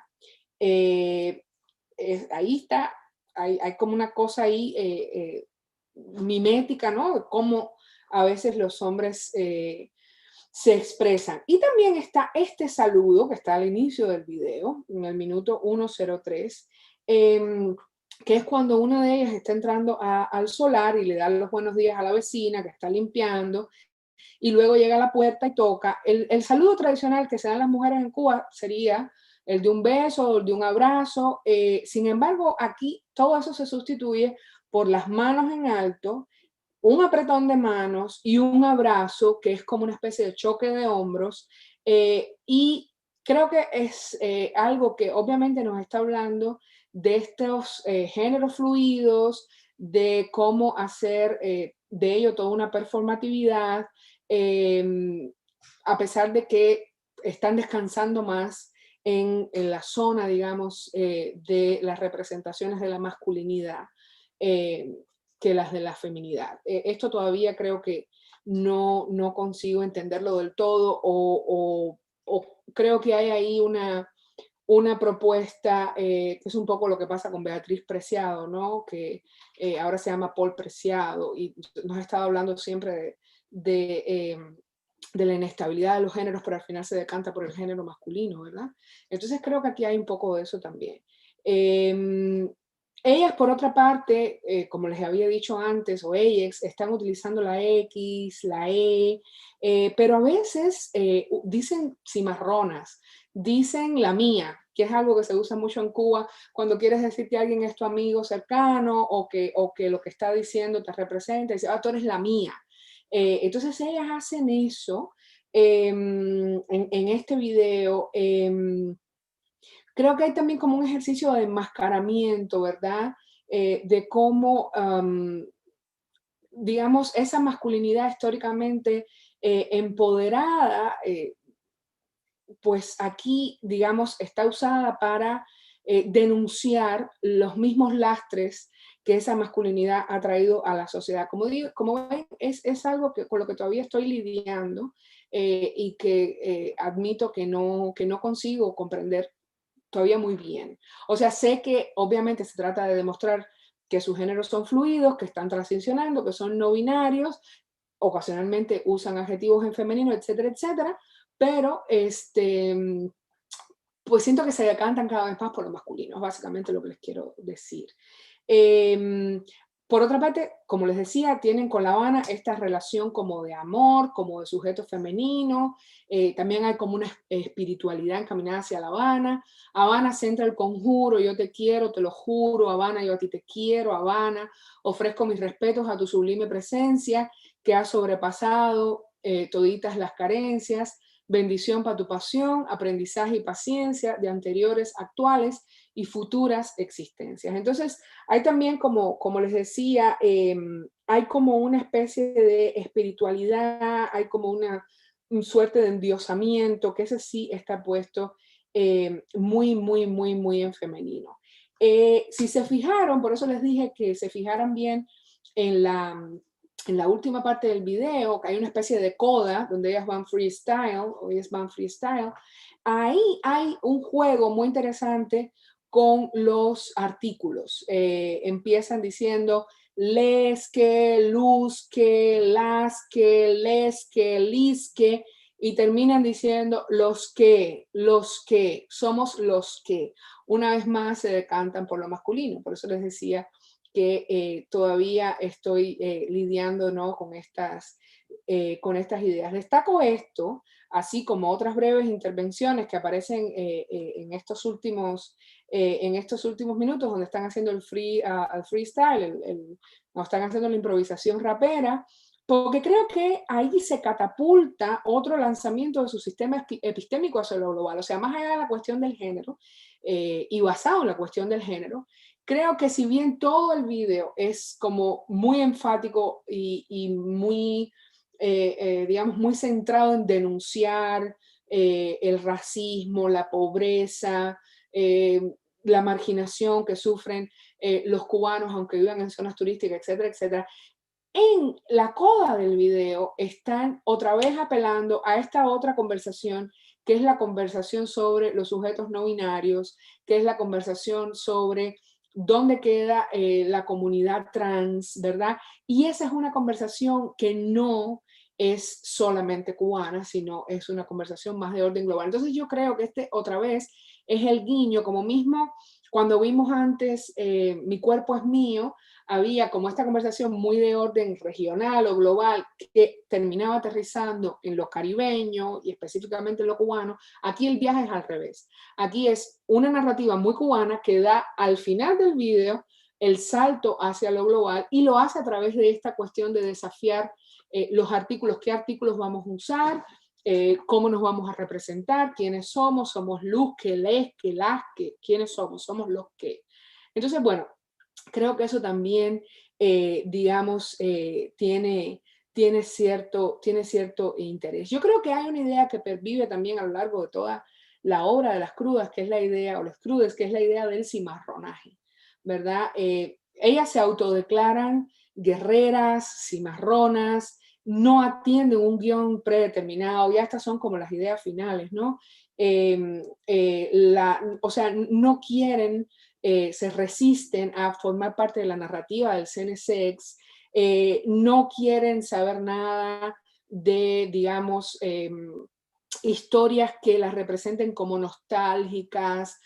Ahí está. Hay como una cosa ahí mimética, ¿no? Cómo a veces los hombres se expresan. Y también está este saludo que está al inicio del video, en el minuto 1:03, que es cuando una de ellas está entrando al solar y le da los buenos días a la vecina que está limpiando, y luego llega a la puerta y toca. El saludo tradicional que se dan las mujeres en Cuba sería el de un beso, el de un abrazo. Sin embargo, aquí todo eso se sustituye por las manos en alto, un apretón de manos y un abrazo que es como una especie de choque de hombros. Y creo que es algo que obviamente nos está hablando de estos géneros fluidos, de cómo hacer de ello toda una performatividad, a pesar de que están descansando más en la zona, digamos, de las representaciones de la masculinidad que las de la feminidad. Esto todavía creo que no consigo entenderlo del todo, o creo que hay ahí una propuesta que es un poco lo que pasa con Beatriz Preciado, ¿no? Que ahora se llama Paul Preciado, y nos ha estado hablando siempre de la inestabilidad de los géneros, pero al final se decanta por el género masculino, ¿verdad? Entonces creo que aquí hay un poco de eso también. Ellas, por otra parte, como les había dicho antes, o ellas, están utilizando la X, la E, pero a veces dicen cimarronas, dicen la mía, que es algo que se usa mucho en Cuba cuando quieres decir que alguien es tu amigo cercano, o que lo que está diciendo te representa, y dice, tú eres la mía. Entonces ellas hacen eso en este video. Creo que hay también como un ejercicio de enmascaramiento, ¿verdad? De cómo, digamos, esa masculinidad históricamente empoderada, pues aquí, digamos, está usada para denunciar los mismos lastres que esa masculinidad ha traído a la sociedad. Como digo, como ven, es algo con lo que todavía estoy lidiando y que admito que no consigo comprender todavía muy bien. O sea, sé que obviamente se trata de demostrar que sus géneros son fluidos, que están transicionando, que son no binarios, ocasionalmente usan adjetivos en femenino, etcétera, etcétera, pero pues siento que se decantan cada vez más por lo masculino, es básicamente lo que les quiero decir. Por otra parte, como les decía, tienen con La Habana esta relación como de amor, como de sujeto femenino. También hay como una espiritualidad encaminada hacia La Habana. Habana centra el conjuro, yo te quiero, te lo juro, Habana, yo a ti te quiero, Habana, ofrezco mis respetos a tu sublime presencia que ha sobrepasado toditas las carencias. Bendición para tu pasión, aprendizaje y paciencia de anteriores, actuales y futuras existencias. Entonces, hay también, como les decía, hay como una especie de espiritualidad, hay como una suerte de endiosamiento, que ese sí está puesto muy, muy, muy, muy en femenino. Si se fijaron, por eso les dije que se fijaran bien en la última parte del video, que hay una especie de coda donde ellas van freestyle, o ellas van freestyle. Ahí hay un juego muy interesante con los artículos. Empiezan diciendo les que, luz que, las que, les que, lis que, y terminan diciendo los que, somos los que. Una vez más se decantan por lo masculino, por eso les decía que todavía estoy lidiando, ¿no?, con estas ideas. Destaco esto, así como otras breves intervenciones que aparecen en estos últimos minutos, donde están haciendo el freestyle, no están haciendo la improvisación rapera, porque creo que ahí se catapulta otro lanzamiento de su sistema epistémico hacia lo global. O sea, más allá de la cuestión del género, y basado en la cuestión del género, creo que si bien todo el video es como muy enfático y muy, digamos, muy centrado en denunciar el racismo, la pobreza, la marginación que sufren los cubanos, aunque vivan en zonas turísticas, etcétera, etcétera, en la coda del video están otra vez apelando a esta otra conversación, que es la conversación sobre los sujetos no binarios, que es la conversación sobre dónde queda la comunidad trans, ¿verdad? Y esa es una conversación que no es solamente cubana, sino es una conversación más de orden global. Entonces yo creo que otra vez es el guiño, como mismo cuando vimos antes Mi cuerpo es mío, había como esta conversación muy de orden regional o global que terminaba aterrizando en lo caribeño y específicamente en lo cubano. Aquí el viaje es al revés. Aquí es una narrativa muy cubana que da al final del video el salto hacia lo global y lo hace a través de esta cuestión de desafiar los artículos, qué artículos vamos a usar, cómo nos vamos a representar, quiénes somos luz, que les, que las, que, quiénes somos los que. Entonces, bueno, creo que eso también, digamos, tiene cierto interés. Yo creo que hay una idea que pervive también a lo largo de toda la obra de las crudas, que es la idea, o las crudes, que es la idea del cimarronaje, ¿verdad? Ellas se autodeclaran guerreras, cimarronas, no atienden un guión predeterminado, ya estas son como las ideas finales, ¿no? O sea, no quieren, se resisten a formar parte de la narrativa del CNSX, no quieren saber nada de, digamos, historias que las representen como nostálgicas,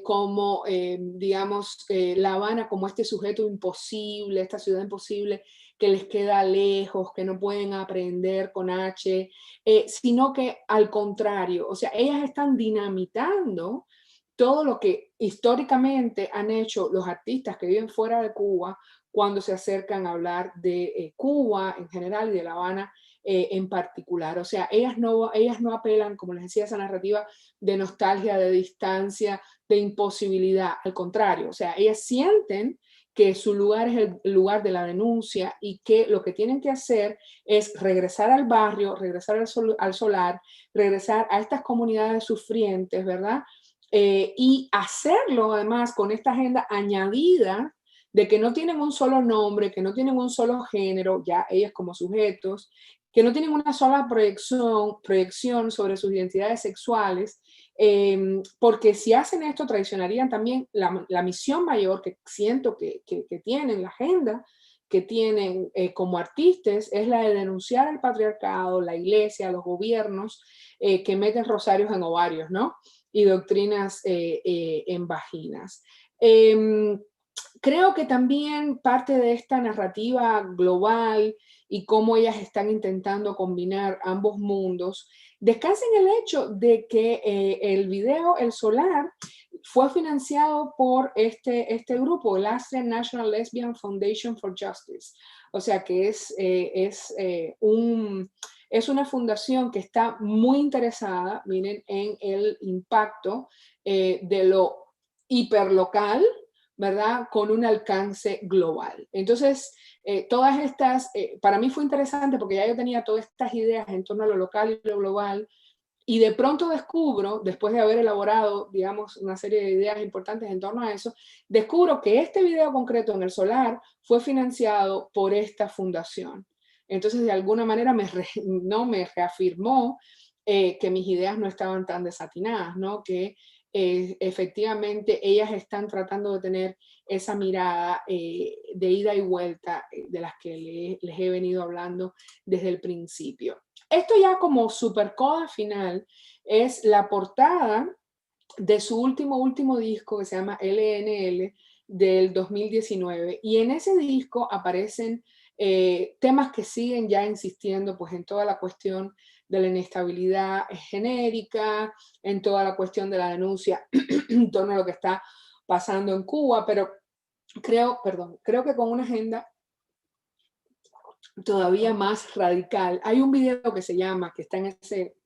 como, digamos, La Habana como este sujeto imposible, esta ciudad imposible que les queda lejos, que no pueden aprender con H, sino que al contrario, o sea, ellas están dinamitando todo lo que históricamente han hecho los artistas que viven fuera de Cuba cuando se acercan a hablar de Cuba en general y de La Habana en particular. O sea, ellas no apelan, como les decía, a esa narrativa de nostalgia, de distancia, de imposibilidad. Al contrario, o sea, ellas sienten que su lugar es el lugar de la denuncia y que lo que tienen que hacer es regresar al barrio, regresar al solar, regresar a estas comunidades sufrientes, ¿verdad? Y hacerlo además con esta agenda añadida de que no tienen un solo nombre, que no tienen un solo género, ya ellas como sujetos, que no tienen una sola proyección sobre sus identidades sexuales, porque si hacen esto traicionarían también la misión mayor que siento que tienen, la agenda que tienen como artistas, es la de denunciar el patriarcado, la iglesia, los gobiernos que meten rosarios en ovarios, ¿no? Y doctrinas en vaginas. Creo que también parte de esta narrativa global y cómo ellas están intentando combinar ambos mundos descansa en el hecho de que el video El Solar fue financiado por este grupo, el Austrian National Lesbian Foundation for Justice. O sea que es una fundación que está muy interesada, miren, en el impacto de lo hiperlocal, ¿verdad? Con un alcance global. Entonces, todas estas, para mí fue interesante porque ya yo tenía todas estas ideas en torno a lo local y lo global, y de pronto descubro, después de haber elaborado, digamos, una serie de ideas importantes en torno a eso, descubro que este video concreto en El Solar fue financiado por esta fundación. Entonces, de alguna manera me reafirmó que mis ideas no estaban tan desatinadas, ¿no? Que efectivamente ellas están tratando de tener esa mirada de ida y vuelta de las que les he venido hablando desde el principio. Esto ya como super coda final es la portada de su último disco que se llama LNL del 2019, y en ese disco aparecen temas que siguen ya insistiendo pues en toda la cuestión de la inestabilidad genérica, en toda la cuestión de la denuncia en torno a lo que está pasando en Cuba, pero creo que con una agenda todavía más radical. Hay un video que se llama,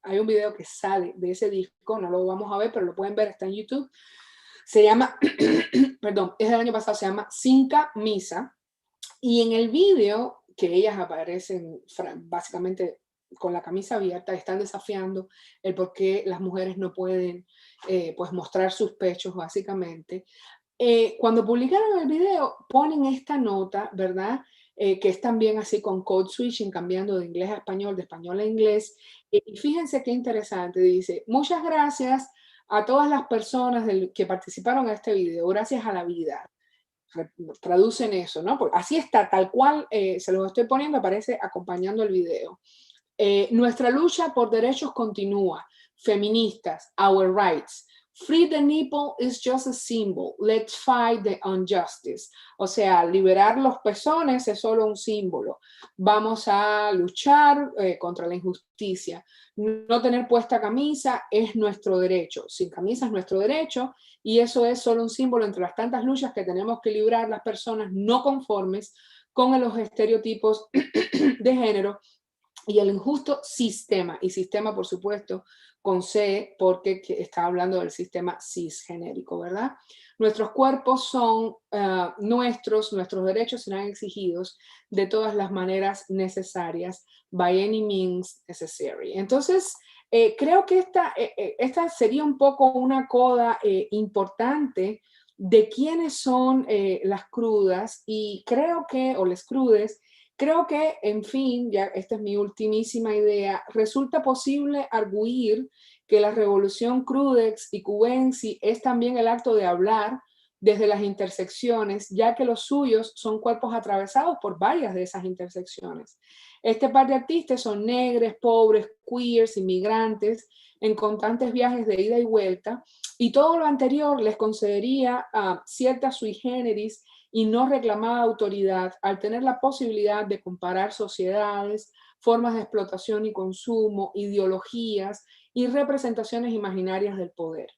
hay un video que sale de ese disco, no lo vamos a ver, pero lo pueden ver, está en YouTube. Se llama, perdón, es del año pasado, se llama Sin Camisa, y en el video que ellas aparecen básicamente con la camisa abierta, están desafiando el por qué las mujeres no pueden pues mostrar sus pechos básicamente. Cuando publicaron el video ponen esta nota, ¿verdad? Que es también así con code switching, cambiando de inglés a español, de español a inglés. Y fíjense qué interesante, dice: muchas gracias a todas las personas que participaron en este video, gracias a la vida. Traducen eso, ¿no? Porque así está, tal cual se los estoy poniendo, aparece acompañando el video. Nuestra lucha por derechos continúa. Feministas, our rights. Free the nipple is just a symbol. Let's fight the injustice. O sea, liberar los pezones es solo un símbolo. Vamos a luchar contra la injusticia. No tener puesta camisa es nuestro derecho. Sin camisa es nuestro derecho y eso es solo un símbolo entre las tantas luchas que tenemos que librar las personas no conformes con los estereotipos de género y el injusto sistema. Y sistema, por supuesto, con C, porque está hablando del sistema cisgenérico, ¿verdad? Nuestros cuerpos son nuestros derechos serán exigidos de todas las maneras necesarias, by any means necessary. Entonces, creo que esta sería un poco una coda importante de quiénes son las crudas y creo que, o les crudes, creo que, en fin, ya esta es mi ultimísima idea, resulta posible arguir que la revolución Crudex y Cubensi es también el acto de hablar desde las intersecciones, ya que los suyos son cuerpos atravesados por varias de esas intersecciones. Este par de artistas son negros, pobres, queers, inmigrantes, en constantes viajes de ida y vuelta, y todo lo anterior les concedería cierta sui generis y no reclamada autoridad al tener la posibilidad de comparar sociedades, formas de explotación y consumo, ideologías y representaciones imaginarias del poder.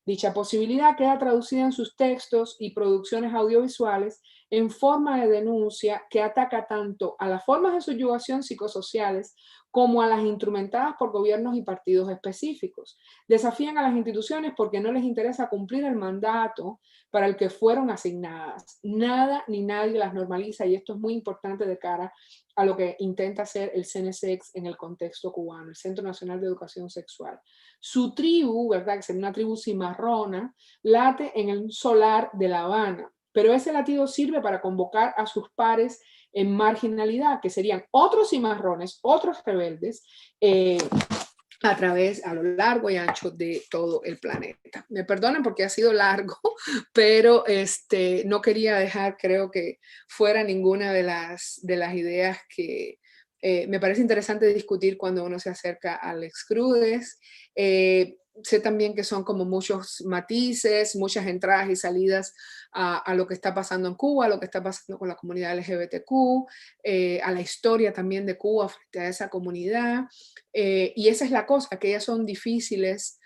Dicha posibilidad queda traducida en sus textos y producciones audiovisuales en forma de denuncia que ataca tanto a las formas de subyugación psicosociales como a las instrumentadas por gobiernos y partidos específicos. Desafían a las instituciones porque no les interesa cumplir el mandato para el que fueron asignadas. Nada ni nadie las normaliza y esto es muy importante de cara a lo que intenta hacer el CNSX en el contexto cubano, el Centro Nacional de Educación Sexual. Su tribu, ¿verdad? Que es una tribu cimarrona, late en el solar de La Habana, pero ese latido sirve para convocar a sus pares en marginalidad, que serían otros cimarrones, otros rebeldes, a lo largo y ancho de todo el planeta. Me perdonen porque ha sido largo, pero no quería dejar, creo que fuera ninguna de las ideas que me parece interesante discutir cuando uno se acerca al Excrudes. Sé también que son como muchos matices, muchas entradas y salidas a lo que está pasando en Cuba, a lo que está pasando con la comunidad LGBTQ, a la historia también de Cuba frente a esa comunidad. Y esa es la cosa, que ellas son difíciles,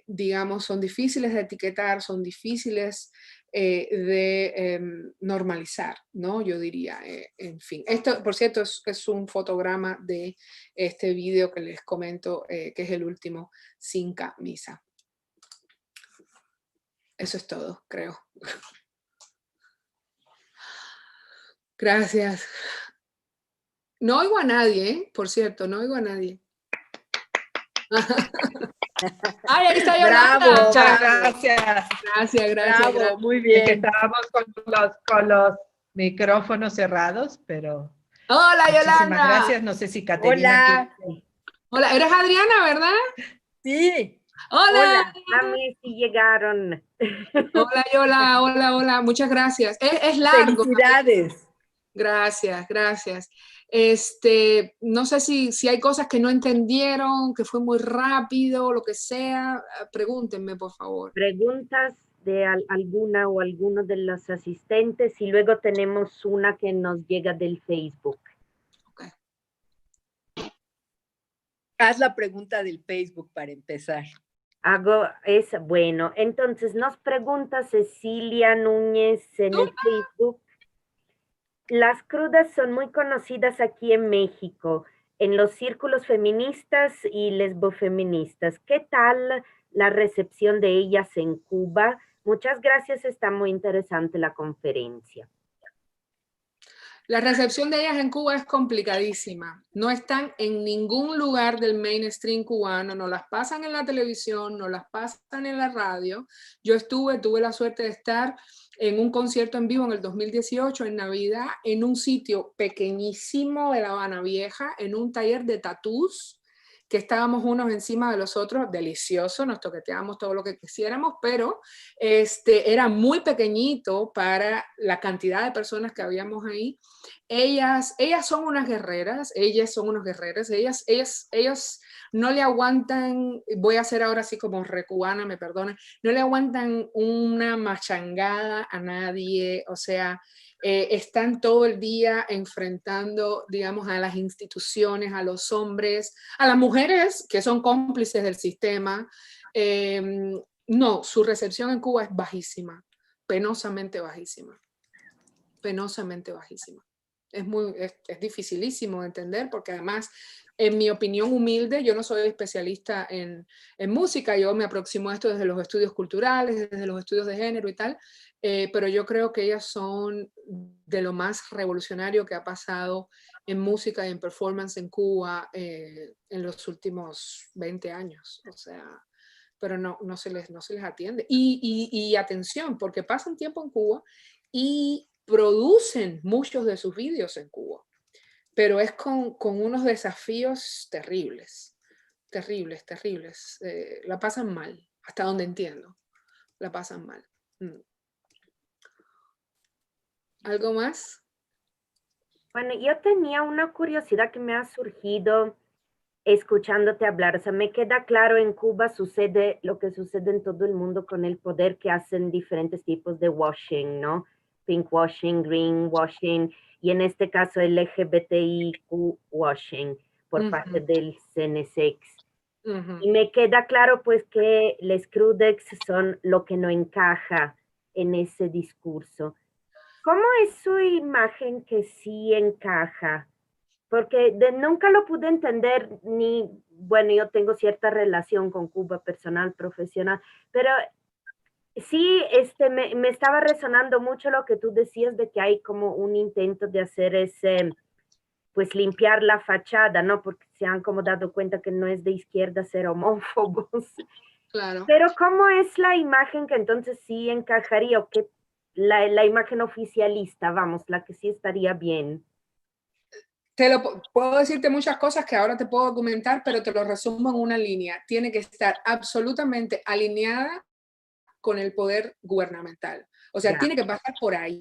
digamos, son difíciles de etiquetar, son difíciles de normalizar, ¿no? Yo diría, en fin. Esto, por cierto, es un fotograma de este video que les comento, que es el último, sin camisa. Eso es todo, creo. Gracias. No oigo a nadie, ¿eh? Por cierto, no oigo a nadie. Ay, ahí está Yolanda. Bravo, muchas gracias. Gracias. Bravo, muy bien. Es que estábamos con los micrófonos cerrados, pero... Hola, Yolanda. Muchísimas gracias. No sé si Caterina... Hola, eres Adriana, ¿verdad? Sí. Hola. A mí sí llegaron. Hola, Yola, hola. Muchas gracias. Es largo. Felicidades. Gracias. No sé si hay cosas que no entendieron, que fue muy rápido, lo que sea. Pregúntenme, por favor. Preguntas de alguna o alguno de los asistentes y luego tenemos una que nos llega del Facebook. Okay. Haz la pregunta del Facebook para empezar. Bueno, entonces nos pregunta Cecilia Núñez en el Facebook. Las crudas son muy conocidas aquí en México, en los círculos feministas y lesbofeministas. ¿Qué tal la recepción de ellas en Cuba? Muchas gracias, está muy interesante la conferencia. La recepción de ellas en Cuba es complicadísima. No están en ningún lugar del mainstream cubano, no las pasan en la televisión, no las pasan en la radio. Yo tuve la suerte de estar en un concierto en vivo en el 2018, en Navidad, en un sitio pequeñísimo de La Habana Vieja, en un taller de tatús, que estábamos unos encima de los otros, delicioso, nos toqueteábamos todo lo que quisiéramos, pero era muy pequeñito para la cantidad de personas que habíamos ahí. Ellas son unas guerreras, ellas no le aguantan, voy a hacer ahora así como recubana, me perdonan, no le aguantan una machangada a nadie, o sea, están todo el día enfrentando, digamos, a las instituciones, a los hombres, a las mujeres que son cómplices del sistema. No, su recepción en Cuba es bajísima, penosamente bajísima, penosamente bajísima. Es dificilísimo de entender porque además, en mi opinión humilde, yo no soy especialista en música, yo me aproximo a esto desde los estudios culturales, desde los estudios de género y tal, pero yo creo que ellas son de lo más revolucionario que ha pasado en música y en performance en Cuba en los últimos 20 años, o sea, pero no se les atiende. Y atención, porque pasan tiempo en Cuba y producen muchos de sus vídeos en Cuba, pero es con unos desafíos terribles, terribles, terribles. La pasan mal, hasta donde entiendo, la pasan mal. ¿Algo más? Bueno, yo tenía una curiosidad que me ha surgido escuchándote hablar. O sea, me queda claro, en Cuba sucede lo que sucede en todo el mundo con el poder, que hacen diferentes tipos de washing, ¿no? Pink washing, green washing, y en este caso LGBTIQ washing por parte del CNSX. Y me queda claro pues que les crudex son lo que no encaja en ese discurso. ¿Cómo es su imagen que sí encaja? Porque nunca lo pude entender, ni, bueno, yo tengo cierta relación con Cuba personal, profesional, pero sí, me estaba resonando mucho lo que tú decías de que hay como un intento de hacer pues limpiar la fachada, ¿no? Porque se han como dado cuenta que no es de izquierda ser homófobos. Claro. Pero ¿cómo es la imagen que entonces sí encajaría, o que la imagen oficialista, vamos, la que sí estaría bien? Puedo decirte muchas cosas que ahora te puedo documentar, pero te lo resumo en una línea. Tiene que estar absolutamente alineada con el poder gubernamental. O sea, tiene que pasar por ahí.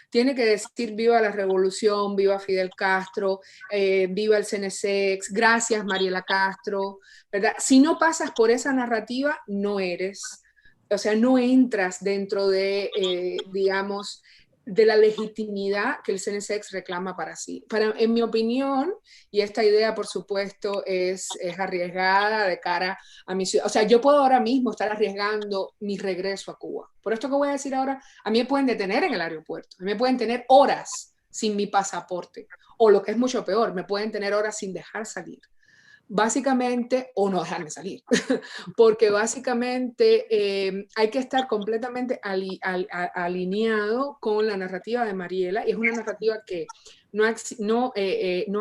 Tiene que decir viva la revolución, viva Fidel Castro, viva el CNSX, gracias Mariela Castro, ¿verdad? Si no pasas por esa narrativa, no eres, o sea, no entras dentro de, digamos, de la legitimidad que el CNSX reclama para sí. En mi opinión, y esta idea, por supuesto, es arriesgada de cara a mi ciudad. O sea, yo puedo ahora mismo estar arriesgando mi regreso a Cuba. Por esto que voy a decir ahora, a mí me pueden detener en el aeropuerto, a mí me pueden tener horas sin mi pasaporte, o lo que es mucho peor, me pueden tener horas sin dejar salir. Básicamente, o no dejarme salir, porque básicamente hay que estar completamente alineado con la narrativa de Mariela, y es una narrativa que no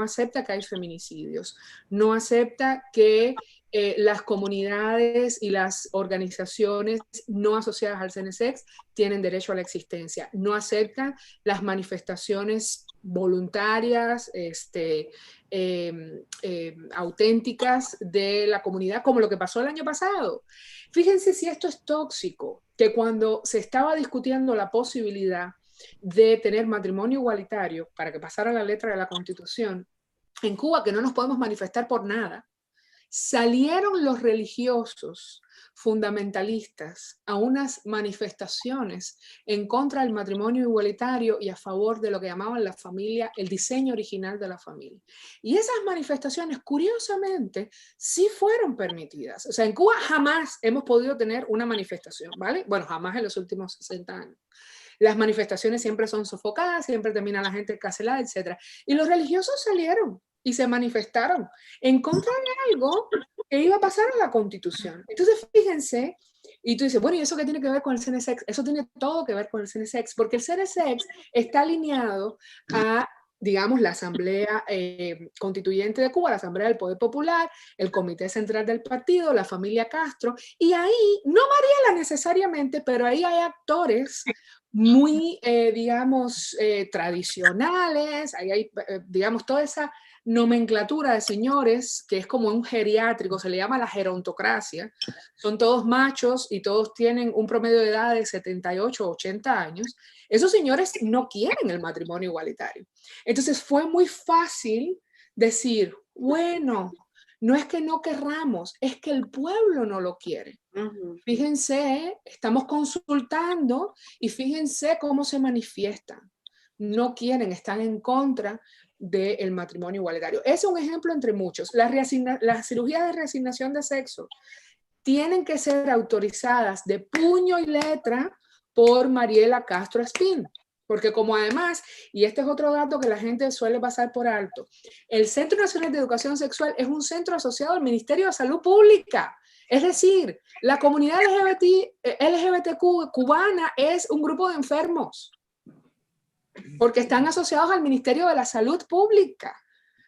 acepta que hay feminicidios, no acepta que las comunidades y las organizaciones no asociadas al CNSX tienen derecho a la existencia, no aceptan las manifestaciones voluntarias, auténticas de la comunidad, como lo que pasó el año pasado. Fíjense si esto es tóxico, que cuando se estaba discutiendo la posibilidad de tener matrimonio igualitario para que pasara la letra de la Constitución, en Cuba, que no nos podemos manifestar por nada, salieron los religiosos fundamentalistas a unas manifestaciones en contra del matrimonio igualitario y a favor de lo que llamaban la familia, el diseño original de la familia. Y esas manifestaciones, curiosamente, sí fueron permitidas. O sea, en Cuba jamás hemos podido tener una manifestación, ¿vale? Bueno, jamás en los últimos 60 años. Las manifestaciones siempre son sofocadas, siempre termina la gente encarcelada, etc. Y los religiosos salieron y se manifestaron en contra de algo que iba a pasar a la Constitución. Entonces, fíjense, y tú dices, bueno, ¿y eso qué tiene que ver con el CNSX? Eso tiene todo que ver con el CNSX, porque el CNSX está alineado a, digamos, la Asamblea Constituyente de Cuba, la Asamblea del Poder Popular, el Comité Central del Partido, la familia Castro, y ahí, no Mariela necesariamente, pero ahí hay actores muy, digamos, tradicionales, ahí hay, digamos, toda esa nomenclatura de señores, que es como un geriátrico, se le llama la gerontocracia. Son todos machos y todos tienen un promedio de edad de 78 o 80 años. Esos señores no quieren el matrimonio igualitario. Entonces fue muy fácil decir, bueno, no es que no querramos, es que el pueblo no lo quiere. Fíjense, estamos consultando y fíjense cómo se manifiestan. No quieren, están en contra del matrimonio igualitario. Ese es un ejemplo entre muchos. Las cirugías de reasignación de sexo tienen que ser autorizadas de puño y letra por Mariela Castro Espín. Porque como además, y este es otro dato que la gente suele pasar por alto, el Centro Nacional de Educación Sexual es un centro asociado al Ministerio de Salud Pública. Es decir, la comunidad LGBTQ cubana es un grupo de enfermos, porque están asociados al Ministerio de la Salud Pública.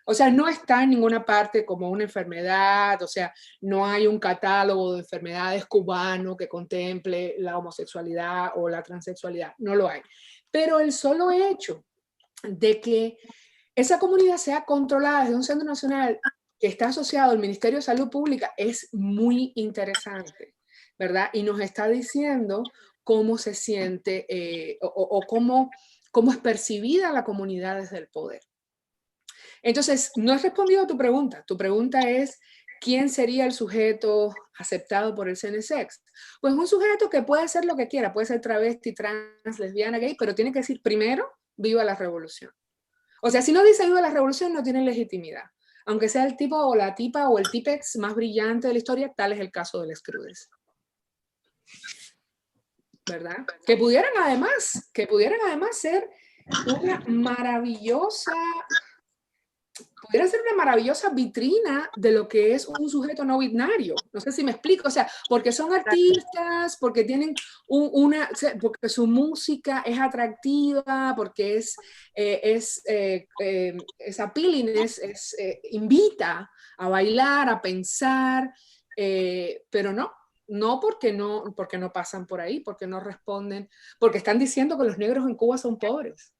O sea, no está en ninguna parte como una enfermedad, o sea, no hay un catálogo de enfermedades cubano que contemple la homosexualidad o la transexualidad, no lo hay. Pero el solo hecho de que esa comunidad sea controlada desde un centro nacional que está asociado al Ministerio de Salud Pública es muy interesante, ¿verdad? Y nos está diciendo cómo se siente o cómo es percibida la comunidad desde el poder. Entonces, no has respondido a tu pregunta. Tu pregunta es, ¿quién sería el sujeto aceptado por el CNSX? Pues un sujeto que puede hacer lo que quiera, puede ser travesti, trans, lesbiana, gay, pero tiene que decir primero, viva la revolución. O sea, si no dice viva la revolución, no tiene legitimidad. Aunque sea el tipo o la tipa o el tipex más brillante de la historia, tal es el caso del Scrooge. ¿Verdad? Que pudieran además ser una maravillosa... Pudiera ser una maravillosa vitrina de lo que es un sujeto no binario. No sé si me explico. O sea, porque son artistas, porque tienen porque su música es atractiva, porque es appealing, invita a bailar, a pensar, pero no porque no pasan por ahí, porque no responden, porque están diciendo que los negros en Cuba son pobres.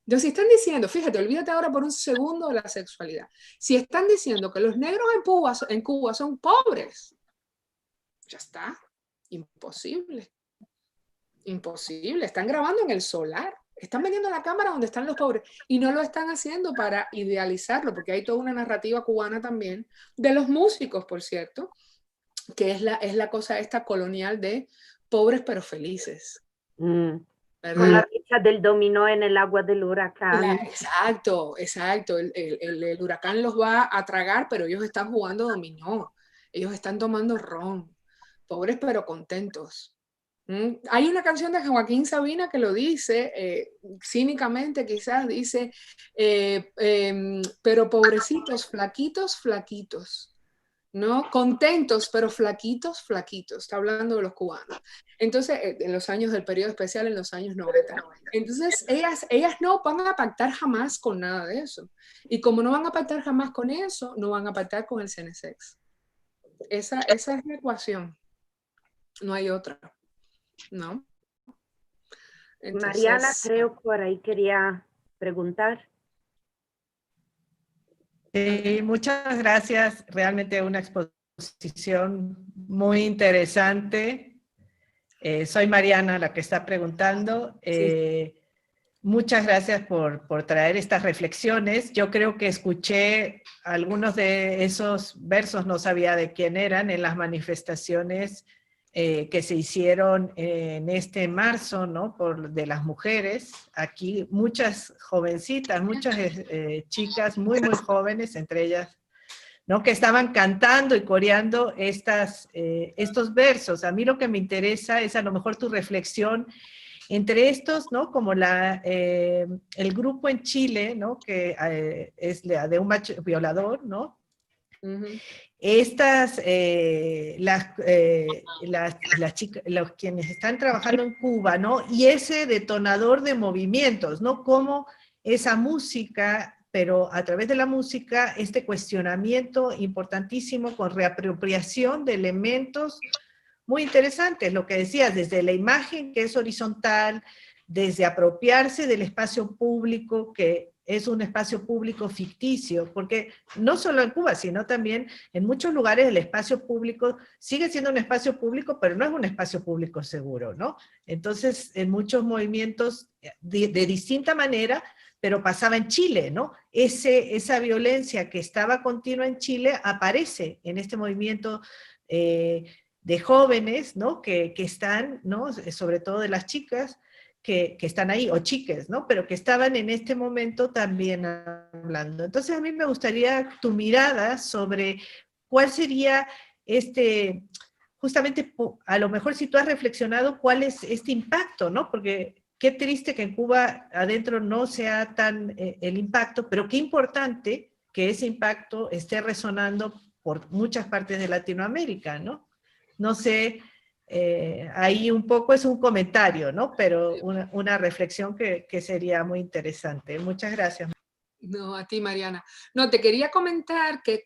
Entonces, si están diciendo, fíjate, olvídate ahora por un segundo de la sexualidad. Si están diciendo que los negros en Cuba son pobres, ya está. Imposible. Imposible. Están grabando en el solar. Están vendiendo la cámara donde están los pobres. Y no lo están haciendo para idealizarlo, porque hay toda una narrativa cubana también, de los músicos, por cierto, que es la cosa esta colonial de pobres pero felices. Con la ficha del dominó en el agua del huracán. Exacto. El huracán los va a tragar, pero ellos están jugando dominó. Ellos están tomando ron. Pobres pero contentos. Hay una canción de Joaquín Sabina que lo dice, cínicamente quizás, dice, pero pobrecitos, flaquitos, flaquitos. ¿No? Contentos, pero flaquitos, flaquitos. Está hablando de los cubanos. Entonces, en los años del periodo especial, en los años 90. Entonces, ellas no van a pactar jamás con nada de eso. Y como no van a pactar jamás con eso, no van a pactar con el CNSX. Esa es la ecuación. No hay otra. ¿No? Entonces, Mariana, creo que por ahí quería preguntar. Muchas gracias. Realmente una exposición muy interesante. Soy Mariana, la que está preguntando. Muchas gracias por traer estas reflexiones. Yo creo que escuché algunos de esos versos, no sabía de quién eran, en las manifestaciones que se hicieron en este marzo, ¿no? De las mujeres. Aquí muchas jovencitas, muchas chicas muy, muy jóvenes, entre ellas, ¿no? Que estaban cantando y coreando estos versos. A mí lo que me interesa es a lo mejor tu reflexión entre estos, ¿no? Como el grupo en Chile, ¿no? Que es de un macho violador, ¿no? Estas, las chicas, quienes están trabajando en Cuba, ¿no? Y ese detonador de movimientos, ¿no? Como esa música, pero a través de la música, este cuestionamiento importantísimo con reapropiación de elementos muy interesantes, lo que decías, desde la imagen que es horizontal, desde apropiarse del espacio público que es un espacio público ficticio, porque no solo en Cuba, sino también en muchos lugares el espacio público sigue siendo un espacio público, pero no es un espacio público seguro, ¿no? Entonces, en muchos movimientos de distinta manera, pero pasaba en Chile, ¿no? Esa violencia que estaba continua en Chile aparece en este movimiento de jóvenes, ¿no? Que están, ¿no? Sobre todo de las chicas, que están ahí, o chiques, ¿no? Pero que estaban en este momento también hablando. Entonces a mí me gustaría tu mirada sobre cuál sería justamente, a lo mejor si tú has reflexionado cuál es este impacto, ¿no? Porque qué triste que en Cuba adentro no sea tan el impacto, pero qué importante que ese impacto esté resonando por muchas partes de Latinoamérica, ¿no? No sé, ahí un poco es un comentario, ¿no? Pero una reflexión que sería muy interesante. Muchas gracias. No, a ti, Mariana. No, te quería comentar que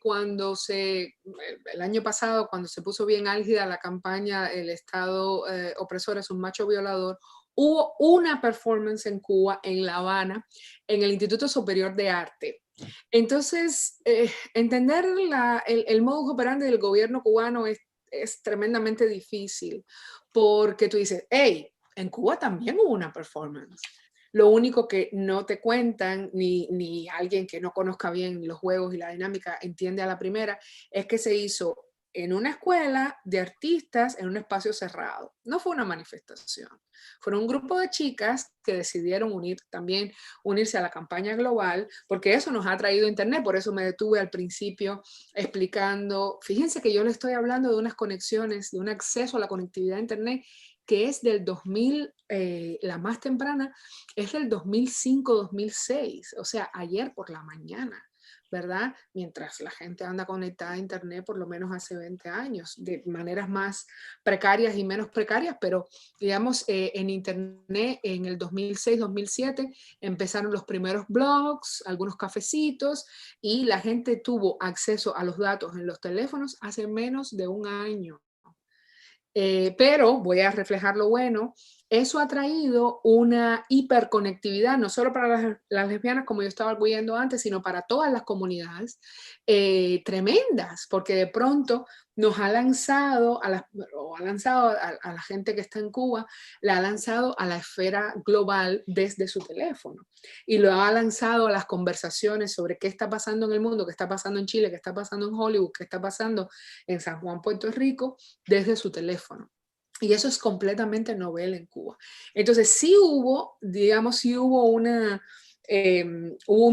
el año pasado, cuando se puso bien álgida la campaña El Estado opresor es un macho violador, hubo una performance en Cuba, en La Habana, en el Instituto Superior de Arte. Entonces, entender el modus operandi del gobierno cubano es tremendamente difícil, porque tú dices, hey, en Cuba también hubo una performance. Lo único que no te cuentan, ni alguien que no conozca bien los juegos y la dinámica entiende a la primera, es que se hizo en una escuela de artistas en un espacio cerrado. No fue una manifestación. Fueron un grupo de chicas que decidieron unirse a la campaña global, porque eso nos ha traído Internet. Por eso me detuve al principio explicando, fíjense que yo le estoy hablando de unas conexiones, de un acceso a la conectividad a Internet que es del 2000, la más temprana, es del 2005-2006, o sea, ayer por la mañana, ¿verdad? Mientras la gente anda conectada a Internet por lo menos hace 20 años, de maneras más precarias y menos precarias, pero digamos, en Internet en el 2006-2007 empezaron los primeros blogs, algunos cafecitos, y la gente tuvo acceso a los datos en los teléfonos hace menos de un año. Pero voy a reflejar lo bueno, eso ha traído una hiperconectividad, no solo para las lesbianas, como yo estaba arguyendo antes, sino para todas las comunidades tremendas, porque de pronto nos ha lanzado a la gente que está en Cuba, la ha lanzado a la esfera global desde su teléfono y lo ha lanzado a las conversaciones sobre qué está pasando en el mundo, qué está pasando en Chile, qué está pasando en Hollywood, qué está pasando en San Juan, Puerto Rico, desde su teléfono. Y eso es completamente novel en Cuba. Entonces sí hubo, digamos, hubo un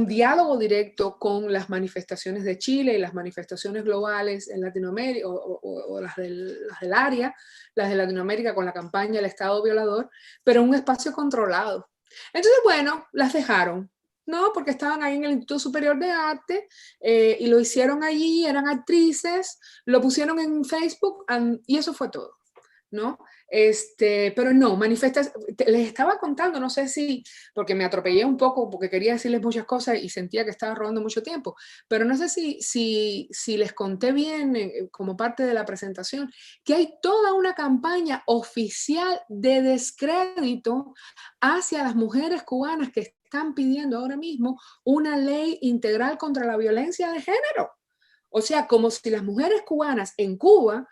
diálogo directo con las manifestaciones de Chile y las manifestaciones globales en Latinoamérica o las del área, las de Latinoamérica con la campaña El Estado Violador, pero en un espacio controlado. Entonces, bueno, las dejaron, ¿no? Porque estaban ahí en el Instituto Superior de Arte y lo hicieron allí, eran actrices, lo pusieron en Facebook y eso fue todo, ¿no? Pero no, les estaba contando, no sé si, porque me atropellé un poco, porque quería decirles muchas cosas y sentía que estaba robando mucho tiempo, pero no sé si les conté bien como parte de la presentación, que hay toda una campaña oficial de descrédito hacia las mujeres cubanas que están pidiendo ahora mismo una ley integral contra la violencia de género. O sea, como si las mujeres cubanas en Cuba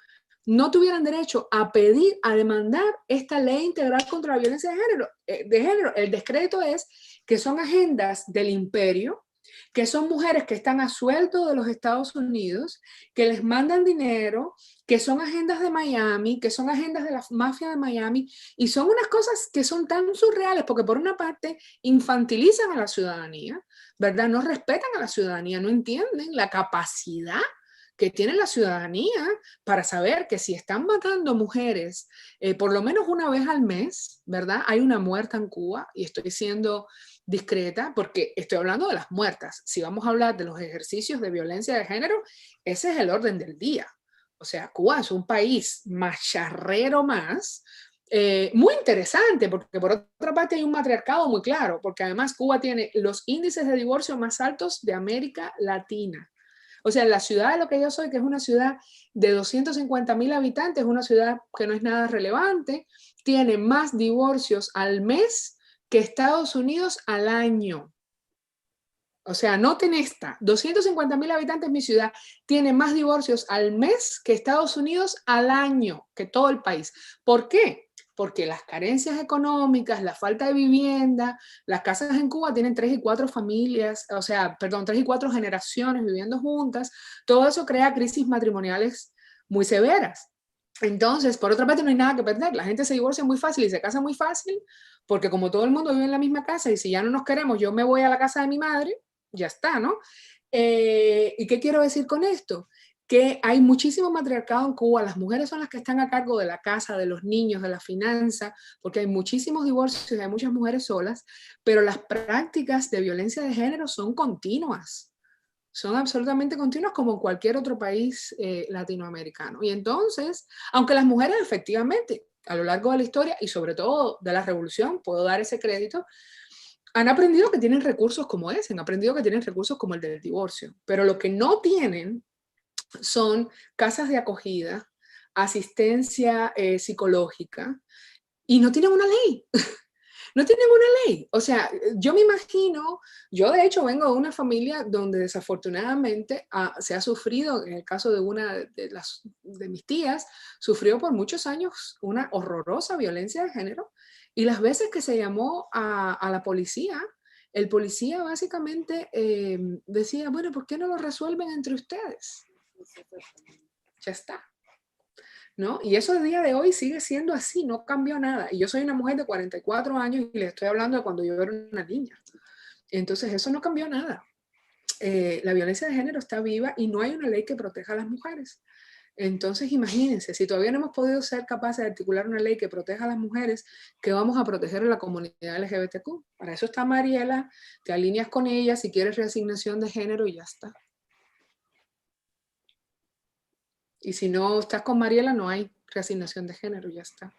no tuvieran derecho a pedir, a demandar esta ley integral contra la violencia de género. El descrédito es que son agendas del imperio, que son mujeres que están a sueldo de los Estados Unidos, que les mandan dinero, que son agendas de Miami, que son agendas de la mafia de Miami, y son unas cosas que son tan surreales, porque por una parte infantilizan a la ciudadanía, ¿verdad? No respetan a la ciudadanía, no entienden la capacidad que tiene la ciudadanía para saber que si están matando mujeres por lo menos una vez al mes, ¿verdad? Hay una muerta en Cuba, y estoy siendo discreta porque estoy hablando de las muertas. Si vamos a hablar de los ejercicios de violencia de género, ese es el orden del día. O sea, Cuba es un país macharrero más, muy interesante, porque por otra parte hay un matriarcado muy claro, porque además Cuba tiene los índices de divorcio más altos de América Latina. O sea, la ciudad de lo que yo soy, que es una ciudad de 250,000 habitantes, una ciudad que no es nada relevante, tiene más divorcios al mes que Estados Unidos al año. O sea, noten esta, 250.000 habitantes en mi ciudad, tiene más divorcios al mes que Estados Unidos al año, que todo el país. ¿Por qué? Porque las carencias económicas, la falta de vivienda, las casas en Cuba tienen 3 y 4 familias, o sea, perdón, 3 y 4 generaciones viviendo juntas, todo eso crea crisis matrimoniales muy severas. Entonces, por otra parte, no hay nada que perder. La gente se divorcia muy fácil y se casa muy fácil, porque como todo el mundo vive en la misma casa y si ya no nos queremos, yo me voy a la casa de mi madre, ya está, ¿no? ¿Y qué quiero decir con esto? Que hay muchísimo matriarcado en Cuba, las mujeres son las que están a cargo de la casa, de los niños, de la finanza, porque hay muchísimos divorcios, hay muchas mujeres solas, pero las prácticas de violencia de género son continuas. Son absolutamente continuas como en cualquier otro país latinoamericano. Y entonces, aunque las mujeres efectivamente a lo largo de la historia y sobre todo de la revolución, puedo dar ese crédito, han aprendido que tienen recursos como ese, han aprendido que tienen recursos como el del divorcio, pero lo que no tienen son casas de acogida, asistencia psicológica y no tienen una ley. No tienen una ley. O sea, yo me imagino, yo de hecho vengo de una familia donde desafortunadamente se ha sufrido, en el caso de una de mis tías, sufrió por muchos años una horrorosa violencia de género y las veces que se llamó a la policía, el policía básicamente decía, bueno, ¿por qué no lo resuelven entre ustedes? Ya está. ¿No? Y eso a día de hoy sigue siendo así, no cambió nada. Y yo soy una mujer de 44 años y le estoy hablando de cuando yo era una niña. Entonces eso no cambió nada. La violencia de género está viva y no hay una ley que proteja a las mujeres. Entonces imagínense, si todavía no hemos podido ser capaces de articular una ley que proteja a las mujeres, ¿qué vamos a proteger a la comunidad LGBTQ? Para eso está Mariela, te alineas con ella si quieres reasignación de género y ya está. Y si no estás con Mariela, no hay reasignación de género, ya está.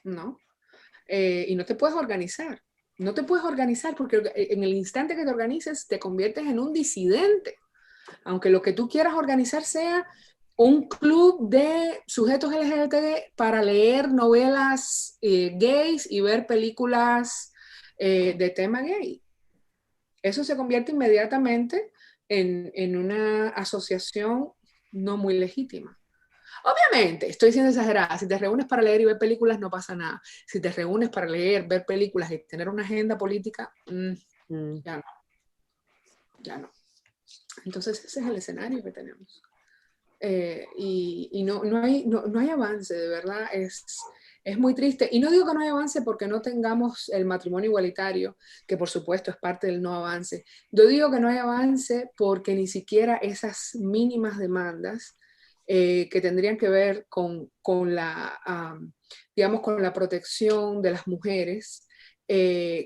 ¿No? Y no te puedes organizar. No te puedes organizar porque en el instante que te organices te conviertes en un disidente. Aunque lo que tú quieras organizar sea un club de sujetos LGBT para leer novelas gays y ver películas de tema gay. Eso se convierte inmediatamente en una asociación no muy legítima. Obviamente, estoy siendo exagerada. Si te reúnes para leer y ver películas, no pasa nada. Si te reúnes para leer, ver películas y tener una agenda política, ya no. Ya no. Entonces, ese es el escenario que tenemos. Y no hay avance, de verdad. Es muy triste. Y no digo que no hay avance porque no tengamos el matrimonio igualitario, que por supuesto es parte del no avance. Yo digo que no hay avance porque ni siquiera esas mínimas demandas que tendrían que ver con la, digamos, con la protección de las mujeres.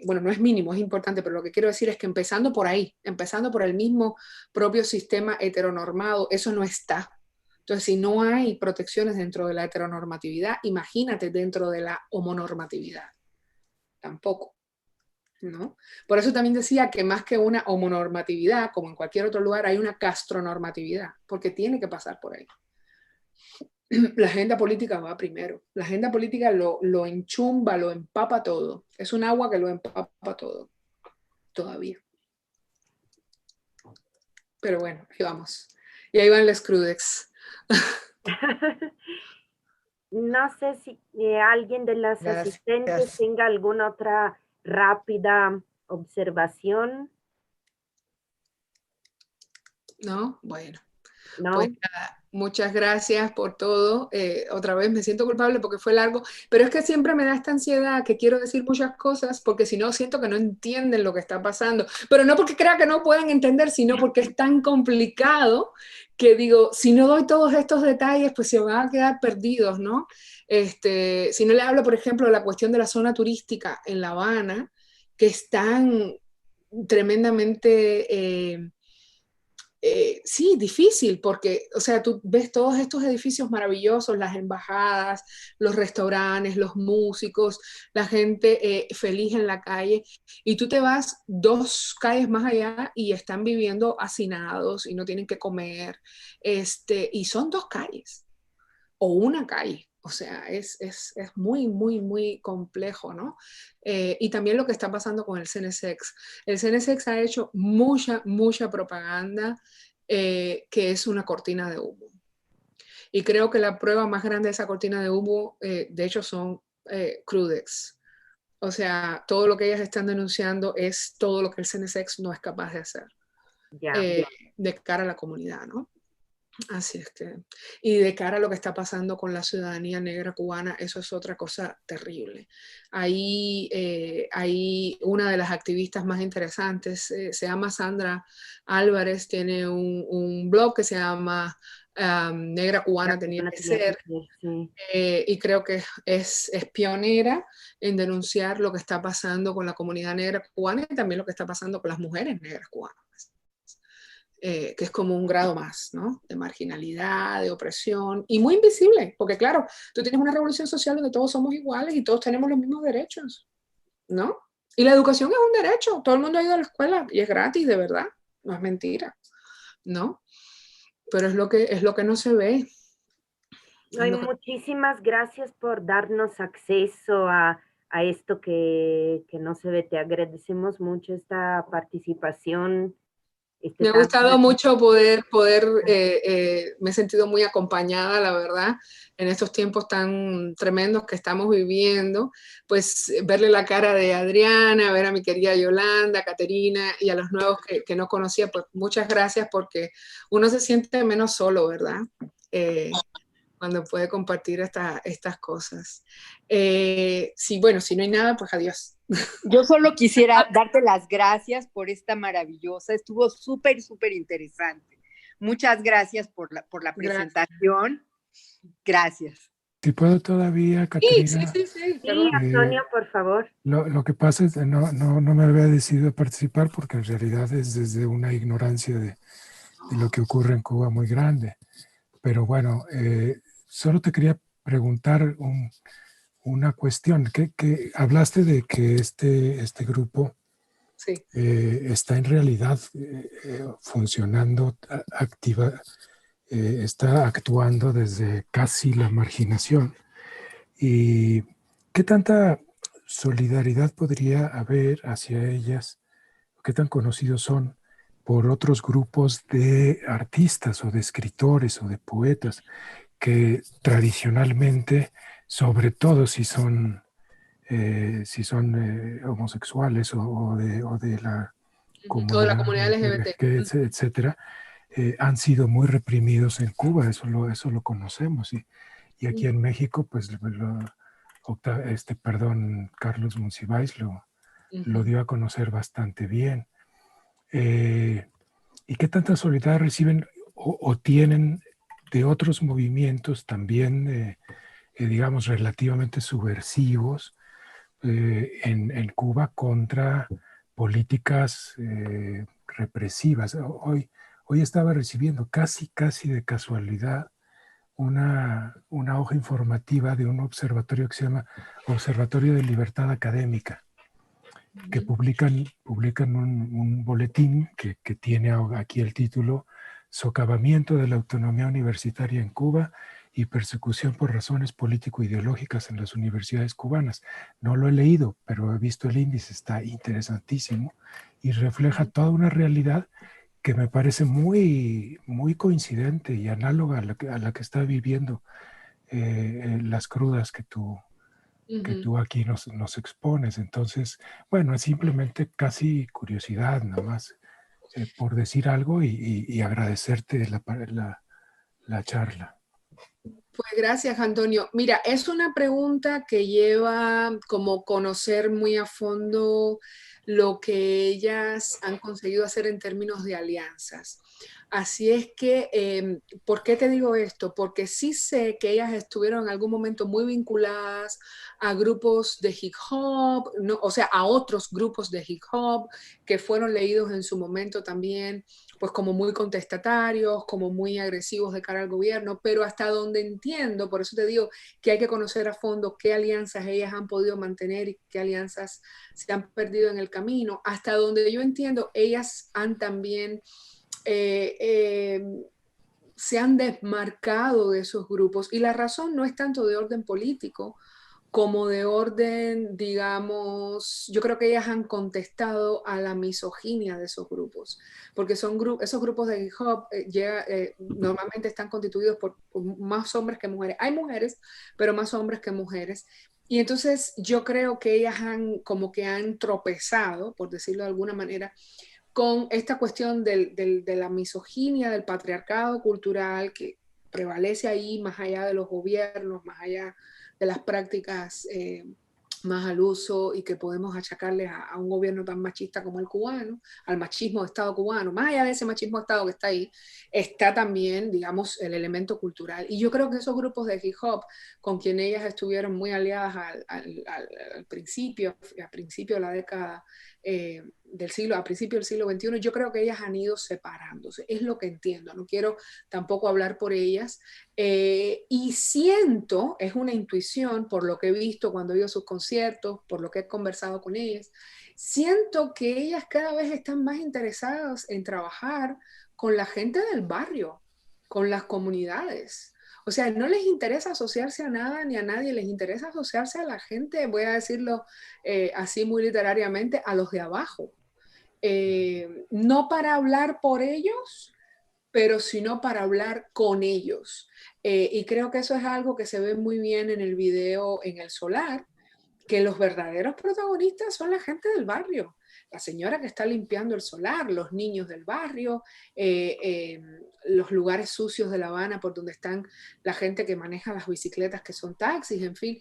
Bueno, no es mínimo, es importante, pero lo que quiero decir es que empezando por ahí, empezando por el mismo propio sistema heteronormado, eso no está. Entonces, si no hay protecciones dentro de la heteronormatividad, imagínate dentro de la homonormatividad. Tampoco. ¿No? Por eso también decía que más que una homonormatividad, como en cualquier otro lugar, hay una castronormatividad, porque tiene que pasar por ahí. La agenda política va primero. La agenda política lo enchumba, lo empapa todo. Es un agua que lo empapa todo. Todavía. Pero bueno, ahí vamos. Y ahí van las crudex. No sé si alguien de las asistentes tenga alguna otra rápida observación. ¿No? Bueno. ¿No? Pues nada, muchas gracias por todo. Otra vez me siento culpable porque fue largo, pero es que siempre me da esta ansiedad que quiero decir muchas cosas porque si no siento que no entienden lo que está pasando. Pero no porque crea que no puedan entender, sino porque es tan complicado que digo, si no doy todos estos detalles, pues se van a quedar perdidos, ¿no? Si no le hablo, por ejemplo, de la cuestión de la zona turística en La Habana, que es tan tremendamente... sí, difícil, porque, o sea, tú ves todos estos edificios maravillosos, las embajadas, los restaurantes, los músicos, la gente feliz en la calle, y tú te vas 2 calles más allá y están viviendo hacinados y no tienen que comer, y son 2 calles, o una calle, O sea, es muy, muy, muy complejo, ¿no? Y también lo que está pasando con el CNSX. El CNSX ha hecho mucha, mucha propaganda que es una cortina de humo. Y creo que la prueba más grande de esa cortina de humo, de hecho, son Crudex. O sea, todo lo que ellas están denunciando es todo lo que el CNSX no es capaz de hacer Ya. de cara a la comunidad, ¿no? Así es que, y de cara a lo que está pasando con la ciudadanía negra cubana, eso es otra cosa terrible. Ahí hay una de las activistas más interesantes, se llama Sandra Álvarez, tiene un blog que se llama Negra Cubana Tenía que Ser, Sí. y creo que es pionera en denunciar lo que está pasando con la comunidad negra cubana y también lo que está pasando con las mujeres negras cubanas. Que es como un grado más, ¿no? De marginalidad, de opresión, y muy invisible, porque claro, tú tienes una revolución social donde todos somos iguales y todos tenemos los mismos derechos, ¿no? Y la educación es un derecho, todo el mundo ha ido a la escuela y es gratis, de verdad, no es mentira, ¿no? Pero es lo que no se ve. Ay, muchísimas gracias por darnos acceso a esto que no se ve. Te agradecemos mucho esta participación. Me ha gustado mucho me he sentido muy acompañada, la verdad, en estos tiempos tan tremendos que estamos viviendo, pues verle la cara de Adriana, ver a mi querida Yolanda, Caterina y a los nuevos que no conocía, pues muchas gracias porque uno se siente menos solo, ¿verdad? Cuando puede compartir estas cosas. Sí, bueno, si no hay nada, pues adiós. Yo solo quisiera darte las gracias por esta maravillosa, estuvo súper, súper interesante. Muchas gracias por la presentación. Gracias. Si puedo todavía, Caterina. Sí, Antonio, por favor. Lo que pasa es que no me había decidido a participar porque en realidad es desde una ignorancia de lo que ocurre en Cuba muy grande. Pero bueno, solo te quería preguntar una cuestión. Que hablaste de que este grupo está en realidad funcionando, está actuando desde casi la marginación. ¿Y qué tanta solidaridad podría haber hacia ellas? ¿Qué tan conocidos son por otros grupos de artistas o de escritores o de poetas que tradicionalmente, sobre todo si son homosexuales o de la comunidad LGBT, etcétera, han sido muy reprimidos en Cuba, eso lo conocemos, y aquí en México, pues Carlos Monsiváis lo dio a conocer bastante bien. ¿Y qué tanta solidaridad reciben o tienen de otros movimientos también, digamos, relativamente subversivos en Cuba contra políticas represivas? Hoy estaba recibiendo casi de casualidad una hoja informativa de un observatorio que se llama Observatorio de Libertad Académica, que publican un boletín que tiene aquí el título Socavamiento de la autonomía universitaria en Cuba y persecución por razones político-ideológicas en las universidades cubanas. No lo he leído, pero he visto el índice, está interesantísimo y refleja toda una realidad que me parece muy, muy coincidente y análoga a la que está viviendo las crudas que tú aquí nos expones. Entonces, bueno, es simplemente casi curiosidad nada más por decir algo y agradecerte la charla. Pues gracias, Antonio. Mira, es una pregunta que lleva como conocer muy a fondo lo que ellas han conseguido hacer en términos de alianzas. Así es que, ¿por qué te digo esto? Porque sí sé que ellas estuvieron en algún momento muy vinculadas a grupos de hip hop, ¿no? O sea, a otros grupos de hip hop que fueron leídos en su momento también, pues como muy contestatarios, como muy agresivos de cara al gobierno, pero hasta donde entiendo, por eso te digo que hay que conocer a fondo qué alianzas ellas han podido mantener y qué alianzas se han perdido en el camino. Hasta donde yo entiendo, ellas han también se han desmarcado de esos grupos, y la razón no es tanto de orden político como de orden, digamos, yo creo que ellas han contestado a la misoginia de esos grupos, porque son esos grupos de hip hop normalmente están constituidos por más hombres que mujeres. Hay mujeres, pero más hombres que mujeres. Y entonces yo creo que ellas como que han tropezado, por decirlo de alguna manera, con esta cuestión de la misoginia, del patriarcado cultural que prevalece ahí, más allá de los gobiernos, más allá de las prácticas más al uso, y que podemos achacarles a un gobierno tan machista como el cubano, al machismo de Estado cubano. Más allá de ese machismo de Estado que está ahí, está también, digamos, el elemento cultural. Y yo creo que esos grupos de hip hop, con quien ellas estuvieron muy aliadas al principio de la década a principio del siglo XXI, yo creo que ellas han ido separándose, es lo que entiendo, no quiero tampoco hablar por ellas, y siento, es una intuición por lo que he visto cuando he ido a sus conciertos, por lo que he conversado con ellas, siento que ellas cada vez están más interesadas en trabajar con la gente del barrio, con las comunidades. O sea, no les interesa asociarse a nada ni a nadie, les interesa asociarse a la gente, voy a decirlo así muy literariamente, a los de abajo. No para hablar por ellos, pero sino para hablar con ellos. Y creo que eso es algo que se ve muy bien en el video en El Solar, que los verdaderos protagonistas son la gente del barrio. La señora que está limpiando el solar, los niños del barrio, los lugares sucios de La Habana por donde están la gente que maneja las bicicletas que son taxis, en fin.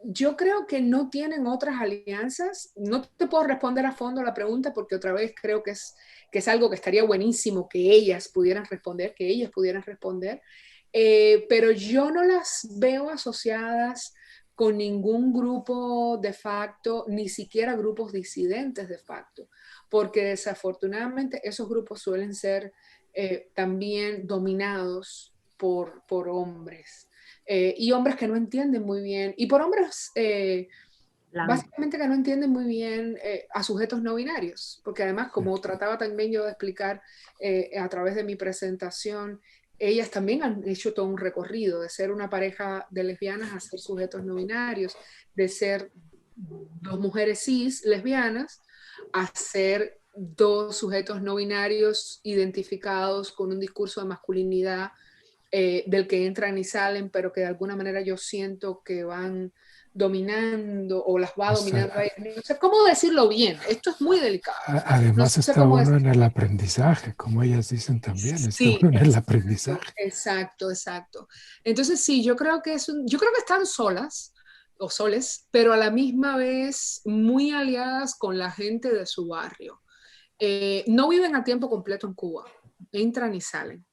Yo creo que no tienen otras alianzas. No te puedo responder a fondo la pregunta porque otra vez creo que es algo que estaría buenísimo que ellas pudieran responder, pero yo no las veo asociadas con ningún grupo de facto, ni siquiera grupos disidentes de facto, porque desafortunadamente esos grupos suelen ser también dominados por hombres, y hombres que no entienden muy bien, y por hombres básicamente que no entienden muy bien a sujetos no binarios, porque además, como trataba también yo de explicar a través de mi presentación, ellas también han hecho todo un recorrido de ser una pareja de lesbianas a ser sujetos no binarios, de ser dos mujeres cis lesbianas a ser dos sujetos no binarios identificados con un discurso de masculinidad del que entran y salen, pero que de alguna manera yo siento que van dominando o las va dominando. No sé cómo decirlo bien, esto es muy delicado. Además no sé está uno en el aprendizaje, como ellas dicen también, sí, está uno en el aprendizaje. Exacto. Entonces sí, yo creo que están solas o soles, pero a la misma vez muy aliadas con la gente de su barrio. No viven a tiempo completo en Cuba, entran y salen.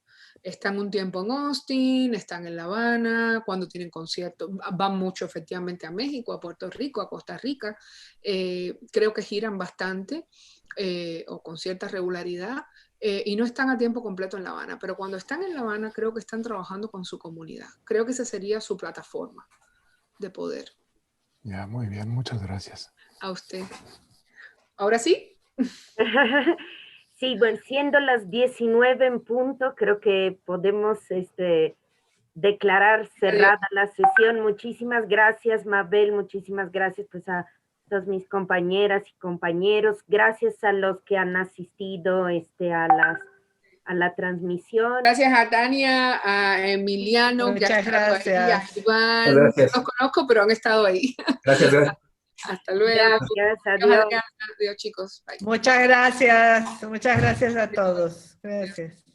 Están un tiempo en Austin, están en La Habana, cuando tienen conciertos, van mucho efectivamente a México, a Puerto Rico, a Costa Rica. Creo que giran bastante o con cierta regularidad y no están a tiempo completo en La Habana, pero cuando están en La Habana creo que están trabajando con su comunidad. Creo que esa sería su plataforma de poder. Ya, muy bien, muchas gracias. A usted. ¿Ahora sí? Sí, bueno, siendo las 19 en punto, creo que podemos declarar cerrada la sesión. Muchísimas gracias, Mabel, muchísimas gracias pues a todas mis compañeras y compañeros, gracias a los que han asistido a la transmisión. Gracias a Tania, a Emiliano, muchas gracias. Ahí, a Iván, gracias. No los conozco, pero han estado ahí. Gracias. Hasta luego. Gracias, adiós. Adiós, chicos. Bye. Muchas gracias a todos. Gracias.